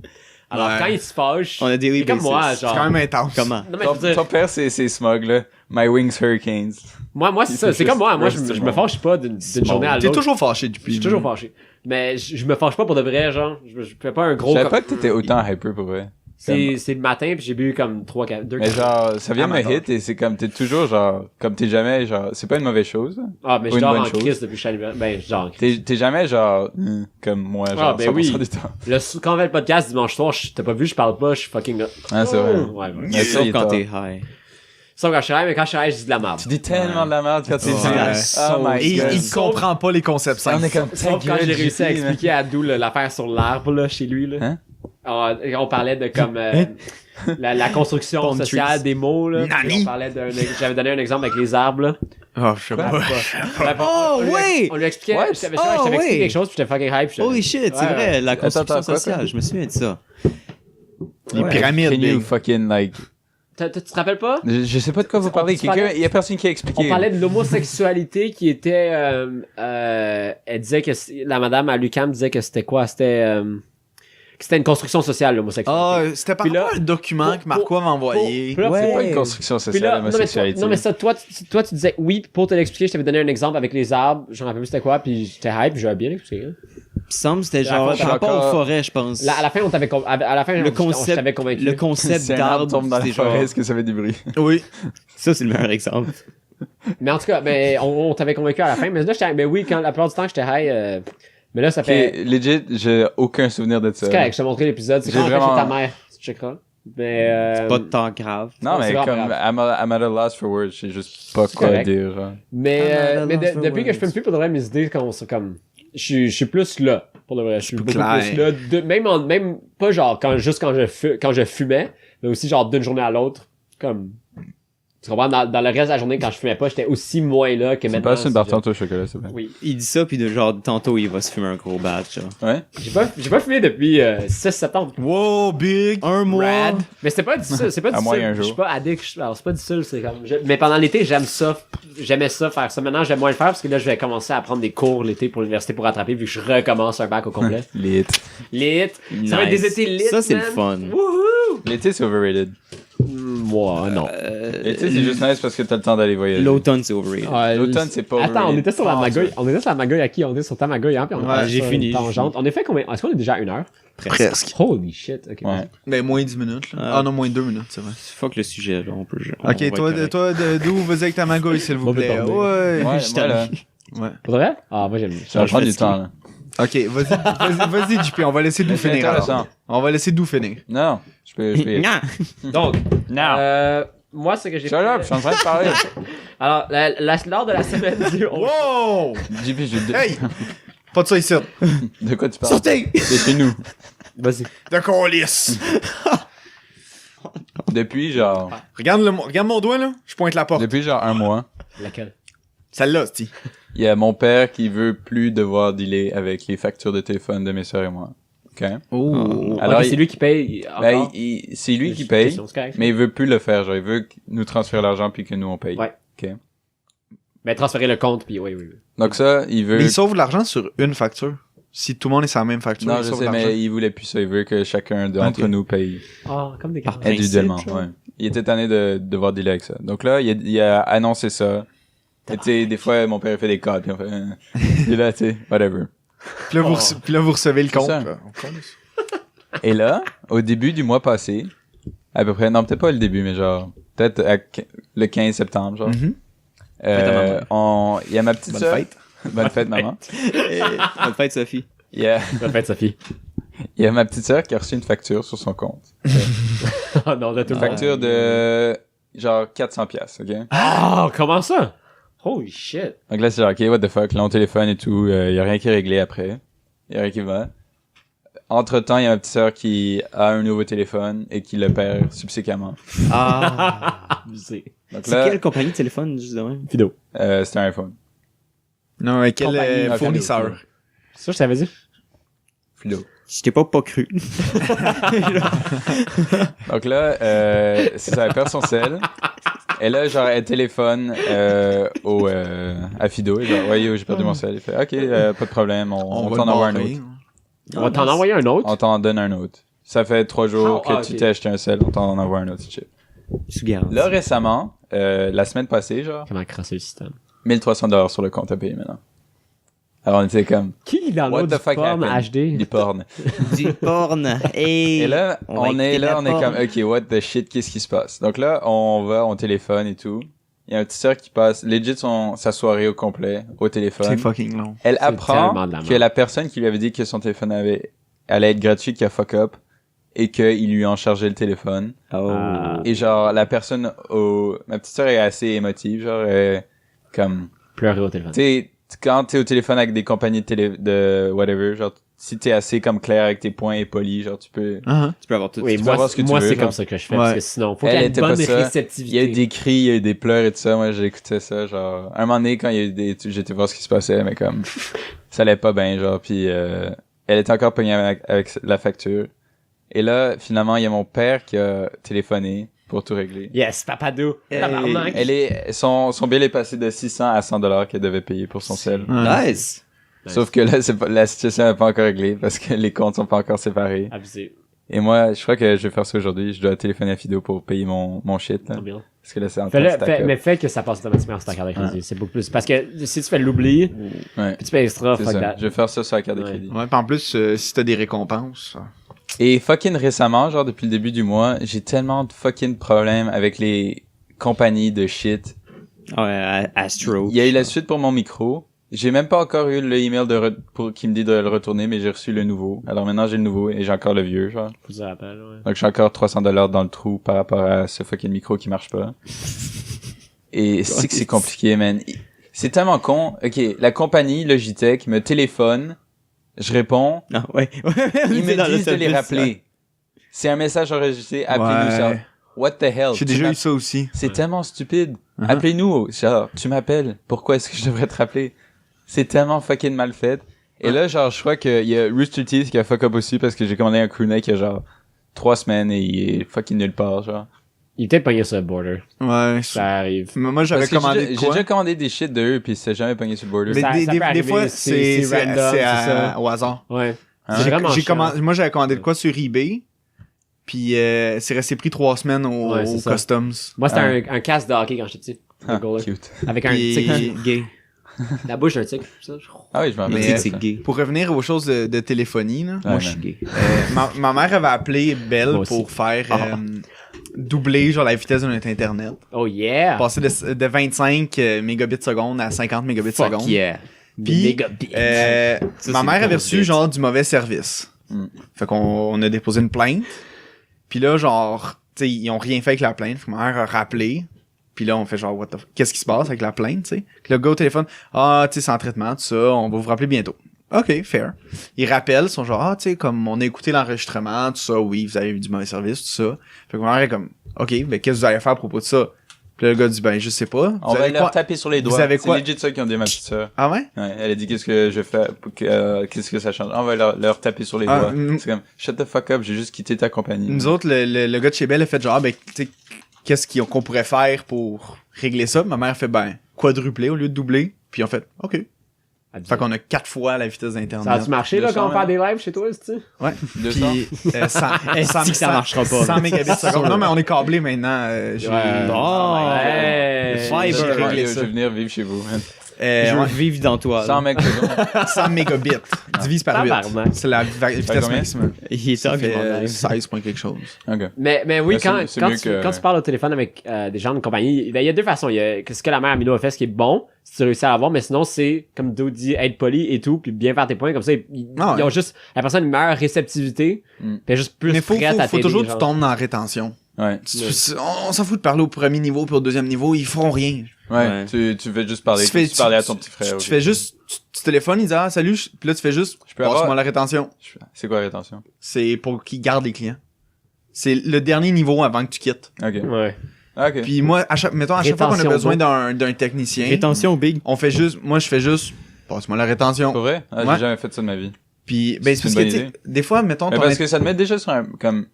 S2: Alors,
S1: Ouais.
S2: quand il se fâche.
S4: On a daily
S2: c'est comme
S4: basis.
S2: moi,
S1: c'est
S2: genre.
S1: quand même intense.
S4: Comment?
S2: Non, mais je veux dire,
S3: Ton père, c'est smug, là. My Wings Hurricanes.
S2: moi, c'est
S3: il
S2: ça.
S3: fait
S2: C'est
S3: juste
S2: comme moi. Moi, je
S3: reste
S2: me
S3: bon.
S2: fâche pas d'une journée à
S1: T'es
S2: l'autre.
S1: toujours fâché
S2: Je
S1: depuis.
S2: suis toujours fâché. Mais je me fâche pas pour de vrai, genre. Je fais pas un gros.
S3: Je savais pas que t'étais autant hyper pour vrai.
S2: C'est le matin, puis j'ai bu comme 2
S3: Mais genre, ça vient
S1: Ah,
S3: me hit et c'est comme t'es toujours genre, comme t'es jamais genre, c'est pas une mauvaise chose. Là.
S2: Ah, mais
S3: Ou
S2: je
S3: une
S2: dors
S3: bonne
S2: en
S3: chose.
S2: crise depuis que je suis allé. Ben, je dors en crise.
S3: T'es jamais genre, comme moi, genre,
S2: Ah, ben
S3: 100%
S2: oui.
S3: du temps.
S2: Quand on fait le podcast dimanche soir, t'as pas vu, je parle pas, je suis fucking là.
S3: Ah, c'est vrai.
S2: Ouais, ouais.
S3: Mais ça, il
S4: Sauf
S3: est
S4: quand
S3: tard.
S4: t'es high.
S2: Sauf quand je suis là, mais quand je suis là, je dis de la merde.
S3: Tu dis tellement de la merde quand t'es
S4: Ouais.
S3: dit. Oh my
S1: Et
S3: god.
S1: il comprend pas les concepts
S3: On
S1: simples.
S3: est comme,
S2: Sauf quand j'ai réussi à expliquer à Dou l'affaire sur l'arbre, là, chez lui, là.
S3: Hein?
S2: On parlait de comme la construction
S1: Palm
S2: sociale
S1: trees.
S2: des mots, là.
S1: Nani?
S2: Puis on parlait j'avais donné un exemple avec les arbres, là.
S1: Oh, je sais pas.
S2: Bref,
S4: Oh,
S2: on lui-
S4: oui!
S2: On lui expliquait,
S3: What?
S2: je t'avais
S4: Oh,
S2: expliqué
S4: oui!
S2: quelque chose, puis j'étais fucking hype. puis
S4: Holy shit, c'est
S2: Ouais,
S4: vrai, la construction
S3: attends, quoi,
S4: sociale,
S3: quoi?
S4: je me souviens de ça.
S1: Les
S3: Ouais.
S1: pyramides,
S3: Can you
S1: big.
S3: fucking like.
S2: Tu te rappelles pas?
S3: Je sais pas de quoi vous parlez.
S2: tu parlais-
S3: Il y a personne qui a expliqué.
S2: On parlait de l'homosexualité qui était elle disait que la madame à l'UQAM disait que c'était quoi? Que c'était une construction sociale, l'homosexualité.
S1: Ah, c'était par
S2: Puis là,
S1: rapport à un document que Marco m'a envoyé.
S2: Puis là,
S3: C'est pas
S4: Ouais.
S3: une construction
S2: Puis
S3: sociale,
S2: là,
S3: l'homosexualité.
S2: non mais ça, toi tu disais oui, puis pour te l'expliquer, je t'avais donné un exemple avec les arbres, j'en rappelle plus c'était quoi, puis j'étais hype, puis j'avais bien expliqué. Hein.
S4: Il me semble que c'était
S2: La
S4: genre
S2: fois,
S4: par rapport
S3: encore-
S4: aux forêts, je pense.
S2: Là, à la fin, on t'avait à la fin,
S4: Le
S2: on
S4: concept-
S2: t'avait convaincu.
S4: Le concept
S3: Si un arbre
S4: d'arbre,
S3: tombe dans la
S4: c'est genre...
S3: forêt, est-ce que ça fait du bruit?
S1: Oui.
S4: Ça, c'est le meilleur exemple.
S2: Mais en tout cas, on t'avait convaincu à la fin, mais là j'étais, mais oui, quand la plupart du temps que j'étais high, Mais là, ça
S3: Ok,
S2: fait...
S3: legit, j'ai aucun souvenir de ça.
S2: C'est correct, je t'ai montré l'épisode. C'est
S3: J'ai
S2: quand on
S3: vraiment-
S2: chez ta mère. Tu checkeras. Mais...
S4: C'est pas de temps grave.
S3: Non,
S2: C'est
S3: mais
S2: vraiment
S3: comme,
S2: grave.
S3: I'm at a loss for words, je sais juste pas quoi
S2: correct.
S3: dire, genre.
S2: Depuis que je filme plus, pour de vrai, mes idées, comme... Je suis plus là, pour de vrai. Je suis beaucoup
S1: clair.
S2: plus là. Même pas genre quand je fumais, mais aussi genre d'une journée à l'autre. Comme... Tu comprends? Dans le reste de la journée, quand je fumais pas, j'étais aussi moins là que
S3: Tu me
S2: maintenant.
S3: passes une
S2: c'est
S3: barre
S2: genre-
S3: au chocolat, s'il te plaît.
S2: Oui.
S4: Il dit ça, puis de genre, tantôt, il va se fumer un gros batch, genre.
S3: Ouais?
S2: J'ai pas fumé depuis 6 septembre.
S1: Wow, big!
S4: Un mois!
S2: Rad. Mais c'était pas difficile, c'est pas
S3: À moins
S2: difficile.
S3: un jour.
S2: Je suis pas addict, alors c'est pas difficile, c'est comme mais pendant l'été, j'aimais ça faire ça. Maintenant, j'aime moins le faire parce que là je vais commencer à prendre des cours l'été pour l'université pour rattraper vu que je recommence un bac au complet.
S3: Lit.
S2: Lit. Ça va être des étés lit.
S4: Ça, c'est le
S2: man.
S4: fun.
S2: Wouhou!
S3: L'été, c'est overrated.
S2: Moi, non.
S3: L'été, c'est juste nice parce que t'as le temps d'aller voyager.
S4: L'automne, c'est overrated.
S3: L'automne, c'est pas
S2: Attends, on
S3: overrated.
S2: était sur la magouille. On était sur la magouille à qui? On était sur ta magouille, hein? Puis on
S1: Ouais,
S2: j'ai
S1: ça,
S2: fini.
S4: j'ai
S2: Tangente. On est fait combien? Est-ce qu'on est déjà à 1 heure?
S1: Presque.
S2: Holy shit, ok.
S3: Ouais.
S1: Ben, moins 10 minutes, là.
S4: Ah.
S1: Ah non, moins 2 minutes, c'est vrai.
S4: Fuck le sujet, là. On peut.
S1: Ok, toi, d'où vas-y avec ta magouille, s'il vous
S2: On peut
S1: plaît?
S2: parler.
S1: Ouais.
S3: Ouais,
S4: Je
S3: moi, là,
S1: Ouais.
S2: Pour de vrai? Ah, moi j'aime.
S3: ça va prendre du temps, là.
S1: Ok, vas-y, JP, on va laisser Doux
S3: Mais c'est
S1: finir. alors.
S3: intéressant.
S1: On va laisser Doux finir.
S3: Non, je peux y aller.
S2: Donc,
S3: Non.
S2: moi, ce que j'ai
S3: Shut up, je suis en train de parler.
S2: Alors, lors de la semaine du 11.
S1: Wow!
S3: JP,
S1: Hey! Pas de ça ici.
S3: De quoi tu parles?
S1: Sortez!
S3: C'est chez nous.
S2: Vas-y.
S1: De colis!
S3: Depuis genre
S1: Regarde mon doigt, là. Je pointe la porte.
S3: un mois,
S2: Laquelle?
S1: Celle-là, c'ti.
S3: il y a mon père qui veut plus devoir dealer avec les factures de téléphone de mes soeurs et moi. OK?
S1: Oh.
S3: Alors,
S2: c'est lui qui paye.
S3: Ben,
S2: Encore.
S3: c'est lui qui paye,
S2: C'est correct.
S3: mais il veut plus le faire. Genre, il veut nous transférer l'argent puis que nous on paye.
S2: Ouais.
S3: OK?
S2: Mais transférer le compte, puis oui.
S3: Donc ça, il veut...
S1: Mais il sauve de l'argent sur une facture. Si tout le monde est sur la même facture,
S3: Non,
S1: il
S3: je
S1: sauve
S3: sais,
S1: de l'argent.
S3: mais il voulait plus ça. Il veut que chacun d'entre
S1: Ok.
S3: nous paye
S2: Ah, comme des gars.
S3: individuellement.
S4: genre.
S3: Ouais. Il était tanné de devoir dealer avec ça. Donc là, il a annoncé ça. Et tu sais, des fois, mon père fait des codes, puis on fait... Et là, tu sais, whatever.
S1: Puis là, vous recevez le
S3: C'est
S1: compte.
S3: ça.
S1: là. On calisse.
S3: Et là, au début du mois passé, à peu près, non, peut-être pas le début, mais genre, peut-être le 15 septembre, genre,
S1: Mhm.
S3: il y a ma petite
S1: Bonne
S3: sœur.
S1: fête.
S3: Bonne fête, maman.
S4: Bonne fête, Sophie.
S3: Il y a,
S2: Bonne fête, Sophie.
S3: il y a ma petite sœur qui a reçu une facture sur son compte.
S2: Oh non, de tout
S3: Une
S2: le
S3: facture de, genre, 400 piastres, ok?
S2: Ah, comment ça? Holy shit.
S3: Donc là, c'est genre, ok, what the fuck, là, on téléphone et tout, il y a rien qui est réglé après. Il y a rien qui va. Entre-temps, il y a ma petite sœur qui a un nouveau téléphone et qui le perd subséquemment.
S4: Ah.
S2: Abusé.
S3: Donc
S4: C'est
S3: là,
S4: quelle compagnie de téléphone, juste de même?
S2: Fido.
S3: c'était un iPhone.
S1: Non, mais quel
S2: Compagnie.
S1: fournisseur?
S2: Ça, je t'avais dit.
S3: Fido.
S4: Je t'ai pas cru.
S3: Donc là, c'est ça, elle perd son sel. Et là, genre, elle téléphone à Fido. Et genre, ouais, yo, j'ai perdu mon sel. Il fait, ok, pas de problème, on
S1: va
S3: t'en
S1: le
S3: envoie un
S1: barrer.
S3: autre.
S2: On va t'en envoyer un autre.
S3: On t'en donne un autre. Ça fait 3 jours
S2: Ah,
S3: que
S2: ah,
S3: tu
S2: ok.
S3: t'es acheté un sel, on t'en envoie un autre, c'est chill.
S4: Sous garantie.
S3: Là, récemment, la semaine passée, genre,
S2: Comment crasser le système?
S3: 1300$ sur le compte à payer maintenant. Alors, on était comme,
S2: Qui dans
S3: what
S2: l'autre
S3: the fuck
S2: porn
S3: happened?
S2: HD?
S3: Du porn.
S4: Du porn. Hey.
S3: Et là,
S4: on va
S3: on est
S4: écouter
S3: là,
S4: la
S3: on est
S4: porn.
S3: comme, ok, what the shit, qu'est-ce qui se passe? Donc là, on téléphone et tout. Il y a un petit sœur qui passe legit sa soirée au complet, au téléphone.
S1: C'est fucking long.
S3: Elle
S2: C'est
S3: apprend
S2: tellement de la
S3: que
S2: merde.
S3: la personne qui lui avait dit que son téléphone allait être gratuit, qui a fuck up, et qu'il lui en chargeait le téléphone.
S4: Oh.
S2: Ah.
S3: Et genre, la personne ma petite sœur est assez émotive, genre, comme,
S2: Pleurer au téléphone.
S3: tu sais, quand t'es au téléphone avec des compagnies de whatever, genre, si t'es assez comme clair avec tes points et poli, genre, tu peux...
S1: Uh-huh.
S4: Tu peux avoir tout.
S2: Oui,
S3: tu peux
S2: moi,
S3: avoir ce que tu
S2: moi
S3: veux,
S2: c'est
S3: genre.
S2: comme ça que je fais,
S1: Ouais.
S2: parce que sinon, faut
S3: Elle
S2: qu'il y ait une
S3: était
S2: bonne
S3: pas ça. Il y a
S2: réceptivité.
S3: eu des cris, il y a eu des pleurs et tout ça. Moi, j'écoutais ça, genre... Un moment donné, quand il y a eu j'étais voir ce qui se passait, mais comme... ça allait pas bien, genre, puis elle était encore pognée avec la facture. Et là, finalement, il y a mon père qui a téléphoné pour tout régler.
S2: Yes, papadou. Tabarnak.
S3: Son bill est passé de 600 à 100$ qu'elle devait payer pour son sel.
S1: Ouais.
S4: Nice.
S3: Sauf que là, la situation n'est pas encore réglée parce que les comptes sont pas encore séparés.
S2: Abusé.
S3: Et moi, je crois que je vais faire ça aujourd'hui. Je dois téléphoner à Fido pour payer mon shit, là.
S2: Trop bien.
S3: Parce que là, c'est en train de stack up.
S2: Mais fais que ça passe automatiquement sur ta carte de crédit. C'est beaucoup plus. Parce que si tu fais l'oubli,
S3: Ouais.
S2: puis tu payes extra,
S3: C'est
S2: fuck
S3: ça.
S2: that.
S3: Je vais faire ça sur la carte de
S2: Ouais.
S3: crédit.
S1: Ouais, pis en plus, si t'as des récompenses.
S3: Et fucking récemment, genre depuis le début du mois, j'ai tellement de fucking problèmes avec les compagnies de shit.
S4: Ouais, Astro.
S3: Il y a eu la suite pour mon micro, j'ai même pas encore eu le email qui me dit de le retourner, mais j'ai reçu le nouveau. Alors maintenant, j'ai le nouveau et j'ai encore le vieux, genre.
S2: Faut que ça rappelle, ouais.
S3: Donc, j'ai encore $300 dans le trou par rapport à ce fucking micro qui marche pas. Et c'est que c'est compliqué, man. C'est tellement con. Ok, la compagnie Logitech me téléphone, je réponds,
S4: Ah, ouais.
S3: ils me disent de les rappeler. C'est un message enregistré, appelez-nous ça. What the hell?
S1: J'ai déjà eu ça aussi.
S3: C'est tellement stupide. Appelez-nous, genre, tu m'appelles. Pourquoi est-ce que je devrais te rappeler? C'est tellement fucking mal fait. Et là, genre, je crois qu'il y a Rooster Teeth qui a fuck up aussi parce que j'ai commandé un crewneck il y a genre 3 semaines et il est fucking nulle part, genre.
S2: Il était pogné sur le border.
S1: Ouais.
S2: Ça arrive.
S1: Moi, j'avais
S3: Parce que
S1: commandé
S3: j'ai
S1: quoi?
S3: déjà commandé des shit d'eux pis c'était jamais pogné sur le border.
S1: Mais
S2: Ça- ça peut
S1: des
S2: arriver,
S1: fois,
S2: c'est random, c'est ça.
S1: au hasard.
S2: Ouais.
S3: Hein?
S2: C'est vraiment chiant.
S1: Moi, j'avais commandé de quoi sur eBay. Puis c'est resté pris 3 semaines
S2: Ouais, c'est
S1: au
S2: ça.
S1: Customs.
S2: Moi, c'était un casque de hockey quand j'étais petit.
S3: Ah,
S2: Un goaler.
S3: cute.
S2: Avec un
S1: Puis-
S2: tigre.
S4: Gay.
S2: La bouche d'un tigre. Ça,
S3: Ah oui, je m'en
S1: Mais-
S3: rappelle.
S4: C'est gay.
S1: Pour revenir aux choses de téléphonie, là,
S3: Ouais,
S4: Moi, je
S3: man.
S4: suis gay.
S1: ma mère avait appelé Bell
S2: Moi aussi.
S1: pour faire
S4: Ah.
S1: doubler genre la vitesse de notre internet.
S2: Oh yeah!
S1: Passer de 25 mégabits seconde à 50 mégabits
S4: Fuck
S1: seconde.
S4: yeah.
S1: Puis,
S2: Mégabits.
S4: Ça,
S1: ma
S4: c'est
S1: mère avait
S4: bullshit.
S1: reçu genre du mauvais service.
S3: Mm.
S1: Fait qu'on a déposé une plainte. Puis là, genre, tu sais, ils ont rien fait avec la plainte. Fait que ma mère a rappelé. Puis là, on fait genre, what the fuck? Qu'est-ce qui se passe avec la plainte, tu sais? Puis le gars au téléphone, ah, tu sais, c'est en traitement, tout ça, on va vous rappeler bientôt. OK, fair. Ils rappellent, ils sont genre, ah, tu sais, comme on a écouté l'enregistrement, tout ça, oui, vous avez eu du mauvais service, tout ça. Fait que ma mère est comme, OK, ben qu'est-ce que vous allez faire à propos de ça? Puis là, le gars dit, ben, je sais pas.
S3: On va leur taper sur les
S1: Vous
S3: doigts.
S1: avez quoi?
S3: C'est legit ça qui ont dit à ma petite sœur.
S1: Ah ouais?
S3: Ouais, elle a dit qu'est-ce que je fais, qu'est-ce que ça change. On va leur taper sur les
S1: Ah,
S3: doigts.
S1: mm.
S3: C'est comme, shut the fuck up, j'ai juste quitté ta compagnie.
S1: Nous autres, le gars de chez Bell a fait genre, ben, tu sais, qu'est-ce qu'on pourrait faire pour régler ça? Ma mère fait, ben, quadrupler au lieu de doubler. Puis on fait, OK. Fait qu'on a 4 fois la vitesse d'Internet.
S2: Ça a-tu marché, là,
S3: 200,
S2: quand on fait
S3: hein?
S2: des lives chez toi, c'est-tu?
S1: Ouais.
S3: 200.
S1: Puis, 100,
S4: Est-ce que ça marchera pas?
S1: 100 mégabits seconde. Non, mais on est câblé maintenant. J'ai
S2: Ouais.
S1: Fiber.
S3: Je vais
S1: régler
S3: je
S1: ça.
S3: vais venir vivre chez vous, man.
S4: Je veux
S1: ouais,
S4: vivre dans toi.
S3: 100
S4: là.
S3: mecs secondes.
S1: 100 mégabits. Divise par 8.
S2: Tabarnak.
S1: C'est la vitesse
S3: combien?
S1: maximum.
S4: Il est
S1: Ça
S4: temps
S1: fait
S4: que
S1: 16 points quelque chose.
S3: Ok.
S2: Mais oui,
S3: Ben, c'est
S2: quand
S3: mieux que-
S2: tu parles au téléphone avec des gens de compagnie, ben, il y a deux façons. Il y a ce que la mère Amino a fait, ce qui est bon, si tu réussis à l'avoir, mais sinon, c'est, comme Doe dit, être poli et tout, puis bien faire tes points, comme ça, ils
S1: Ah ouais.
S2: ont juste, la personne a une meilleure réceptivité,
S3: Mm.
S2: puis elle est juste plus
S1: Mais faut
S2: prête à t'aider.
S1: toujours que tu
S2: genre.
S1: tombes dans la rétention.
S3: Ouais.
S1: On s'en fout de parler au premier niveau puis au deuxième niveau. Ils feront rien.
S3: Ouais. Tu veux juste parler, tu parler à ton petit frère.
S1: Tu fais juste, tu téléphones, il dit, ah, salut, puis là, tu fais juste,
S3: Je peux avoir-
S1: passe-moi la rétention.
S3: C'est quoi la rétention?
S1: C'est pour qu'ils gardent les clients. C'est le dernier niveau avant que tu quittes.
S3: Ok.
S2: Ouais.
S3: Ah, ok.
S1: Puis moi, à chaque fois qu'on a
S2: Rétention
S1: besoin d'un technicien,
S4: Rétention big.
S1: on fait juste, moi, je fais juste, passe-moi la rétention.
S3: Pour vrai? Ah,
S1: Ouais.
S3: j'ai jamais fait ça de ma vie.
S1: Puis, ben,
S3: C'est
S1: c'est parce
S3: une
S1: que,
S3: bonne
S1: tu sais,
S3: idée.
S1: des fois, mettons,
S3: Mais
S1: ton
S3: parce que ça te met déjà sur un, comme,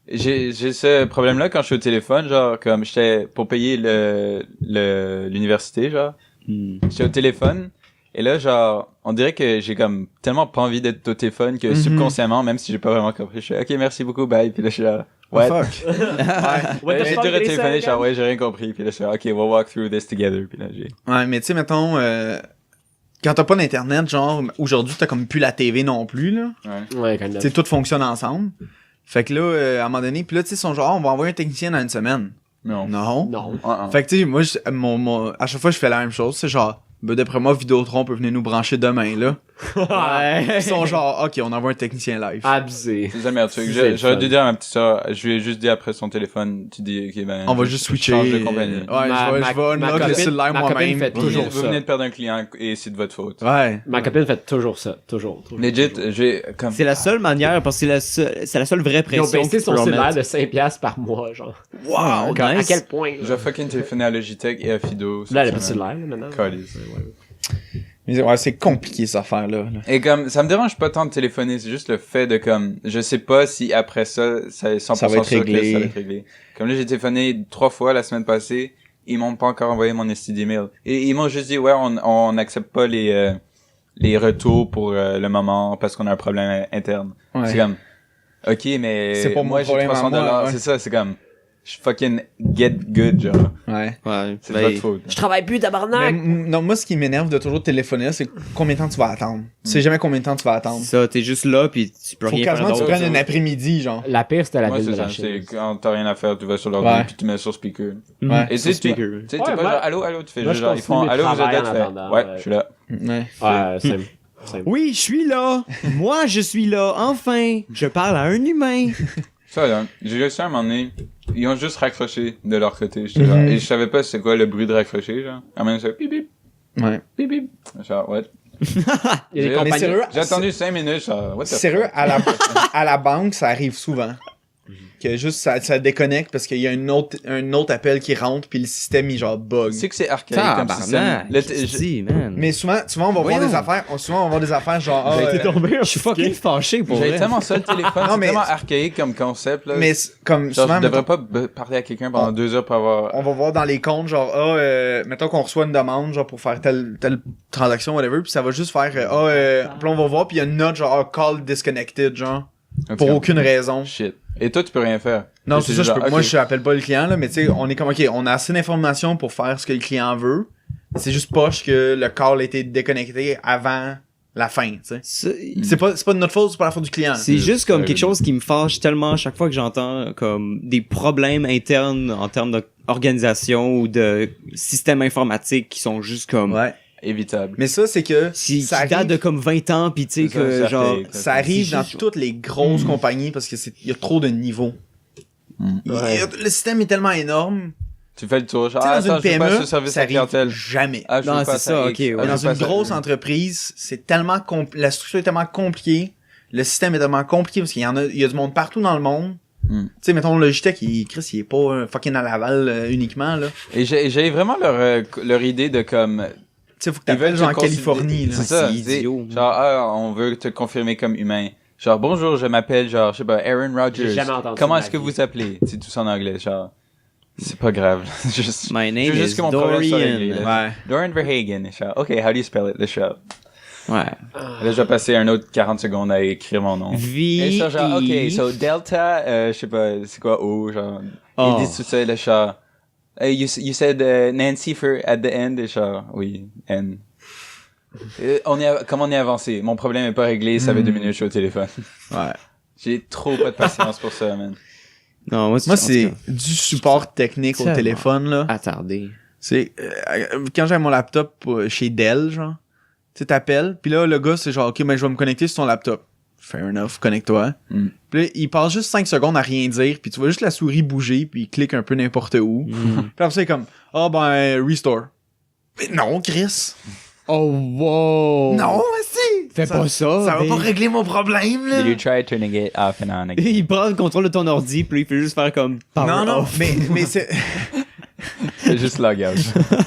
S3: j'ai ce problème-là quand je suis au téléphone, genre, comme, j'étais, pour payer l'université, genre, j'étais au téléphone, et là, genre, on dirait que j'ai comme tellement pas envie d'être au téléphone que
S1: Mhm.
S3: subconsciemment, même si j'ai pas vraiment compris, je fais, ok, merci beaucoup, bye, puis là, je suis là,
S1: Oh,
S3: what?
S1: fuck.
S2: What the
S3: J'ai
S2: fuck,
S3: tout
S2: Grayson,
S3: retéléphoné, je suis là,
S2: again?
S3: ouais, j'ai rien compris, puis là, je suis là, ok, we'll walk through this together, puis là, j'ai,
S1: Ouais, mais tu sais, mettons, quand t'as pas d'internet, genre, aujourd'hui, t'as comme plus la TV non plus, là.
S3: ouais.
S2: Ouais, quand même.
S1: Tu sais, tout fonctionne ensemble. Fait que là, à un moment donné, puis là, tu sais, ils sont genre, on va envoyer un technicien dans une semaine.
S3: Non.
S1: Non.
S2: Non.
S1: Fait que tu sais, moi, à chaque fois, je fais la même chose. C'est genre, ben, d'après moi, Vidéotron peut venir nous brancher demain, là. Ils sont genre, ok, on envoie un technicien live.
S2: Abusé.
S3: C'est ça, merde, tu
S2: C'est
S3: sais,
S2: le
S3: j'aurais
S2: fun.
S3: dû dire à ma petite soeur, je lui ai juste dit après son téléphone, tu dis, ok, ben.
S1: On va
S3: je-
S1: juste
S3: je
S1: switcher.
S3: change de compagnie.
S1: Ouais,
S2: Ma-
S1: je vais
S2: ma
S1: unlock le
S2: copine-
S1: cellulaire
S2: ma copine
S1: moi-même.
S2: fait
S1: puis-
S2: toujours
S3: Vous
S2: ça.
S3: venez de perdre un client et c'est de votre faute.
S1: Ouais.
S2: Ma copine fait toujours ça. Toujours.
S3: Legit, j'ai, comme,
S4: C'est la seule manière, parce que c'est la seule vraie
S2: Ils ont
S4: pression.
S2: baissé
S4: que tu
S2: son
S4: peux leur
S2: cellulaire
S4: mettre.
S2: de 5$ par mois, genre.
S4: Wow,
S2: Comme, à
S4: nice.
S2: quel point?
S3: je vais fucking téléphoner à Logitech et à Fido.
S2: Là, elle a
S3: cette
S2: plus de
S3: semaine.
S2: cellulaire, là, maintenant.
S3: Calice.
S1: Mais ouais, c'est compliqué, cette affaire-là. là.
S3: Et comme, ça me dérange pas tant de téléphoner, c'est juste le fait de comme, je sais pas si après ça, ça est 100%
S1: Ça va être
S3: sûr que
S1: réglé.
S3: ça va être réglé. Comme là, j'ai téléphoné 3 fois la semaine passée, ils m'ont pas encore envoyé mon STD mail. Et ils m'ont juste dit, ouais, on n'accepte pas les retours pour le moment parce qu'on a un problème interne.
S1: Ouais.
S3: C'est comme, ok, mais
S1: C'est pas mon
S3: moi j'ai
S1: problème à
S3: 300
S1: moi, ouais.
S3: c'est ça, c'est comme, je fucking get good, genre.
S1: Ouais.
S4: Ouais,
S3: C'est de
S4: ben,
S3: votre faute.
S2: Je travaille plus,
S1: Mais,
S2: tabarnak!
S1: non, moi, ce qui m'énerve de toujours téléphoner, là, c'est combien de temps tu vas attendre. Tu sais jamais combien de temps tu vas attendre.
S4: c'est ça, t'es juste là, pis tu peux
S1: Faut
S4: rien faire
S1: quasiment que tu
S4: d'autre.
S1: prennes un après-midi, genre.
S2: La pire, c'était la
S3: Moi,
S2: ville
S3: c'est
S2: de
S3: ça,
S2: la
S3: c'est
S2: Chine.
S3: quand t'as rien à faire, tu vas sur l'ordi
S1: Ouais.
S3: puis tu mets sur speaker.
S1: Ouais.
S3: Et tu sais, tu
S4: speaker.
S3: sais, t'es
S2: Ouais,
S3: pas
S2: moi-
S3: genre, allô, tu fais
S2: moi,
S3: juste
S2: je
S3: genre, ils font,
S2: continue mes
S3: allô, vous êtes
S2: travails
S3: là, tu
S2: en
S3: fais,
S2: attendant,
S3: ouais,
S2: ouais.
S3: je suis là.
S1: Ouais.
S2: Ouais, c'est...
S4: Oui, je suis là. Moi, je suis là. Enfin, je parle à un humain.
S3: Ça, là, j'ai réussi à un moment donné, ils ont juste raccroché de leur côté, j'étais genre, et je savais pas c'est quoi le bruit de raccrocher, genre. À un moment donné, c'est bip bip,
S1: Ouais.
S3: bip bip. Genre, what?
S2: Il y a des
S3: Mais
S2: compagnies...
S1: sérieux,
S3: J'ai attendu 5 minutes, genre, what the
S1: Sérieux,
S3: fuck?
S1: à la banque, ça arrive souvent. Que juste ça déconnecte parce qu'il y a un autre appel qui rentre puis le système il genre bug.
S3: Tu sais que c'est archaïque comme système.
S4: Dis, man.
S1: Mais souvent on va voir des affaires, genre
S4: Je suis fucking fâché pour
S3: J'avais
S4: vrai.
S3: tellement ça le téléphone,
S1: Non,
S3: c'est
S1: mais-
S3: tellement archaïque comme concept, là.
S1: mais comme
S3: Genre,
S1: souvent
S3: je devrais pas parler à quelqu'un pendant 2 heures pour avoir...
S1: on va voir dans les comptes genre mettons qu'on reçoit une demande genre pour faire telle transaction whatever puis ça va juste faire puis là, on va voir puis il y a une note genre call disconnected genre pour aucune raison.
S3: Shit. Et toi, tu peux rien faire.
S1: Non, c'est ça,
S3: genre,
S1: moi
S3: ok.
S1: je appelle pas le client là, mais tu sais on est comme OK, on a assez d'informations pour faire ce que le client veut. C'est juste poche que le call a été déconnecté avant la fin, tu sais. C'est pas de notre faute, c'est pas la faute du client.
S4: C'est juste comme quelque chose qui me fâche tellement à chaque fois que j'entends comme des problèmes internes en termes d'organisation ou de système informatique qui sont juste comme
S1: Ouais.
S3: Évitable.
S1: Mais ça c'est que
S4: qui
S1: ça
S4: date
S1: arrive,
S4: de comme 20 ans puis tu sais
S3: C'est
S4: que
S3: ça,
S4: genre
S3: archaïque,
S1: ça arrive
S4: c'est
S1: dans
S4: juste-
S1: toutes les grosses compagnies parce que il y a trop de niveaux. Le système est tellement énorme.
S3: Tu fais le tour, genre,
S1: Tu sais,
S3: ah,
S1: dans
S3: attends,
S1: une
S3: je veux pas
S1: PME,
S3: ce service
S1: ça
S3: à
S1: arrive
S3: clientèle.
S1: jamais.
S3: Ah, je
S4: Non,
S3: veux pas
S4: c'est ça,
S3: X.
S4: ok,
S3: Ah,
S4: ouais.
S3: je
S1: Mais
S3: veux
S1: dans
S3: pas
S1: une
S3: ça.
S1: grosse entreprise, c'est tellement la structure est tellement compliquée, le système est tellement compliqué parce qu'il y a du monde partout dans le monde. Tu sais, mettons, Logitech, Chris, il est pas fucking à Laval uniquement, là.
S3: Et j'ai vraiment leur idée de comme...
S1: Tu sais, faut que
S3: Ils veulent
S1: t'appelles genre en
S3: te considérer-
S1: Californie, là.
S3: C'est ça,
S4: c'est
S3: tu sais,
S4: idiot.
S3: genre, ah, on veut te confirmer comme humain. Genre, bonjour, je m'appelle, genre, je sais pas, Aaron Rodgers.
S2: J'ai jamais entendu
S3: Comment
S2: de
S3: est-ce
S2: ma
S3: que
S2: vie.
S3: vous appelez? C'est tout ça en anglais, genre. C'est pas grave. Juste,
S4: My
S3: je
S4: name
S3: veux juste
S4: is
S3: que mon problème soit réglé,
S4: Dorian.
S3: là.
S1: Ouais.
S3: Dorian Verhagen, genre. OK, how do you spell it? Le shop.
S4: Ouais.
S3: Là, je vais passer un autre 40 secondes à écrire mon nom. Et ça, genre, OK, so Delta, je sais pas, c'est quoi O, genre.
S4: Oh.
S3: Ils disent tout ça, le chat. Hey, you said Nancy for at the end, et genre, oui, N. Comme on est avancé, mon problème est pas réglé, ça fait 2 minutes, je suis au téléphone.
S1: Ouais.
S3: J'ai trop pas de patience pour ça, man.
S4: Non, moi
S1: Moi, c'est du support technique au
S4: Tellement.
S1: téléphone, là.
S4: attardé.
S1: C'est quand j'ai mon laptop chez Dell, genre, tu sais, t'appelles, puis là, le gars, c'est genre, OK, ben, je vais me connecter sur ton laptop. Fair enough, connecte-toi.
S3: Mm.
S1: Puis là, il passe juste 5 secondes à rien dire, puis tu vois juste la souris bouger, puis il clique un peu n'importe où. Puis après ça, il est comme, restore. Mais non, Chris.
S4: Oh wow.
S1: Non, si.
S4: Fais pas ça.
S1: Ça va
S4: mais-
S1: pas régler mon problème, là.
S3: Did you try turning it off and on again?
S4: Il prend le contrôle de ton ordi puis il fait juste faire comme power
S1: Non,
S4: off.
S1: mais c'est...
S3: C'est juste log out.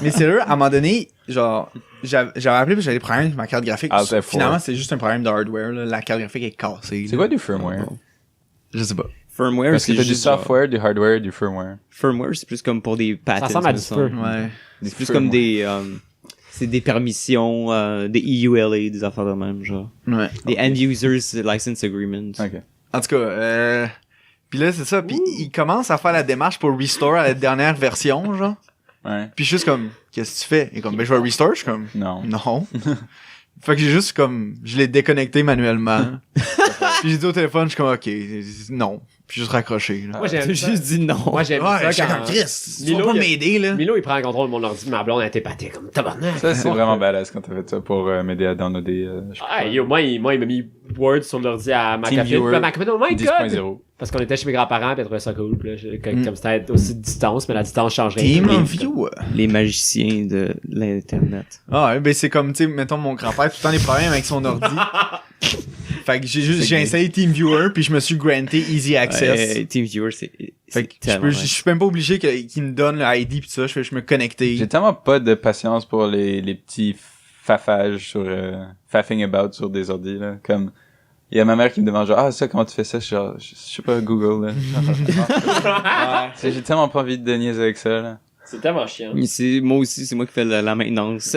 S1: Mais sérieux, à un moment donné, genre, j'avais appelé parce que j'avais des problèmes avec ma carte graphique.
S3: Alt F4.
S1: Finalement, c'est juste un problème de hardware, là. La carte graphique est cassée.
S3: C'est
S1: là.
S3: quoi du firmware?
S1: Je sais pas.
S4: Firmware,
S3: Parce que
S4: c'est
S3: t'as du
S4: juste genre-
S3: software, du hardware, du firmware.
S4: Firmware, c'est plus comme pour des patents.
S2: ressemble à du
S4: me semble.
S2: feu.
S1: Ouais.
S4: C'est plus comme des c'est des permissions, des EULA, des affaires de même, genre.
S1: Ouais.
S4: Des End Users License Agreements.
S3: Ok.
S1: En tout cas, puis là, c'est ça. Puis il commence à faire la démarche pour restore à la dernière version, genre.
S3: Ouais.
S1: Puis je suis juste comme, qu'est-ce que tu fais? Et comme, ben, je vais restore. Je suis comme,
S3: Non.
S1: non. Fait que j'ai juste comme, je l'ai déconnecté manuellement. Puis j'ai dit au téléphone, je suis comme, ok, non. Puis juste raccroché, là.
S2: Moi, j'aime
S4: J'ai
S2: ça.
S4: juste dit non.
S2: Moi, j'aime
S1: Ouais, je
S2: ça
S1: suis
S2: quand...
S1: comme, Chris, tu
S2: Milo,
S1: vas pas
S2: il a-
S1: m'aider, là.
S2: Milo, il prend le contrôle de mon ordi, ma blonde, elle était pâtée comme tabarnak.
S3: Ça, c'est vraiment badass quand t'as fait ça pour m'aider à downloader. Je sais
S2: Ah,
S3: pas,
S2: yo, moi, il m'a mis Word sur l'ordi à ma copine.
S3: TeamViewer
S2: Puis ma copine, oh my god!
S3: 10.0.
S2: Parce qu'on était chez mes grands-parents, puis elle trouvait ça cool. Puis là, comme c'était aussi de distance, mais la distance changerait.
S1: TeamViewer.
S4: Les magiciens de l'internet.
S1: Ah ouais, ben c'est comme, tu sais, mettons, mon grand-père, tout le temps des problèmes avec son ordi. Fait que j'ai installé TeamViewer, puis je me suis granté Easy Access.
S4: TeamViewer, c'est
S1: Fait que je
S4: tellement
S1: peux- je suis même pas obligé qu'il me donne le ID pis ça, je me connecter.
S3: J'ai tellement pas de patience pour les petits fafages sur faffing about sur des ordis là. Comme il y a ma mère qui me demande genre ah ça comment tu fais ça, genre je sais pas Google là. Ouais, j'ai tellement pas envie de niaiser avec ça là.
S2: C'est tellement chiant.
S4: Moi aussi, c'est moi qui fais la maintenance.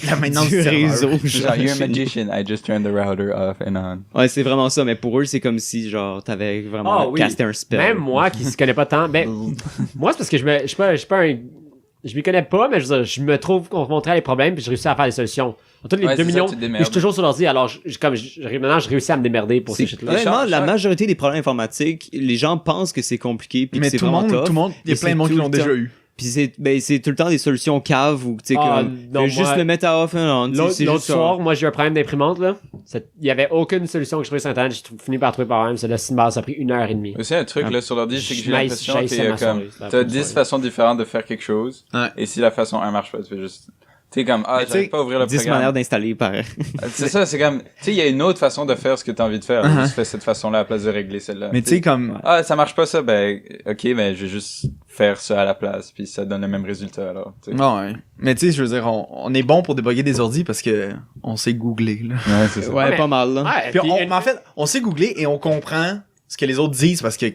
S1: La maintenance
S4: du
S1: du serveur.
S4: réseau.
S3: Genre you're a
S4: chez nous.
S3: magician, I just turned the router off and on.
S4: Ouais, c'est vraiment ça, mais pour eux, c'est comme si, genre, t'avais vraiment
S2: Ah oui.
S4: casté un spell.
S2: Même moi qui se connais pas tant, ben, moi c'est parce que je m'y connais pas, mais je me trouve confronté à les problèmes puis je réussis à faire des solutions. En tous les
S3: Ouais,
S2: 2
S3: c'est ça,
S2: millions,
S3: tu te
S2: puis
S3: démerdes.
S2: je suis toujours sur l'ordi, alors maintenant je réussis à me démerder pour ces
S4: C'est
S2: shit-là.
S4: vraiment
S3: Change-
S4: la
S3: change-
S4: majorité des problèmes informatiques, les gens pensent que c'est compliqué puis que
S1: Mais
S4: c'est
S1: tout le
S4: vraiment
S1: monde,
S4: tough.
S1: il y a
S4: Et
S1: plein de monde
S4: c'est
S1: qui
S4: tout
S1: l'ont
S4: le
S1: déjà
S4: temps.
S1: eu.
S4: Puis c'est tout le temps des solutions caves ou tu sais juste le mettre à off and on.
S2: L'autre soir, moi j'ai eu un problème d'imprimante là. Il y avait aucune solution que je trouvais sur internet, j'ai fini par trouver par même, c'est là Sinbad, ça a pris 1h30.
S3: Aussi un truc là sur l'ordi, c'est que j'ai l'impression
S2: j'haïs
S3: qu'il y a
S2: ça,
S3: comme t'as 10 façons différentes de faire quelque chose.
S1: Ouais.
S3: Et si la façon 1 marche pas, tu fais juste t'es comme j'arrive pas à ouvrir le
S4: 10
S3: programme.
S4: manières d'installer pareil.
S3: C'est ça, c'est comme tu sais il y a une autre façon de faire ce que t'as envie de faire. Tu fais cette façon-là à la place de régler celle-là.
S1: Mais tu sais, comme.
S3: ça marche pas ça, ben ok, ben je vais juste faire ça à la place puis ça donne le même résultat alors. T'sais.
S1: Ouais. Mais tu sais, je veux dire, on est bon pour débugger des ordis parce que on sait googler, là.
S3: Ouais, c'est ça.
S4: Ouais, pas mal là.
S2: Ouais,
S1: Puis
S2: puis
S1: mais en fait, on sait googler et on comprend ce que les autres disent parce que,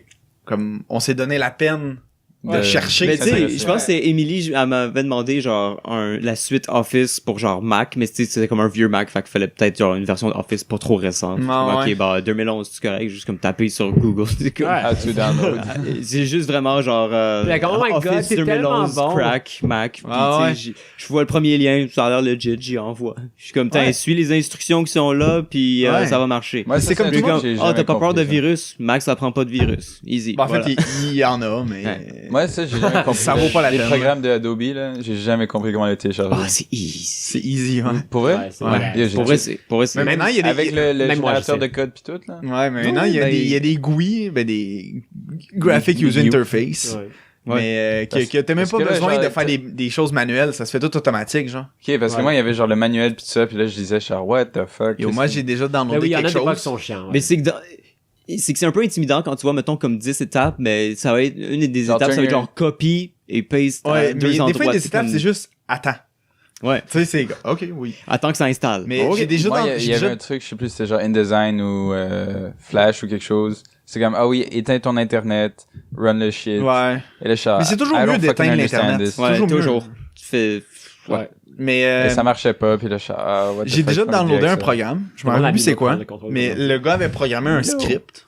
S1: comme, on s'est donné la peine de chercher.
S4: Mais tu sais,
S3: s'intéresser.
S4: je pense que c'est Emily, elle m'avait demandé genre la suite Office pour genre Mac, mais tu sais c'était comme un vieux Mac, fait qu'il fallait peut-être genre une version d'Office pas trop récente.
S1: Ouais.
S4: Ok, bah 2011 c'est correct, juste comme taper sur Google, c'est comme
S2: Ouais.
S3: How to download.
S4: c'est juste vraiment genre
S2: Like, oh my God,
S4: Office
S2: t'es tellement
S4: 2011
S2: bon.
S4: crack Mac. Puis,
S1: Ah
S4: tu sais, je vois le premier lien, ça a l'air legit, j'y envoie. Je suis comme suis les instructions qui sont là puis
S1: Ouais.
S4: ça va marcher.
S3: Moi,
S1: C'est comme
S3: un
S1: tout le
S3: truc
S1: monde,
S3: que j'ai
S4: t'as
S3: jamais
S4: pas peur de
S3: compris, ça.
S4: virus, Mac ça prend pas de virus. Easy.
S1: En
S4: voilà.
S1: fait, il y en a, mais.
S4: Ouais.
S3: Moi, ça, j'ai jamais compris.
S1: Ça vaut pas la
S3: Les
S1: peine.
S3: programmes de Adobe, là, j'ai jamais compris comment les télécharger.
S4: Ah, c'est easy.
S1: C'est easy, ouais.
S3: Pour vrai?
S2: Ouais, c'est
S1: Ouais.
S2: vrai.
S3: Yeah, j'ai
S4: Pour vrai, c'est
S1: Mais maintenant, il y a des.
S3: Avec le
S2: Même moi, je
S3: générateur
S2: sais.
S3: de code pis tout, là.
S1: Ouais, mais maintenant, il y a
S4: ben,
S1: des GUI, des Graphic User
S4: GUI.
S1: Interface.
S2: Ouais.
S1: Mais
S3: Parce-
S1: que t'as même
S3: parce
S1: pas
S3: que là,
S1: besoin
S3: genre,
S1: de faire des choses manuelles, ça se fait tout automatique, genre.
S3: Ok, parce que
S2: Ouais.
S3: moi, il y avait genre le manuel pis tout ça, pis là, je disais, genre, what the fuck?
S1: Yo, moi, j'ai déjà
S2: Ben
S1: downloadé
S2: oui, il y en a
S1: quelque
S2: des fois qui
S1: chose.
S2: sont chiants. ouais.
S4: Mais c'est que c'est un peu intimidant quand tu vois, mettons, comme 10 étapes, mais ça va être, une des
S3: Genre,
S4: étapes, ça va être
S3: turn
S4: genre copy et paste à
S1: Ouais,
S4: deux
S1: mais des
S4: endroits.
S1: fois, des
S4: c'est
S1: étapes,
S4: comme-
S1: c'est juste attends.
S4: Ouais.
S1: Tu sais, c'est ok, oui.
S4: Attends que ça installe.
S1: Mais
S4: Ok.
S1: j'ai déjà
S3: Moi,
S1: dans.
S3: il
S1: j'ai
S3: y avait
S1: déjà-
S3: un truc, je sais plus, c'était genre InDesign ou Flash ou quelque chose. C'est comme, ah oui, éteins ton internet, run le shit.
S1: Ouais.
S3: Et là, je suis genre,
S1: Mais c'est toujours
S3: I
S1: mieux
S3: don't fucking
S1: d'éteindre
S3: understand
S1: l'Internet.
S3: this.
S4: Ouais,
S1: toujours
S4: toujours.
S1: mieux.
S4: Tu fais,
S2: Ouais.
S1: Mais
S3: Et ça marchait pas, pis là, je suis what the
S1: j'ai
S3: fuck,
S1: déjà
S3: je peux me
S1: downloadé
S3: dire
S1: un
S3: ça.
S1: programme. Je me
S2: On a
S1: rappelle plus
S2: mis
S1: c'est
S2: notre
S1: quoi.
S2: le contrôle
S1: Mais
S2: de
S1: le gars avait programmé un script.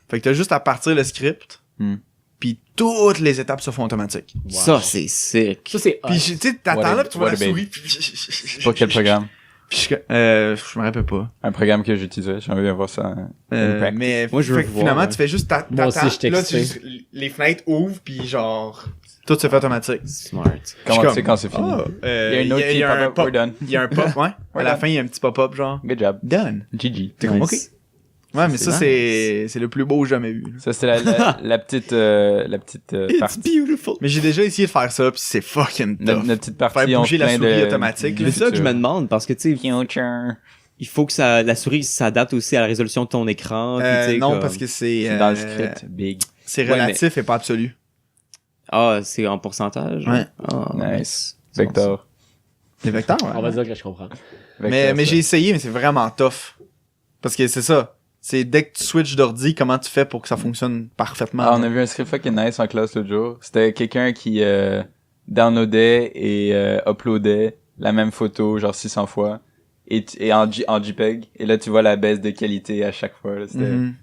S1: Fait que t'as juste à partir le script.
S3: Hmm.
S1: Puis toutes les étapes se font automatiques.
S2: Wow.
S4: Ça, c'est sick.
S2: Ça, c'est hot.
S1: Puis tu sais, t'attends
S3: What a-
S1: là, puis tu vois
S3: what
S1: la
S3: a babe.
S1: souris.
S3: Pour quel programme?
S1: Puis je me rappelle pas.
S3: Un programme que j'utilisais, j'aimerais bien voir ça. practice.
S1: Mais
S4: Moi, je veux
S1: fait que
S4: voir,
S1: finalement,
S4: ouais.
S1: tu fais juste
S2: Moi aussi,
S1: t'attends.
S2: je t'ai
S1: Là,
S2: excité.
S1: les fenêtres ouvrent, puis genre, tout se fait automatique.
S4: Smart.
S3: Comment
S1: Je
S3: tu
S1: suis
S3: sais quand c'est fini?
S1: Ah,
S3: Il y a une autre
S1: il
S3: qui
S1: y a un
S3: pop-up, we're
S1: pop.
S3: done.
S1: Il y a un pop, ouais. À
S3: We're
S1: la
S3: done.
S1: fin, il y a un petit pop-up, genre,
S3: Good job.
S1: done.
S3: GG.
S1: T'es comme,
S4: Nice.
S1: ok. Ouais, mais ça, c'est le plus beau jamais vu.
S3: Ça, c'était la petite
S4: It's
S3: partie.
S4: beautiful.
S1: Mais j'ai déjà essayé de faire ça, puis c'est fucking tough.
S3: Notre petite partie,
S1: Faire
S3: on
S1: bouger
S3: se
S1: la
S3: plaint
S1: souris
S3: de-
S1: automatique,
S3: du
S1: là.
S4: C'est ça que je me demande, parce que, tu sais,
S3: futur.
S4: il faut que la souris s'adapte aussi à la résolution de ton écran. puis, tu sais,
S1: Non,
S4: comme-
S1: parce que c'est
S3: C'est dans le script. Big.
S1: c'est
S4: Ouais,
S1: relatif et pas absolu.
S4: Ah, c'est en pourcentage?
S1: Ouais.
S4: Ah,
S3: Nice. Vector.
S1: Les vecteurs, ouais.
S2: On va dire que je comprends.
S1: Mais
S3: Vector,
S1: j'ai essayé, mais c'est vraiment tough. Parce que c'est ça. C'est dès que tu switches d'ordi, comment tu fais pour que ça fonctionne parfaitement.
S3: Ah, on a vu un script fucking nice en classe l'autre jour. C'était quelqu'un qui downloadait et uploadait la même photo genre 600 fois et en JPEG. Et là, tu vois la baisse de qualité à chaque fois. Là. C'était...
S1: Mhm.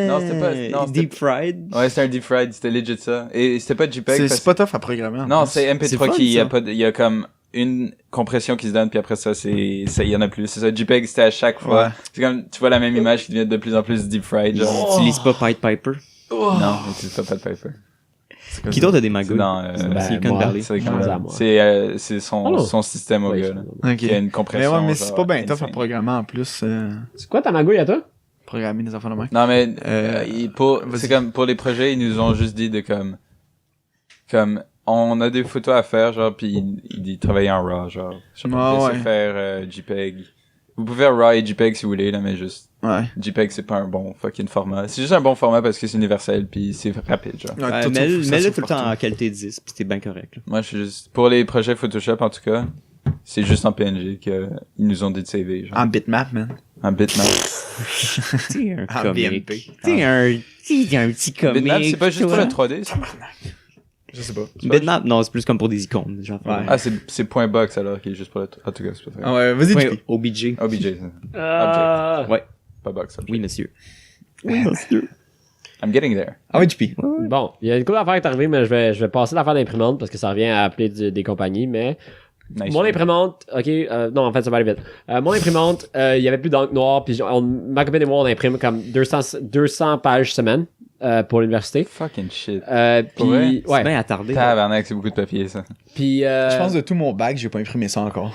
S3: Non, c'était pas- non, c'était-
S4: Deep fried.
S3: Ouais, c'était un deep fried. C'était legit ça. Et c'était pas JPEG.
S1: C'est
S3: parce-
S1: pas tough à programmer. en
S3: Non,
S1: plus.
S3: c'est MP3
S4: C'est fun,
S3: qui,
S4: ça.
S3: il y a comme une compression qui se donne, puis après ça, il y en a plus. C'est ça, JPEG, c'était à chaque fois.
S1: Ouais.
S3: C'est comme, tu vois la même image qui devient de plus en plus deep fried,
S4: Ils
S3: genre.
S4: utilisent pas Pied Piper.
S3: Non, n'utilise pas Pied Piper.
S4: Qui d'autre a des
S3: C'est
S4: magouilles?
S3: dans,
S2: Ben,
S4: Silicon
S2: moi.
S4: Valley.
S3: c'est
S2: Non, c'est à moi.
S3: c'est son,
S2: Oh non.
S3: son système au
S2: Ouais,
S3: gars, là.
S1: Ok.
S3: Qui a une
S1: Mais
S3: compression.
S1: ouais, mais c'est
S3: genre,
S1: pas bien tough à
S3: insane.
S1: programmer en plus.
S2: C'est quoi ta magouille à toi?
S1: Programmer des enfants de même.
S3: Non, mais,
S1: Vas-y.
S3: c'est comme, pour les projets, ils nous ont juste dit de comme, on a des photos à faire, genre, pis ils travaillent en RAW, genre. Je sais pas,
S1: Ah,
S3: laissez
S1: ouais.
S3: faire JPEG. Vous pouvez faire RAW et JPEG si vous voulez, là, mais juste,
S1: Ouais.
S3: JPEG, c'est pas un bon fucking format. C'est juste un bon format parce que c'est universel pis c'est rapide, genre.
S1: Ouais, tout- ça
S4: Mets-le tout
S1: s'ouvre
S4: le temps en
S1: partout.
S4: qualité 10, pis t'es bien correct. Là.
S3: Moi, je suis juste, pour les projets Photoshop, en tout cas, c'est juste en PNG qu'ils nous ont dit de saver, genre.
S1: En bitmap, man.
S3: En bitmap.
S4: T'es un
S1: En
S4: comique.
S1: BNP.
S4: T'es un petit comique.
S3: Bitmap, c'est pas juste pour
S4: toi.
S3: le 3D, ça?
S1: Je sais pas.
S4: Bitmap, non, c'est plus comme pour des icônes. Genre.
S1: Ouais.
S3: Ah, c'est point box alors, qui est juste pour le, en tout cas, c'est pas très
S1: Ah ouais, vas-y,
S4: Ouais,
S1: JP.
S4: OBJ.
S3: OBJ, ça.
S4: Ouais.
S3: Pas box, object.
S4: Oui, monsieur. Oui, monsieur.
S3: I'm getting there.
S1: Ah ouais, JP.
S2: Bon, il y a une couple d'affaires qui est arrivée, mais je vais passer l'affaire d'imprimante parce que ça revient à appeler des compagnies, mais
S3: Nice.
S2: mon imprimante, ok, non, en fait, ça va aller vite. Mon imprimante, il y avait plus d'encre noire, puis ma copine et moi, on imprime comme 200 pages semaine. pour l'université.
S3: Fucking shit.
S2: Puis,
S3: vrai?
S4: C'est
S2: ouais.
S4: bien attardé.
S3: Tabarnak, c'est beaucoup de papier, ça.
S2: Puis,
S1: Je pense de tout mon bac, j'ai pas imprimé ça encore.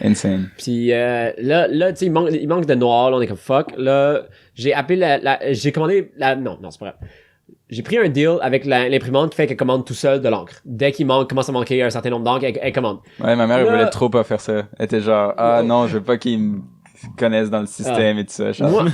S3: Insane.
S2: Puis là, tu sais, il manque de noir, là, on est comme fuck. Là, j'ai appelé j'ai commandé non, c'est pas vrai. J'ai pris un deal avec l'imprimante qui fait qu'elle commande tout seul de l'encre. Dès qu'il commence à manquer un certain nombre d'encre, elle commande.
S3: Ouais, ma mère, elle
S2: Là-
S3: voulait trop pas faire ça. Elle était genre, non, je veux pas qu'ils me connaissent dans le système et tout ça. Genre.
S2: Moi,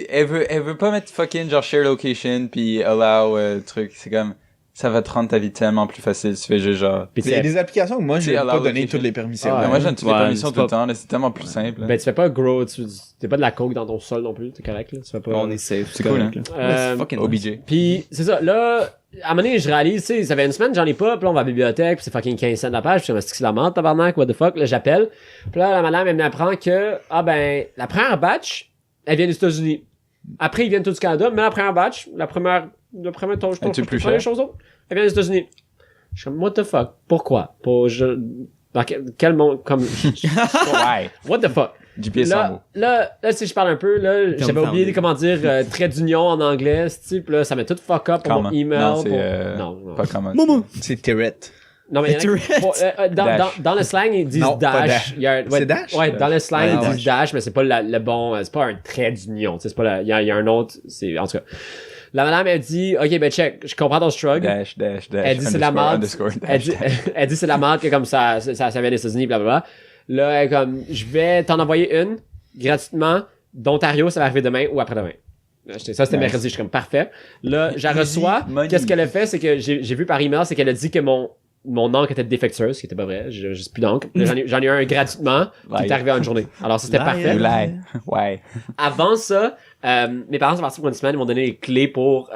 S3: Elle veut pas mettre fucking genre share location puis allow truc. C'est comme, ça va te rendre ta vie tellement plus facile si tu fais juste genre.
S2: puis
S1: Il y a
S2: tu
S1: des applications où moi, je
S3: C'est
S1: vais pas
S3: allowed
S1: donner
S3: location.
S1: toutes les permissions.
S2: Ah,
S3: Moi, je donne toutes les
S4: Ouais,
S3: permissions
S4: c'est
S3: tout le
S4: pas-
S3: temps, là. C'est tellement plus simple. là.
S2: ben, tu fais pas gros, t'es pas de la coke dans ton sol non plus, t'es correct, là. Tu fais pas.
S4: On est safe.
S3: C'est cool,
S4: correct,
S3: hein.
S4: là.
S2: Euh,
S4: C'est fucking
S3: OBJ.
S2: Puis c'est ça, là, à un moment donné, je réalise, tu sais, ça fait une semaine, j'en ai pas, puis là, on va à la bibliothèque, puis c'est fucking 15 cents la page, puis je me dis que c'est la merde, tabarnak, what the fuck, là, j'appelle. Puis là, la madame, elle m'apprend que, la première batch, elle vient des États-Unis. Après, ils viennent tous du Canada, mais la première batch, le premier tour,
S3: Es-tu plus
S2: les
S3: cher?
S2: choses autres, elle vient des États-Unis. Je suis comme, what the fuck, pourquoi? Dans quel monde, comme,
S3: Ouais.
S2: what the fuck?
S3: GPS en mots.
S2: Là, si je parle un peu, là, j'avais oublié
S4: founded.
S2: comment dire trait d'union en anglais, type là, ça met tout fuck up pour mon
S3: Comment?
S2: email.
S3: Non, c'est
S2: Non.
S3: pas comment.
S4: Maman!
S1: C'est Terrette.
S2: Non, mais il y en a qui-
S3: Dash.
S2: dans le slang, ils disent
S1: Non, pas
S2: dash.
S1: dash.
S2: Il y a un- ouais,
S1: C'est dash?
S2: Ouais, dans le slang,
S1: Ouais,
S2: ils
S1: dash.
S2: disent dash, mais c'est pas le bon, c'est pas un trait d'union, tu sais, c'est pas il y a un autre, c'est, en tout cas. La madame, elle dit, ok, ben check, je comprends ton struggle.
S3: Dash.
S2: Elle dit c'est la merde. Elle dit c'est la merde que comme ça vient des États-Unis, blablabla. Là, elle est comme, je vais t'en envoyer une, gratuitement, d'Ontario, ça va arriver demain ou après-demain. Là, ça, c'était
S3: Nice.
S2: mercredi, je suis comme, parfait. Là, je la reçois.
S3: money.
S2: Qu'est-ce qu'elle a fait, c'est que j'ai vu par email, c'est qu'elle a dit que mon encre était défectueuse, ce qui était pas vrai, j'ai plus d'encre. Là, j'en ai eu un gratuitement, qui est arrivé en une journée. Alors, ça, c'était
S4: Liar.
S2: parfait.
S3: Oulai. Ouais.
S2: Avant ça, mes parents sont partis pour une semaine, ils m'ont donné les clés pour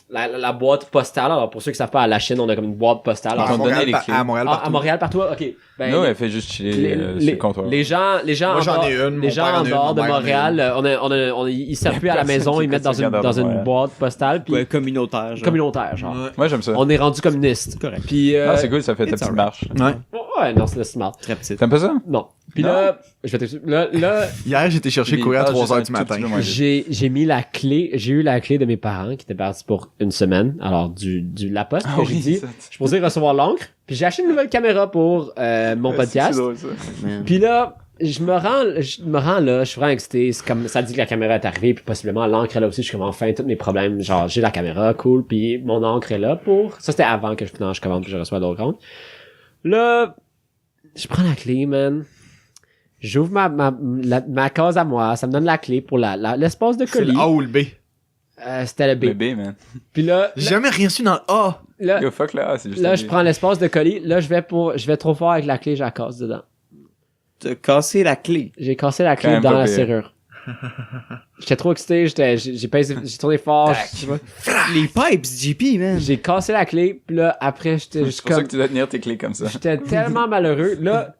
S2: la boîte postale. Alors, pour ceux qui savent pas, à la Chine, on a comme une boîte postale.
S3: Ils
S1: À
S3: t'ont donné
S1: Montréal,
S3: les clés.
S1: à Montréal,
S2: Ah,
S1: partout.
S2: à Montréal, partout, ok. Ben,
S3: Non, elle fait juste chiller sur le comptoir.
S2: les gens
S1: Moi,
S2: en
S1: j'en
S2: dehors,
S1: ai une, mon
S2: les gens
S1: père en
S2: en
S1: a une,
S2: dehors de
S1: ma mère en a
S2: Montréal, ils servent plus à la maison, ils mettent dans une boîte postale, puis
S4: Ouais, communautaire, genre.
S2: communautaire, genre.
S1: Ouais.
S3: Moi, j'aime ça.
S2: On est rendu communiste.
S4: Correct.
S2: Puis
S3: Ah, c'est cool, ça fait ta
S4: it's
S3: petite
S4: alright.
S3: marche.
S1: Ouais.
S2: ouais, non, c'est smart.
S4: Très petite.
S3: T'aimes pas ça?
S2: Non. Puis
S3: Non?
S2: là, je vais t'expliquer. Là,
S1: Hier, j'étais chercher courir à 3h du matin.
S2: j'ai mis la clé, j'ai eu la clé de mes parents qui étaient partis pour une semaine. Alors, la poste,
S3: Ah
S2: que j'ai dit, je suis posé recevoir l'encre. Puis j'ai acheté une nouvelle caméra pour mon podcast.
S3: C'est drôle, ça.
S4: Man.
S2: Puis là, je me rends là, je suis vraiment excité. C'est comme ça dit que la caméra est arrivée, puis possiblement l'encre est là aussi. Je suis comme enfin tous mes problèmes. Genre, j'ai la caméra, cool, puis mon encre est là pour. Ça, c'était avant que je commande, puis je reçois d'autres comptes. Là, je prends la clé, man. J'ouvre ma case à moi, ça me donne la clé pour l'espace de
S1: C'est le
S2: colis.
S1: A ou le B.
S2: C'était le B.
S3: Bébé, man.
S2: Puis là,
S1: J'ai jamais rien su dans le A.
S3: Yo, fuck là, c'est juste.
S2: là,
S3: un
S2: je
S3: B.
S2: prends l'espace de colis. Là, je vais trop fort avec la clé, je la casse dedans.
S4: T'as cassé la clé.
S2: J'ai cassé la
S3: Quand
S2: clé
S3: même
S2: dans
S3: pas
S2: la
S3: pire.
S2: serrure. J'étais trop excité, j'ai tourné fort. je sais pas.
S4: Les pipes, JP, man.
S2: J'ai cassé la clé, puis là, après, j'étais juste
S3: C'est pour ça
S2: comme...
S3: que tu dois tenir tes clés comme ça.
S2: J'étais tellement malheureux. Là,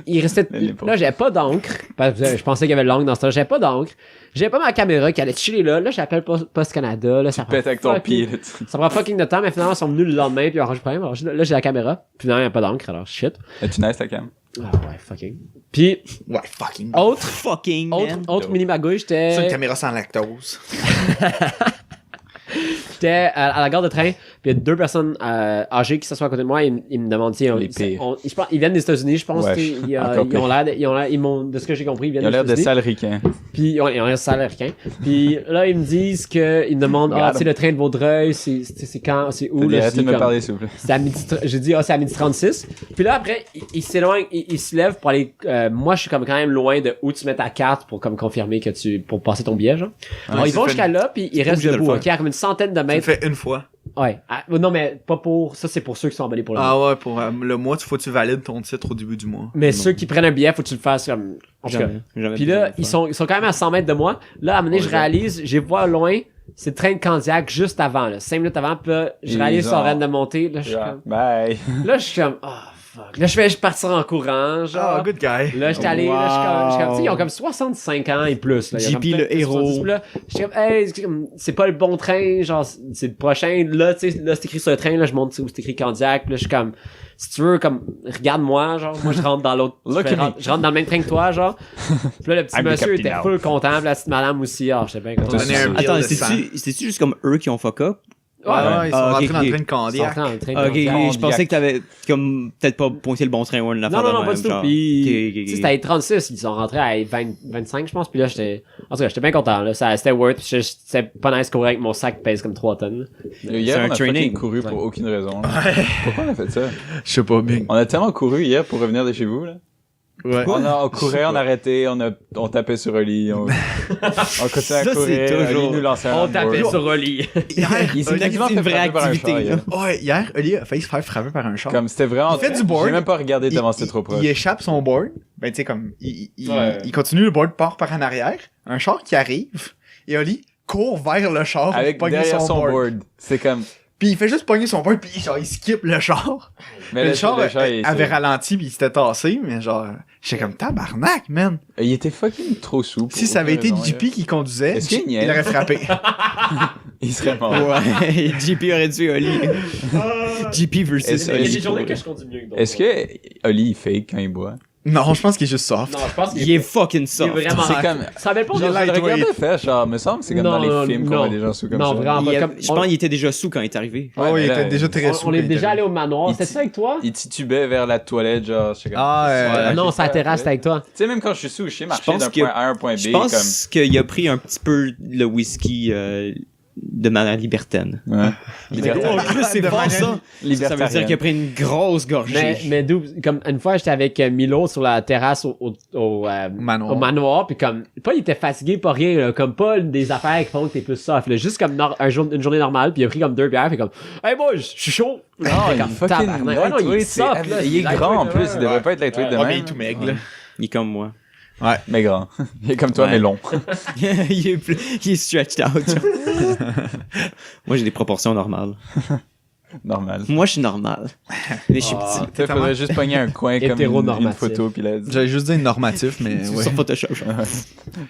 S2: il restait...
S3: Les pauvres.
S2: Là, j'avais pas d'encre. Parce que je pensais qu'il y avait de l'encre dans ce temps. J'avais pas d'encre. J'avais pas ma caméra qui allait chiller là. Là, j'appelle Post Canada. Là, ça prend
S3: Pète avec ton
S2: fucking-
S3: pied, là.
S2: Ça prend fucking de temps, mais finalement, ils sont venus le lendemain, puis ils ont arrangé le problème. Alors, là, j'ai la caméra. Puis non, il y a pas d'encre, alors shit.
S3: Es-tu nice, la cam?
S2: Ah ouais, fucking. Puis,
S1: Ouais, fucking.
S2: autre
S4: Fucking, man.
S2: autre mini magouille,
S1: C'est une
S2: j'étais
S1: caméra sans lactose.
S2: à la gare de train, puis il y a deux personnes âgées qui s'assoient à côté de moi, ils me demandent, tu sais,
S3: Les pires.
S2: je pense, ils viennent des États-Unis, je pense,
S3: Ouais,
S2: tu sais,
S3: encore
S2: ils ont l'air, ils m'ont, de ce que j'ai compris, ils viennent
S3: Ils ont
S2: des
S3: l'air de
S2: États-Unis.
S3: sales ricains.
S2: Puis ils ont l'air salaricains. Puis là, ils me disent que ils me demandent,
S3: Regarde.
S2: tu sais, le train de Vaudreuil, c'est quand, c'est où, là? Je
S3: Arrêtez
S2: dis
S3: de me
S2: comme-
S3: parler, s'il vous plaît.
S2: C'est à midi, j'ai dit, c'est à midi 36. Puis là, après, il s'éloigne, il se lève pour aller, moi, je suis comme quand même loin de où tu mets ta carte pour comme confirmer que pour passer ton billet, genre. Alors, ils
S1: c'est
S2: vont
S1: fait
S2: jusqu'à là, puis ils restent
S4: obligé de le
S2: debout,
S4: faire.
S2: ok, à comme une centaine de
S1: Tu le
S2: mètres.
S1: fais une fois.
S2: Ouais. Ah, non, mais pas pour, ça, c'est pour ceux qui sont emballés pour le mois.
S1: Ah ouais, pour le mois, faut que tu valides ton titre au début du mois.
S2: Mais ceux qui prennent un billet, faut que tu le fasses comme, en tout cas.
S4: Jamais
S2: Puis là, ils sont quand même à 100 mètres de moi. Là, à un moment donné, je réalise, j'ai vois loin, c'est le train de Candiac juste avant, là, 5 minutes avant, puis là, je
S3: Ils
S2: réalise
S3: ont-
S2: son train de monter, là, je suis
S3: Genre,
S2: comme,
S3: Bye.
S2: là, je suis comme, oh, fuck. Là, je partir en courant, genre.
S1: Oh, good guy.
S2: Là, j'étais allé, là, je suis comme, tu sais, ils ont comme 65 ans et plus, là. Il y a
S4: JP,
S2: comme
S4: le
S2: peut-être
S4: héros.
S2: 70, là, j'étais comme, hey, c'est pas le bon train, genre, c'est le prochain, là, tu sais, là, c'est écrit sur le train, là, je monte où c'est écrit Candiac, là, je suis comme, si tu veux, comme, regarde-moi, genre, moi, je rentre dans l'autre, je rentre dans le même train que toi, genre. Puis là, le petit monsieur était full content, puis la petite madame aussi, alors, j'étais bien content.
S4: Attends, c'était-tu juste comme eux qui ont fuck up?
S1: Ouais, ils sont rentrés dans le train de
S2: Ils sont
S1: Candiac.
S2: rentrés dans le train de
S4: Ok,
S2: Candiac.
S4: je pensais que t'avais comme peut-être pas pointé le bon train ou une affaire
S2: Non,
S4: de
S2: pas
S4: même,
S2: du tout.
S4: genre.
S2: Puis,
S4: Ok.
S2: tu sais, c'était à 36, ils sont rentrés à 25, je pense. Puis là, en tout cas, j'étais bien content, là. C'était worth. C'était pas nice courir avec mon sac qui pèse comme 3 tonnes.
S3: Hier,
S4: un
S3: on a
S4: training.
S3: fucking couru pour aucune raison. là. Pourquoi on a fait ça?
S1: Je sais pas, Big.
S3: On a tellement couru hier pour revenir de chez vous, là.
S1: Ouais.
S3: On courait, on arrêtait, on tapait sur Oli, on continuait à
S4: Ça,
S3: courir,
S4: c'est toujours-
S3: Oli nous lançait un
S2: On tapait
S3: longboard.
S2: sur Oli.
S1: Hier,
S3: Il s'est
S1: Oli-
S3: quasiment
S4: c'est une
S3: fait
S4: vraie
S3: frapper par un
S4: activité,
S3: char,
S4: là.
S3: hier.
S1: Ouais, hier, Oli a failli se faire frapper par un char.
S3: Comme c'était vraiment...
S1: Il fait du board.
S3: J'ai même pas regardé tellement
S1: Il-
S3: c'était trop proche.
S1: Il échappe son board. Ben, tu sais, comme, il
S2: Ouais.
S1: continue, le board part par en arrière. Un char qui arrive. Et Oli court vers le char
S3: Avec
S1: pour pogner
S3: derrière son
S1: board.
S3: board. C'est comme...
S1: Puis il fait juste pogner son board, puis genre, il skip le char.
S3: Mais
S1: le char
S3: il
S1: avait ralenti, puis il s'était tassé, mais genre, j'étais comme tabarnak, man.
S3: Il était fucking trop souple.
S1: Si ça avait été JP qui conduisait,
S3: Est-ce qu'il niaise?
S1: il aurait frappé.
S3: Il serait mort.
S4: Ouais, JP aurait dû Oli. JP versus
S3: Est-ce-
S2: Il y a
S4: Oli.
S2: des journées que je conduis mieux que d'autres.
S3: Est-ce que Oli il fake quand il boit?
S1: Non, je pense qu'il est juste soft.
S2: Non, je pense qu'il
S4: Il est fucking
S2: il est
S4: soft.
S2: vraiment.
S3: C'est comme...
S2: Ça rappelle pas
S3: Genre, je le
S1: lightweight.
S3: regardais faire, genre, me semble, c'est comme dans
S2: Non,
S3: les films qu'on
S2: non.
S3: voit des gens sous comme ça.
S2: Non, vraiment pas. Comme,
S4: Je pense qu'il était déjà sous quand il est arrivé.
S1: Oh,
S3: mais
S1: il
S3: là,
S1: était déjà très
S2: on
S1: sous.
S2: est
S1: quand
S2: déjà
S1: il
S2: allé au manoir.
S3: Il
S2: C'était
S3: ti-
S2: ça avec toi?
S3: Il titubait vers la toilette, genre, je sais comme...
S1: Ah,
S3: Ouais,
S2: Non,
S3: ok,
S2: c'est à la terrasse, c'était avec toi.
S3: Tu sais, même quand je suis sous, je sais marcher
S4: pense
S3: d'un
S4: que-
S3: point A à un point B,
S4: Je pense qu'il a pris un petit peu le whisky de manière libertaine.
S3: comme... Ouais.
S4: Oh,
S3: Libertarien.
S4: Chris, c'est
S1: De
S4: fort
S1: manière
S4: ça. Ça veut dire
S3: Libertarien.
S4: qu'il a pris une grosse gorgée.
S2: Mais d'où, comme une fois, j'étais avec Milo sur la terrasse au manoir, puis comme, pas il était fatigué, pas rien, là, comme pas des affaires qui font que t'es plus soft, là, juste comme une journée normale, puis il a pris comme 2 bières, puis comme, hey boys, je suis chaud.
S3: Non,
S2: J'étais
S3: il est
S2: comme,
S3: fucking
S2: tabarnak. Ouais, non, il est
S3: lightweight,
S2: soft, là,
S3: il est
S2: lightweight,
S3: grand en
S2: là,
S3: plus,
S2: ouais.
S3: il devrait pas être lightweight de
S1: Ouais, mais
S3: même.
S1: il est tout maigre, là.
S4: Il est comme moi.
S3: Mais grand. Il est comme toi,
S4: Ouais.
S3: mais long.
S4: il est stretched out. Moi, j'ai des proportions normales.
S3: Normal.
S4: Moi, je suis normal. Mais je suis
S2: Ah.
S4: petit.
S3: Il faudrait juste pogner un coin comme une
S2: Hétéronormatif.
S3: photo, puis là,
S1: J'allais juste dire normatif, mais ouais.
S4: Sur Photoshop.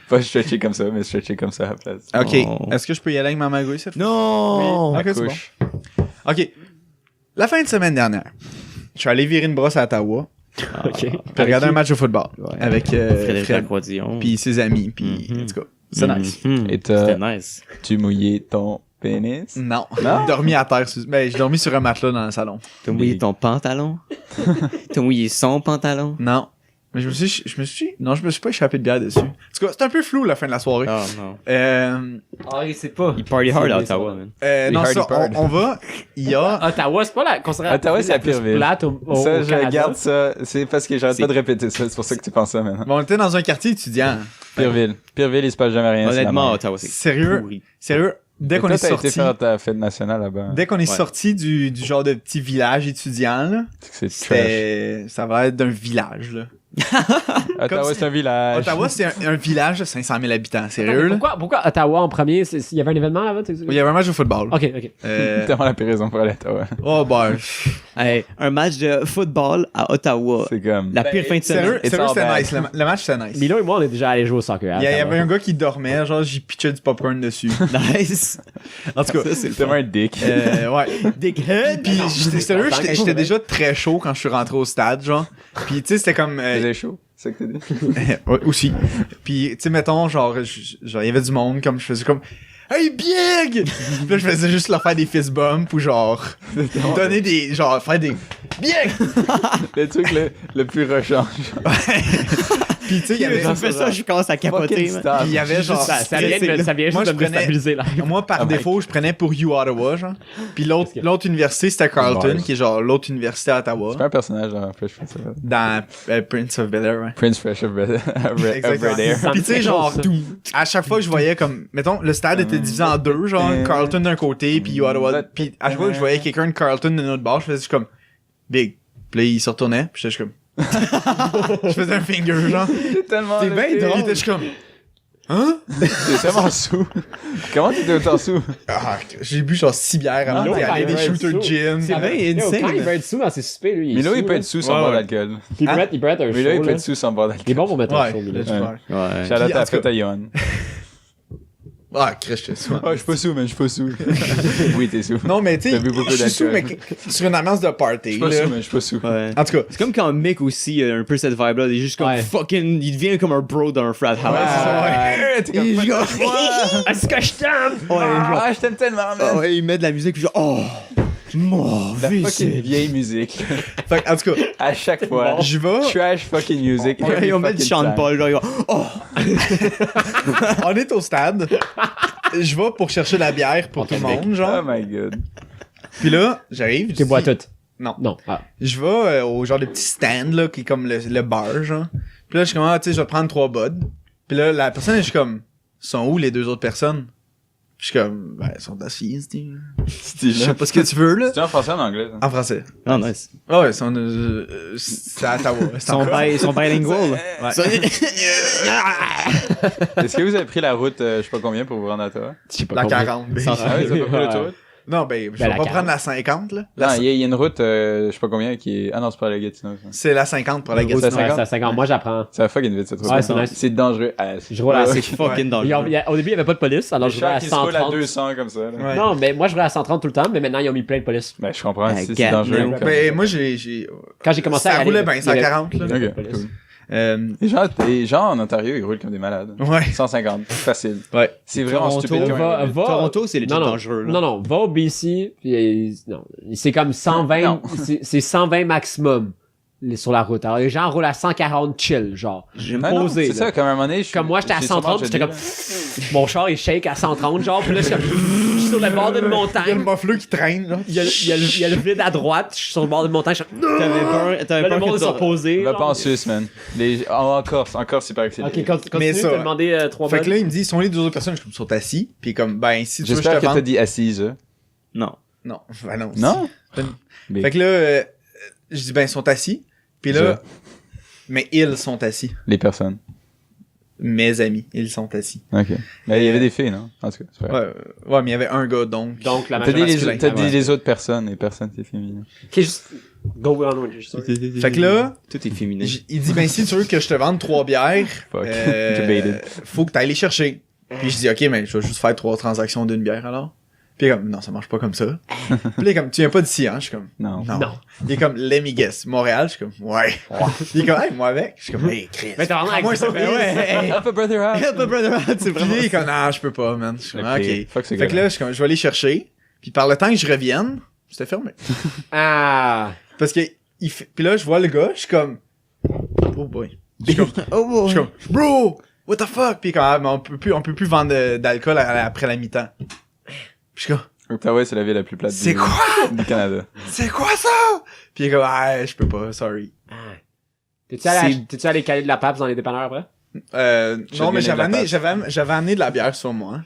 S3: pas stretcher comme ça, mais stretcher comme ça à la place.
S1: Ok,
S4: Oh.
S1: est-ce que je peux y aller avec ma magouille cette fois?
S4: Non!
S1: Ok, c'est bon.
S3: Couche.
S1: Ok. La fin de semaine dernière, je suis allé virer une brosse à Ottawa,
S2: Ok.
S1: puis regarder un match de football
S4: Ouais.
S1: avec
S4: Frédéric
S1: Fred,
S4: Lacroix-Dion.
S1: puis ses amis, puis
S4: Mhm.
S1: en tout cas, c'est nice.
S4: Mhm.
S3: Et
S4: C'était nice.
S3: tu mouillé ton pénis?
S1: Non,
S3: Non?
S1: dormi à terre, ben j'ai dormi sur un matelas dans le salon.
S4: T'as mouillé ton pantalon? T'as mouillé son pantalon?
S1: Non. Mais je me suis pas échappé de bière dessus. En tout cas, c'est un peu flou la fin de la soirée.
S4: Oh non.
S2: Ah, il sait pas.
S4: Il party hard à
S2: C'est
S4: Ottawa,
S2: ça.
S4: man.
S3: Les
S1: non,
S3: Hardy
S1: ça,
S3: Bird.
S1: on va, il y a,
S2: Ottawa, c'est pas considérée
S3: Ottawa, c'est la
S2: plus
S3: pire ville.
S2: plate au
S3: Ça,
S2: au
S3: je
S2: Canada.
S3: garde ça. C'est parce que j'arrête
S4: C'est-
S3: pas de répéter ça. C'est pour ça que tu penses ça maintenant.
S1: bon, on était dans un quartier étudiant.
S3: Pire ville. Pire ville, il se passe jamais rien. c'est la
S4: Honnêtement,
S3: merde.
S4: Ottawa, c'est
S1: Sérieux,
S4: pourri.
S1: sérieux, dès qu'on
S3: Toi,
S1: est
S3: t'as été
S1: sorti,
S3: faire ta fête nationale là-bas.
S1: dès qu'on est
S4: Ouais.
S1: sorti du genre de petit village étudiant, là,
S3: C'est trash.
S1: ça va être d'un village, là.
S3: Ottawa,
S1: comme
S3: c'est un village.
S1: Ottawa, c'est un village de 500 000 habitants, sérieux, là.
S2: Pourquoi Ottawa en premier? Il y avait un événement là-bas?
S1: Il y avait un match de football.
S2: Ok, ok.
S3: C'est tellement la pire raison pour aller à Ottawa.
S1: Oh, ben,
S4: Hey, un match de football à Ottawa.
S3: C'est comme...
S4: La pire fin de semaine.
S1: sérieux,
S3: It's
S1: sérieux,
S3: all
S1: c'était
S3: bad.
S1: nice. Le match, c'était nice.
S2: Milo et moi, on est déjà allés jouer au soccer.
S1: Il y avait un gars qui dormait, genre, j'y pitchais du popcorn dessus.
S4: Nice.
S1: En tout cas,
S4: Ça, c'est le
S3: C'est tellement
S4: fun.
S3: un dick.
S1: ouais.
S4: Dickhead.
S1: Puis, j'étais sérieux,
S2: tant qu'à
S1: j'étais
S2: être
S1: déjà très chaud quand je suis rentré au stade, genre. Puis, tu sais, c'était comme...
S3: Faisait chaud. C'est ça que t'as dit?
S1: ouais, aussi. Puis, tu sais, mettons, genre, il y avait du monde, comme je faisais comme... Hey, Bieg! Puis là, je faisais juste leur faire des fist bumps ou genre... donner des... Genre, faire des... Bieg!
S3: Le truc le plus rushant.
S1: Puis, tu sais, il y avait...
S4: Ça fait ça, je commence à capoter,
S3: Fucking
S4: man.
S3: stop.
S1: Il y avait genre...
S2: Ça vient
S1: Moi,
S2: juste
S1: je
S2: de me
S1: prenais-
S2: stabiliser là.
S1: Moi, par
S3: Ah,
S1: défaut, je prenais pour U Ottawa, genre. Puis l'autre université, c'était Carleton,
S3: Bars.
S1: qui est genre l'autre université à Ottawa.
S3: C'est pas un personnage dans Fresh Prince of Bel-Air.
S1: Dans Prince of Bel-Air, ouais.
S3: Prince Fresh of Bel-Air.
S1: Exactement.
S3: Red Air.
S1: Puis tu sais, genre,
S2: Ça.
S1: à chaque fois que je voyais comme, mettons, le stade était divisé en deux, genre, Carleton d'un côté, puis U Ottawa. Puis à chaque fois que je voyais quelqu'un de Carleton de notre bord, je faisais juste comme, Big. Puis là, il se retournait, puis j'étais juste comme, je faisais un finger, genre.
S3: C'est tellement
S4: C'est
S3: le
S4: bien
S3: pire.
S1: Puis il
S4: drôle.
S1: était juste comme, Hein?
S3: T'es tellement sous. Comment t'étais autant sous?
S1: Ah, j'ai bu genre 6 bières avant
S2: Milo,
S1: d'y aller
S2: quand
S1: des
S2: il veut
S1: shooters
S2: être
S1: gin.
S4: C'est bien
S2: Yo,
S4: insane.
S2: quand il veut être sous dans ses soupers, lui,
S3: Milo, il peut
S2: là.
S3: être sous sans
S1: Ouais,
S3: boire
S1: ouais.
S3: d'alcool.
S2: Puis il peut être un
S3: Milo, il
S2: show,
S3: peut
S2: là.
S3: être sous sans boire
S2: Il est
S3: d'alcool.
S2: bon pour mettre un
S1: Ouais,
S2: show, Milo.
S1: là, je parle.
S4: Ouais.
S3: Shout-out
S1: Puis, en
S3: à
S1: tout cas-
S3: fête à Johan.
S1: Ah, Chris, je suis sous.
S3: Ah, je suis pas sous, mais je suis pas sous. Oui, t'es sous.
S1: Non, mais tu sais,
S3: T'as bu beaucoup
S1: je suis sous, mais
S3: d'alcool.
S1: sur une ambiance de
S3: Je
S1: party.
S3: suis pas
S1: là.
S3: sous, mais je suis pas sous.
S4: Ouais.
S1: En tout cas,
S4: C'est comme quand Mick aussi a un peu cette vibe-là, il est juste comme
S2: Ouais.
S4: fucking, il devient comme un bro dans un frat house.
S3: Ouais, t'es comme,
S4: Il
S3: fuck
S4: genre-
S3: moi.
S2: Est-ce que je t'aime?
S4: Ouais, genre,
S3: Ah, je t'aime tellement,
S4: ah
S3: man.
S4: ouais, il met de la musique puis genre, oh, mon
S3: La fucking
S4: visite.
S3: vieille musique.
S1: fait, en tout cas,
S3: À chaque fois.
S1: je vais.
S3: Trash fucking music.
S4: Ouais, ils ont mis du Sean Paul, genre, ils vont, oh,
S1: On est au stade. Je vais pour chercher la bière pour tout le monde,
S3: Oh
S1: genre.
S3: my god.
S1: Puis là, j'arrive.
S2: Tu bois toutes.
S1: Non.
S2: Non. Ah.
S1: Je vais au genre de petit stand, là, qui est comme le bar, genre. Puis là, je suis comme, ah, tu sais, je vais te prendre 3 buds. Puis là, la personne, je suis comme, sont où les 2 autres personnes? Puis je suis comme, ben, elles sont assises, tu sais. Je sais pas ce que tu veux, là.
S3: C'est en français ou en anglais? ça?
S1: En français.
S4: oh nice.
S1: Ah ouais, c'est à Ottawa. C'est encore-
S4: Ils sont bilingual.
S1: Ouais.
S3: Est-ce que vous avez pris la route, je sais pas combien, pour vous rendre à Ottawa?
S2: Je sais pas.
S1: La
S2: combien.
S1: 40. ben.
S4: Sans-
S3: Ah oui, ça peut pas
S2: Ouais.
S3: l'autoroute?
S1: Non, ben, je
S2: Ben,
S1: vais
S2: la
S1: pas
S2: 40.
S1: prendre la 50, là.
S3: Non, il y a une route, je sais pas combien, qui est... Ah non, c'est pas la Gatineau, ça.
S1: C'est la 50 pour la
S3: C'est
S1: Gatineau.
S3: la
S2: Ouais,
S3: 50.
S2: c'est à 50. Moi, j'apprends.
S3: Ça fucking vite, cette route.
S2: Ouais, c'est nice.
S3: C'est dangereux. Ah,
S2: Je roule à
S4: C'est fucking dangereux.
S2: Au début, il n'y avait pas de police, alors je roulais à
S3: qui se roule à
S2: 130.
S3: 200 comme ça. Là.
S1: Ouais.
S2: Non, mais moi, je roulais à 130 tout le temps, mais maintenant, ils ont mis plein de police.
S3: Ben, je comprends,
S4: Ah,
S3: c'est
S4: God,
S3: dangereux.
S2: man.
S3: comme-
S1: Ben, moi, j'ai.
S2: Quand j'ai commencé à
S1: Ça
S2: aller,
S1: roulait bien,
S2: il y
S1: c'est à
S2: avait-
S1: 40, là.
S2: il y avait
S3: Ok,
S2: pas de police.
S3: cool.
S1: Euh,
S3: Les gens en Ontario, ils roulent comme des malades.
S1: ouais.
S3: 150, facile.
S1: Ouais.
S3: C'est vraiment
S4: Toronto,
S3: stupide. comme
S2: va-
S3: un-
S2: va-
S4: Toronto, c'est legit
S2: non, non,
S4: dangereux, là.
S2: Non, non, va au BC, puis non, c'est comme 120,
S3: Non.
S2: c'est 120 maximum sur la route. Alors les gens roulent à 140 chill, genre.
S3: Non, non,
S2: posé,
S3: c'est
S2: là.
S3: ça, comme un moment donné,
S2: Comme moi, j'étais à
S3: j'ai
S2: 130,
S3: sûrement
S2: j'étais comme,
S3: jeté,
S2: mon char, il shake à 130, genre, puis là, je suis comme, je suis sur le bord d'une
S1: Il y a le
S2: montagne.
S1: muffler qui traîne, là.
S2: Il y a le vide à droite, je suis sur le bord d'une montagne, je suis comme,
S4: T'avais
S2: là, le
S4: peur
S2: monde
S4: que
S2: est reposé.
S3: Va pas en Suisse, man. En Corse, c'est pas accéléré.
S2: Ok, continue,
S1: Mais
S2: tu
S1: ça-
S2: peux demander 3
S1: Fait que là, il me dit, sont les 2 autres personnes? Je suis comme, sont assis. Puis comme, ben, si tu veux, je
S3: J'espère
S1: te
S3: que t'as
S1: vende.
S3: dit assise. hein.
S4: Non.
S1: Non, ben non.
S3: Non?
S1: Fait que là, je dis, ben, ils sont assis. Puis là, mais ils sont assis.
S3: Les personnes.
S1: Mes amis, ils sont assis.
S3: Ok. Ben, il y avait des filles, non? En tout cas, c'est vrai.
S1: Ouais, mais il y avait un gars, donc.
S2: Donc, la
S3: T'as dit,
S2: majorité.
S3: t'as dit
S2: Ouais.
S3: les autres personnes, les personnes, c'est féminin.
S2: Ok, juste, go on with your story.
S1: Fait que là,
S4: Tout est féminin.
S1: il dit, ben, si tu veux que je te vende 3 bières,
S3: Fuck. Debated.
S1: faut que t'ailles les chercher. Puis je dis, ok, mais je vais juste faire 3 transactions d'une bière, alors. Puis il est comme, non, ça marche pas comme ça. Puis il est comme, tu viens pas d'ici, hein? Je suis comme,
S3: Non.
S1: non.
S2: Non.
S1: Il est comme, let me guess. Montréal, je suis comme, ouais. Il est comme, hey, moi avec. Je suis comme, hey, Chris.
S2: Mais t'as vraiment
S1: Prends-moi
S2: avec ça,
S1: ça,
S2: ben ouais.
S3: Help a brother out!
S4: Help a brother out, c'est
S1: Puis
S4: vraiment
S1: il est comme, non, je peux pas, man. Je suis comme,
S3: Ok.
S1: ok.
S3: Fuck ce
S1: Fait que
S3: gars-là.
S1: là, je suis comme, je vais aller chercher. Puis par le temps que je revienne, c'était fermé.
S2: Ah.
S1: Parce que, puis là, je vois le gars, je suis comme, oh boy. Je suis comme,
S4: Oh,
S1: je suis comme, bro, what the fuck? Puis quand même, on peut plus vendre d'alcool après la mi-temps. Puis je suis comme,
S3: Ottawa, c'est la ville la plus plate
S1: c'est quoi?
S3: du Canada.
S1: C'est quoi ça? Puis il est comme, ah, je peux pas, sorry.
S2: T'es-tu allé caler de la pape dans les dépanneurs après?
S1: Non, mais
S3: gagné de la passe.
S1: j'avais amené de la bière sur moi.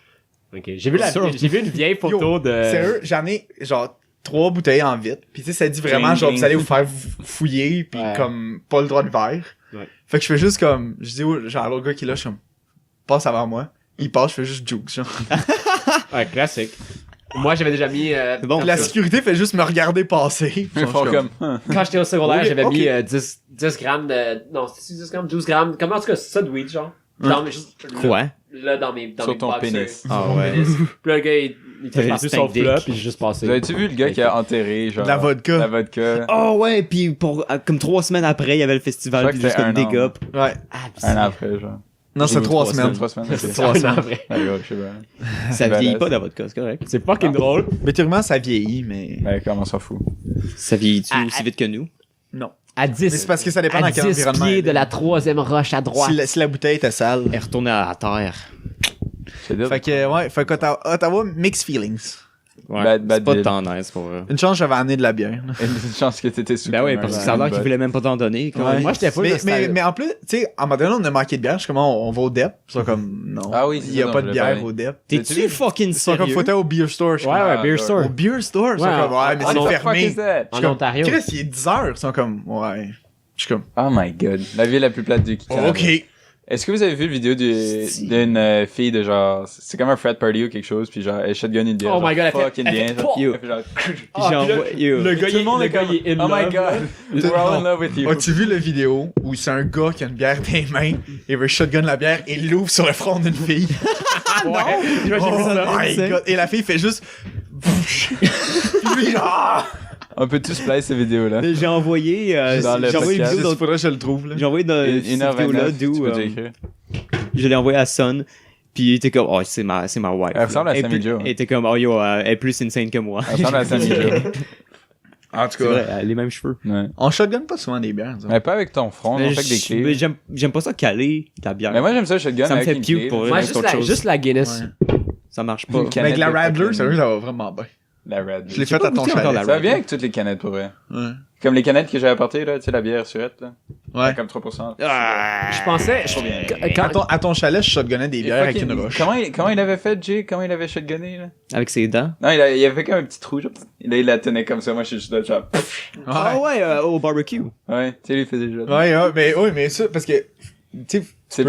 S2: Ok. J'ai vu une vieille photo de...
S1: Sérieux, j'en ai, genre, 3 bouteilles en vitre. Puis tu sais, ça dit vraiment, genre, vous allez vous faire fouiller, puis
S2: Ouais.
S1: comme, pas le droit de verre.
S2: Ouais.
S1: Fait que je fais juste comme, je dis, genre, l'autre gars qui est là, je suis comme, passe avant moi. Il passe, je fais juste juke, genre.
S2: Ouais, classique. Moi, j'avais déjà mis...
S4: C'est bon.
S1: La sécurité fait juste me regarder passer.
S3: Ils
S1: Genre,
S3: font
S1: je suis
S3: comme...
S2: Quand j'étais au secondaire,
S1: Ok,
S2: j'avais
S1: ok.
S2: mis 10 grammes de... Non, c'était 10 grammes, 12 grammes. Comment en tout cas, c'est ça de weed, genre? Genre, mais juste...
S4: Quoi?
S2: Là, dans mes
S3: Sur ton
S2: boxers.
S3: pénis.
S2: Sur
S4: Ah
S2: mon
S4: ouais.
S2: pénis. Puis là, le gars, il touche
S4: T'avais
S2: partout
S4: le
S2: sauf
S4: stank
S2: là,
S4: dick.
S2: puis j'ai juste passé.
S3: Vous avez-tu vu le gars qui a enterré, genre...
S1: La vodka.
S3: La vodka.
S4: Oh ouais, puis pour comme 3 semaines après, il y avait le
S3: Je
S4: festival,
S3: crois
S4: puis
S3: que
S4: juste
S3: c'était
S4: comme
S3: un
S4: dig
S3: an.
S4: up.
S1: Ouais.
S2: Ah, puis
S3: Un an après, genre.
S1: Non, c'est 3
S4: 3
S1: semaines.
S3: 3 semaines.
S1: C'est
S3: ok.
S1: 3 semaines.
S2: après.
S3: Ah, ouais, je sais pas.
S4: Ça
S3: Badass.
S4: vieillit pas la vodka, c'est correct.
S2: C'est fucking drôle.
S1: Mais théoriquement, ça vieillit, mais.
S3: Ben, comment on s'en fout?
S4: Ça vieillit-tu
S2: Ah,
S4: aussi vite que nous?
S1: Non.
S2: À 10.
S1: Mais c'est parce que ça dépend
S2: à
S1: dans quel
S2: 10
S1: environnement.
S2: pieds de la 3e roche à droite.
S1: Si la bouteille était sale.
S4: Elle retourne à la terre.
S3: C'est dire.
S1: Fait que, ouais, fait qu'Ottawa, mixed feelings.
S4: Ouais,
S3: Bad
S4: c'est pas
S3: deal.
S4: tant nice pour eux.
S1: Une chance, j'avais amené de la bière. là.
S3: Une chance que t'étais sous.
S4: Ben ouais,
S3: comme
S4: parce
S3: un-
S4: que ça a l'air
S3: un
S4: qu'ils
S3: bot.
S4: voulaient même pas t'en donner. quand
S1: Ouais.
S4: même.
S2: Moi, j'étais full de
S1: Mais en plus, tu sais, en moment donné, on a manqué de bière. Je suis comme, on va au DEP. Ils sont comme, non.
S3: Ah oui, c'est
S1: il y a
S3: ça
S1: pas
S3: dont
S1: de
S3: je voulais
S1: bière
S3: parler.
S1: au DEP.
S4: T'es-tu fucking
S1: Ils sont comme,
S4: sérieux?
S1: faut aller au beer store. Je suis
S2: Ouais,
S1: comme,
S2: ouais, beer store.
S1: Au beer store? Ils sont
S2: Ouais,
S1: comme, ouais, mais
S2: en
S1: c'est
S2: Ontario.
S3: Fuck is
S1: fermé.
S3: that?
S1: Je suis
S2: En
S1: comme,
S2: Ontario.
S1: Chris, il est 10 heures. Ils sont comme, ouais. Je suis comme,
S3: Oh my god. La ville la plus plate du Canada.
S1: ok.
S3: Est-ce que vous avez vu la vidéo d'une fille de genre, c'est comme un frat party ou quelque chose, puis genre, elle shotgun une bière.
S2: Oh my god,
S3: fucking bien.
S2: elle fait
S3: Genre,
S4: Yo.
S3: elle fait genre,
S2: le gars,
S3: tout le monde est comme,
S2: il est in
S3: oh my
S2: love.
S3: god, we're all in love with you.
S1: As-tu vu la vidéo où c'est un gars qui a une bière dans les mains, il veut shotgun la bière et l'ouvre sur le front d'une fille?
S2: Ouais. J'ai vu
S1: Oh
S2: ça.
S1: my god. Et la fille fait juste. Puis lui, genre.
S3: On peut tous play cette vidéo-là.
S4: J'ai envoyé,
S3: Dans le
S4: j'ai envoyé une
S3: podcast.
S4: vidéo dans-
S1: Faudrait que je le trouve, là.
S4: j'ai envoyé dans cette
S3: 1h29,
S4: vidéo-là
S3: tu
S4: d'où
S3: peux déjà écrire.
S4: je l'ai envoyé à Son, puis il était comme, oh, c'est ma wife.
S3: Elle ressemble à
S4: Et
S3: Sammy
S4: puis,
S3: Joe.
S4: Elle était comme, oh yo, elle est plus insane que moi.
S3: Elle ressemble à Sammy Joe.
S1: En tout
S4: C'est
S1: cas,
S4: vrai, elle a les mêmes cheveux.
S3: Ouais.
S1: on shotgun pas souvent des bières, ça.
S3: Mais pas avec ton front, on fait avec des
S4: Mais
S3: clés.
S4: j'aime pas ça caler ta bière.
S3: Mais moi, j'aime ça, shotgun
S4: Ça me
S3: avec
S4: fait
S3: une
S4: puke
S3: clé.
S4: pour
S2: Moi,
S4: Juste autre chose.
S2: juste la Guinness.
S1: Ouais.
S4: Ça marche pas.
S3: Une canette
S1: Avec la
S3: de
S1: Radler,
S3: fucking-
S1: sérieux, ça va vraiment bien.
S3: La Red.
S1: Je l'ai faite à ton
S4: goûté encore
S1: chalet.
S4: la
S3: Ça va
S4: Radler.
S3: bien avec toutes les canettes, pour vrai.
S1: Ouais.
S3: Comme les canettes que j'ai apportées, là, tu sais, la bière surette, là.
S1: Ouais.
S3: Comme 3%.
S2: Je pensais...
S3: Trop bien.
S1: À ton chalet, je shotgunnais des bières avec une roche.
S3: Comment il avait fait, Jay? Comment il avait shotgunné, là?
S4: Avec ses dents.
S3: Non, il avait fait comme un petit trou, genre. Et là, il la tenait comme ça. Moi, je suis juste là, genre.
S4: Ah ouais, au barbecue.
S3: Ouais, tu sais, lui, il faisait juste.
S1: Ouais, mais ça, parce que, tu
S3: C'est-
S1: sais,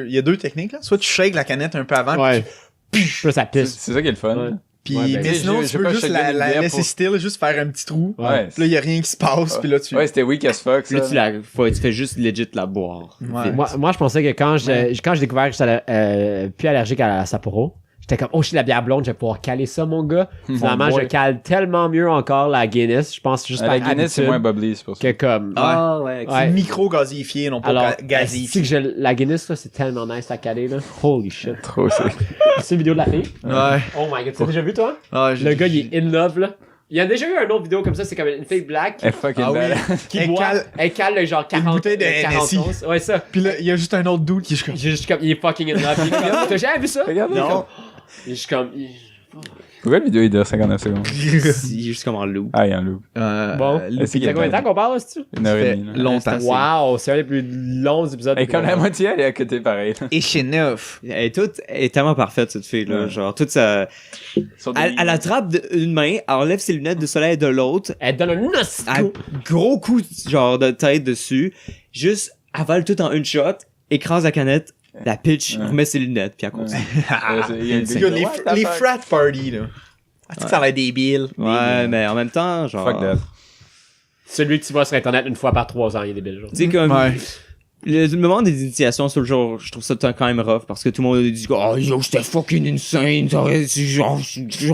S1: il y a deux techniques, là. Soit tu shakes la canette un peu avant,
S2: Ouais. Puis là, ça pisse.
S3: C'est ça qui est le fun.
S2: Ouais.
S1: puis,
S2: Ouais, ben,
S1: mais
S3: tu sais,
S1: sinon,
S3: je
S1: tu
S3: sais
S1: peux
S3: pas
S1: juste
S3: shotgun une bière
S1: laisser
S3: pour-
S1: still, juste faire un petit trou.
S3: Ouais.
S1: Puis là, il y a rien qui se passe, puis là, tu...
S3: Ouais, c'était weak as fuck, ça.
S4: Là, tu fais juste legit la boire.
S1: Ouais.
S2: Moi, je pensais que quand j'ai découvert que j'étais plus allergique à la Sapporo, j'étais comme, oh, je suis la bière blonde, je vais pouvoir caler ça, mon gars. Finalement,
S3: boy.
S2: je cale tellement mieux encore la Guinness. Je pense juste
S3: La
S2: par
S3: Guinness, c'est
S2: habitude
S3: moins bubbly, c'est pour ça.
S2: que comme...
S4: Ah ouais.
S2: Ouais.
S1: Micro-gazifié, non pas
S2: Alors,
S1: gazifié.
S2: si que la Guinness, là, c'est tellement nice à caler, là. Holy shit.
S3: Trop, c'est.
S2: C'est une vidéo de la fille.
S1: Ouais.
S2: Oh my god, tu l'as déjà vu, toi?
S1: Ah,
S2: Le gars, il est in love, là. Il y a déjà eu un autre vidéo comme ça, c'est comme une fille black
S3: Elle est fucking
S1: Ah oui.
S3: belle.
S2: qui
S1: Elle
S2: boit,
S1: cale-
S2: elle cale le genre 40
S1: bouteille de
S2: 40
S1: Hennessy.
S2: onces. Ouais, ça.
S1: Puis là, il y a juste un autre dude qui est comme...
S2: J'ai juste comme, il est fucking in love. Il est comme, t'as jamais vu ça?
S3: Regarde,
S1: Non.
S2: Et je suis comme,
S3: Pourquoi la vidéo, il dure 59 secondes?
S4: C'est juste comme en loup.
S3: Ah, il y a un loup.
S2: bon.
S3: Est-ce
S2: Ça
S3: qu'il y a
S2: fait combien de temps qu'on parle, là-tu?
S3: 1h30, là.
S1: longtemps.
S2: Wow, c'est un des plus longs épisodes.
S3: Et comme la moitié, elle est à côté, pareil. là.
S1: Et chez Neuf.
S4: Elle est tellement parfaite, cette fille-là.
S3: Ouais.
S4: Genre, toute sa...
S3: Sur des
S4: Elle attrape d'une main, elle enlève ses lunettes de soleil de l'autre,
S2: Elle donne un
S4: elle
S2: osco.
S4: gros coup genre de tête dessus, juste avale tout en une shot, écrase la canette, la pitch,
S3: Ouais.
S4: remet ses lunettes, puis elle
S3: Ouais.
S4: continue.
S3: Il y a une
S1: Les,
S3: vidéo.
S1: les frat parties, là. Ah, tu sais que ça a l'air débile.
S4: Ouais, mais en même temps, genre...
S3: Fuck that.
S2: Celui que tu vois sur Internet une fois par 3 ans, il est débile, genre.
S4: Tu sais, comme...
S1: Ouais.
S4: Le moment des initiations sur le jour, je trouve ça quand même rough parce que tout le monde dit oh yo j'étais fucking insane, genre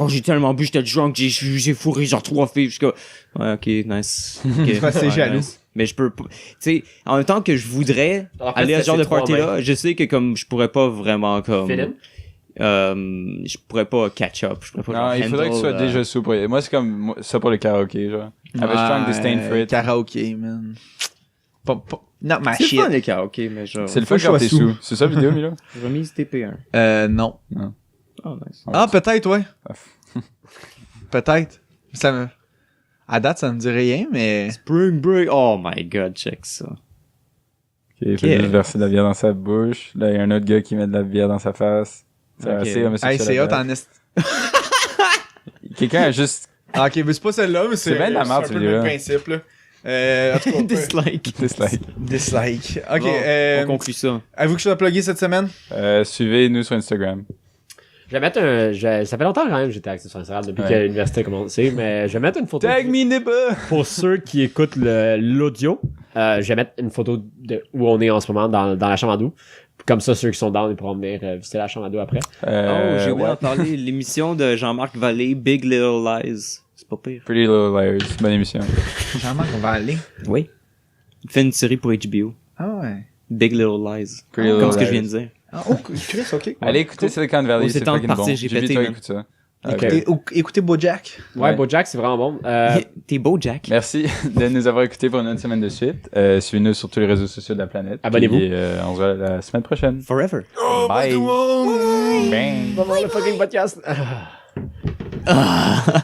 S4: j'ai tellement bu, j'étais drunk, j'ai fourré genre 3 filles, je suis comme ouais ok nice. Okay,
S1: Parce que c'est
S4: ouais,
S1: jaloux.
S4: nice. Mais je peux pas, tu sais, en même temps que je voudrais
S2: En fait,
S4: aller à ce
S2: c'est
S4: genre de
S2: trois
S4: party là, je sais que comme je pourrais pas vraiment comme
S2: Philippe?
S4: je pourrais pas catch up, je pourrais pas
S3: Non,
S4: genre,
S3: il faudrait que tu sois
S4: handle,
S3: déjà sous pour y- Moi, c'est comme ça pour le karaoké, genre. Avec strong disdain for it.
S1: Karaoké, man. Not my
S4: C'est
S1: shit.
S4: fun les karaokés, mais genre
S3: C'est le
S1: Faut
S3: fun
S1: que je
S3: quand
S1: sois
S3: t'es
S1: sous.
S3: sous. C'est ça la vidéo, Milo?
S4: remise TP1.
S1: Non.
S4: Oh nice.
S1: Ah, peut-être, ouais. Peut-être. Ça me... À date, ça me dit rien, mais...
S4: Spring break. Oh my god, check ça.
S3: Ok, il fait juste verser de la bière dans sa bouche. Là, il y a un autre gars qui met de la bière dans sa face. C'est
S4: Ok.
S3: assez homosexuel.
S1: Hey, c'est
S3: à
S1: hot
S3: date.
S1: en est...
S3: Quelqu'un a juste
S1: Ah, ok, mais c'est pas celle-là, mais c'est...
S3: C'est bien de la merde,
S1: c'est un peu le même
S3: celui-là.
S1: principe, là. En tout cas, on peut-
S4: Dislike.
S3: dislike.
S1: Dislike. Ok,
S4: Bon, on conclut ça.
S1: avez-vous que je sois plugué cette semaine?
S3: Suivez-nous sur Instagram.
S2: Je vais mettre ça fait longtemps quand même que j'étais actif sur Instagram depuis
S3: Ouais.
S2: que l'université a commencé, mais je vais mettre une photo.
S3: Tag me nipper!
S2: Pour ceux qui écoutent l'audio, je vais mettre une photo de où on est en ce moment dans la chambre à dos. Comme ça, ceux qui sont down, ils pourront venir visiter la chambre à dos après.
S4: Oh, j'ai oublié
S3: ouais.
S4: d'en parler. L'émission de Jean-Marc Vallée, Big Little Lies. C'est pas pire.
S3: Pretty Little Liars. Bonne émission.
S1: Jean-Marc, on va aller.
S4: Oui. Il fait une série pour HBO.
S1: Ah ouais.
S4: Big Little Lies.
S3: Pretty
S4: Comme
S3: Little
S4: ce que je
S3: Liars.
S4: viens de dire.
S1: Ah, oh, Chris, ok.
S3: Allez écouter Silicon Valley,
S4: Oh, c'est
S3: c'est
S4: temps de
S3: fucking
S4: partir,
S3: bon.
S4: j'ai
S3: J'ai vu
S4: pété,
S3: toi
S4: man.
S3: écouter ça.
S1: Écoutez BoJack.
S2: Ouais,
S3: Ouais.
S2: BoJack, c'est vraiment bon.
S4: T'es beau, Jack.
S3: Merci de nous avoir écoutés pour une autre semaine de suite. Suivez-nous sur tous les réseaux sociaux de la planète.
S2: Abonnez-vous.
S3: Puis, on se voit la semaine prochaine.
S4: Forever.
S3: Bye. Bang.
S2: Vraiment le fucking podcast.